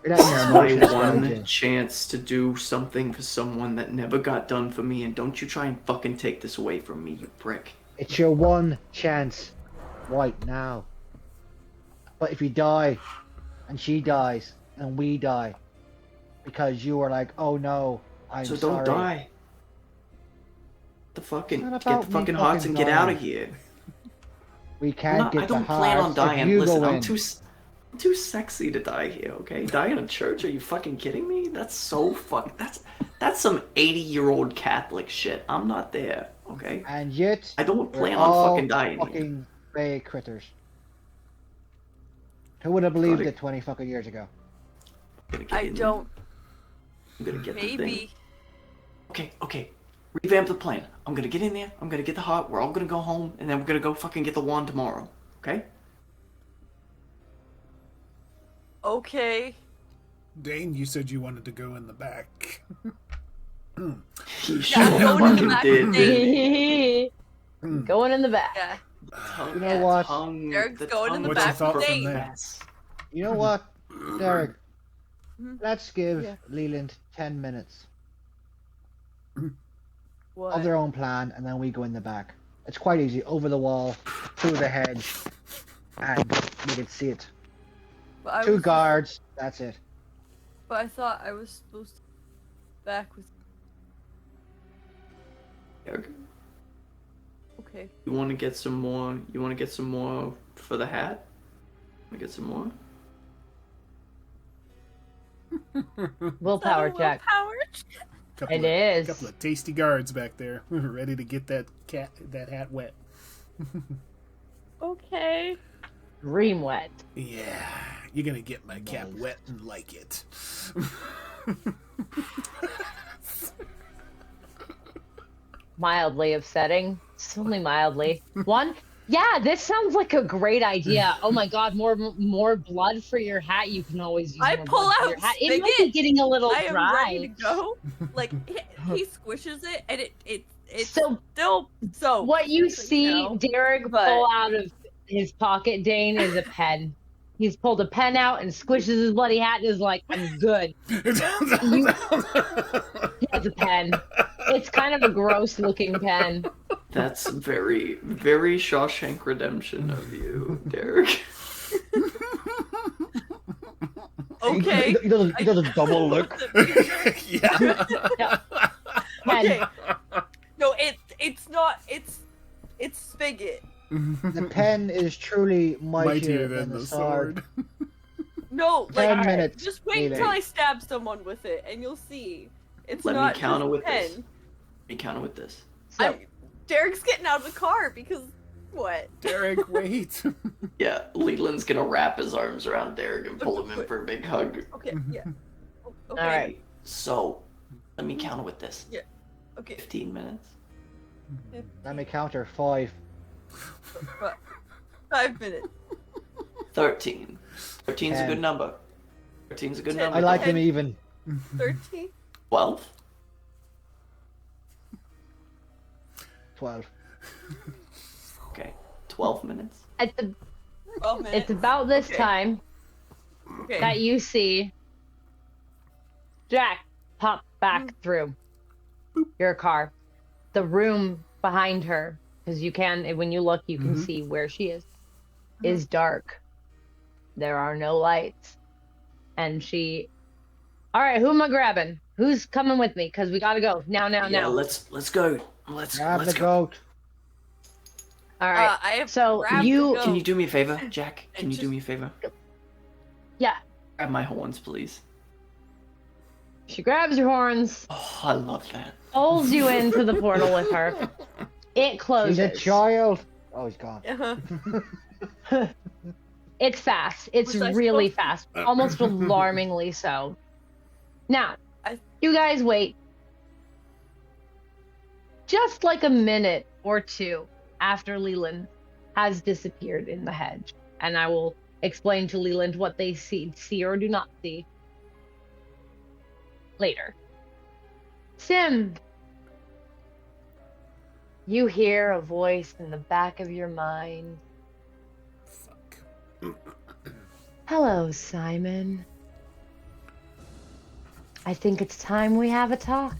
You're letting your My emotions guide one you. chance to do something for someone that never got done for me, and don't you try and fucking take this away from me, you prick. It's your one chance right now. But if you die, and she dies, and we die, because you were like, oh no, I'm So sorry. don't die. It's not Get about the me fucking hearts fucking and get out dying. of here. We can't I get the don't plan on hearts dying. if you Listen, go I'm in. too sexy to die here, okay? Die in a church? Are you fucking kidding me? That's so that's some 80-year-old Catholic shit. I'm not there, okay? And yet, I don't we're plan on all fucking dying here. fucking bay critters. Who would have believed Gotta- it 20 fucking years ago? I'm gonna get I in there. don't. I'm gonna get the thing. Maybe. Okay. Revamp the plan. I'm gonna get in there. I'm gonna get the heart. We're all gonna go home, and then we're gonna go fucking get the wand tomorrow. Okay? Okay. Dain, you said you wanted to go in the back. He Yeah, I'm going in the back did. with Dain. Going in the back. Yeah. You know what? Derek's going in the What's your back thought with from Dain. there? You know what, Derek? Mhm. Let's give Yeah. Leland 10 minutes What? of their own plan, and then we go in the back. It's quite easy. Over the wall, through the hedge, and you can see it. But I 2 was- guards, that's it. But I thought I was supposed to back with. Okay. You want to get some more? You want to get some more for the hat? Want to get some more? Willpower check. Couple It of, is. Couple of tasty guards back there, ready to get that hat wet. Okay. Dream wet. Yeah, you're gonna get my cap wet and like it. Mildly upsetting. It's only mildly. One. Yeah, this sounds like a great idea. Oh my god, more blood for your hat. You can always use I more pull blood for out your hat. It might be spigot. getting a little I am dry. ready to go. Like he squishes it, and it's So still so. what you so see know, Derek but- pull out of his pocket, Dain, is a pen. He's pulled a pen out and squishes his bloody hat and is like, I'm good. He has a pen. It's kind of a gross looking pen. That's very, very Shawshank Redemption of you, Derek. Okay. He does a double look. Yeah. Okay. No, it's not. It's spigot. The pen is truly mightier than the sword. No, 10 like minutes. just wait Leland. until I stab someone with it, and you'll see. It's Let me not counter just with a pen. this. Let me counter with this. So, Derek's getting out of the car because what? Derek, wait. Yeah, Leland's gonna wrap his arms around Derek and pull him in for a big hug. Okay, yeah. Okay. all right. So, let me counter with this. Okay. 15 minutes. Let me counter 5. 5 minutes. 13. 13's a 10. good number. 13's a good 10. number. I like Okay. them even. 13. 12? 12. Okay. 12 minutes. At the 12 minutes. it's about this Okay. time Okay. that you see Jack pop back through your car. The room behind her, because you can, when you look, you can see where she is dark. There are no lights. And she, all right, who am I grabbing? Who's coming with me? Because we gotta go now. Yeah, let's go. Let's Grab the go. goat. All right. I have So grabbed you- the Can you goat do me a favor, Jack? Can And you do just- me a favor? Yeah. Grab my horns, please. She grabs your horns, Oh, I love that. pulls you into the portal with her. It She's closes. a child. Oh, he's gone. It's fast. It's Was I really supposed fast. Almost alarmingly so. Now, I- you guys wait just like a minute or two after Leland has disappeared in the hedge. And I will explain to Leland what they see or do not see later. Sim, you hear a voice in the back of your mind. Fuck. Hello, Simon. I think it's time we have a talk.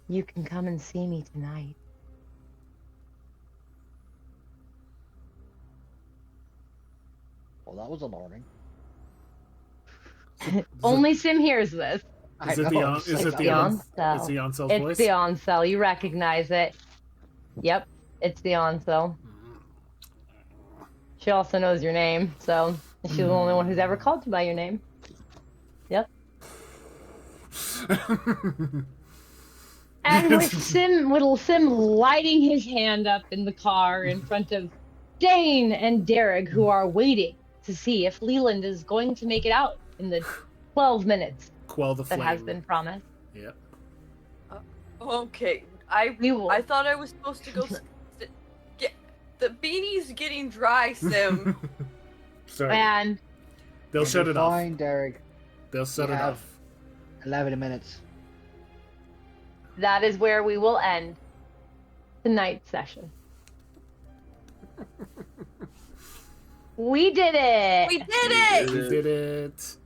You can come and see me tonight. Well, that was alarming. Only Sim hears this. Is it the Onsell. It's the Onsell It's voice? the Onsell. You recognize it. Yep, it's the Onsell. She also knows your name, so she's the only one who's ever called you by your name. Yep. And with little Sim lighting his hand up in the car in front of Dain and Dearg, who are waiting to see if Leland is going to make it out in the 12 minutes Quell the that flame. has been promised. Yep. Okay, We will. I thought I was supposed to go get the beanie's getting dry, Sim. Sorry. And They'll shut it off. Fine, Derek. They'll shut We it have off. 11 minutes. that is where we will end tonight's session. We did it! We did it! We did it.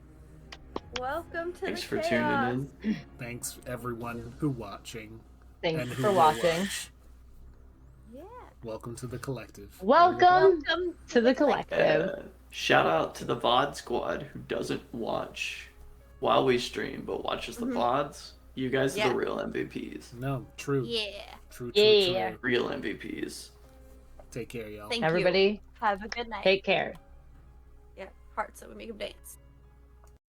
Welcome to Thanks the for chaos. tuning in. Thanks everyone who watching. Thanks and who for will watching. watch. Yeah. Welcome to the collective. Welcome Welcome to the collective. Shout out to the VOD squad who doesn't watch while we stream, but watches the VODs. You guys are Yeah. the real MVPs. No, true. Yeah. True, Yeah. true. Real MVPs. Take care, y'all. Thank Everybody, you. Have a good night. take care. Yeah, hearts that would make them dance.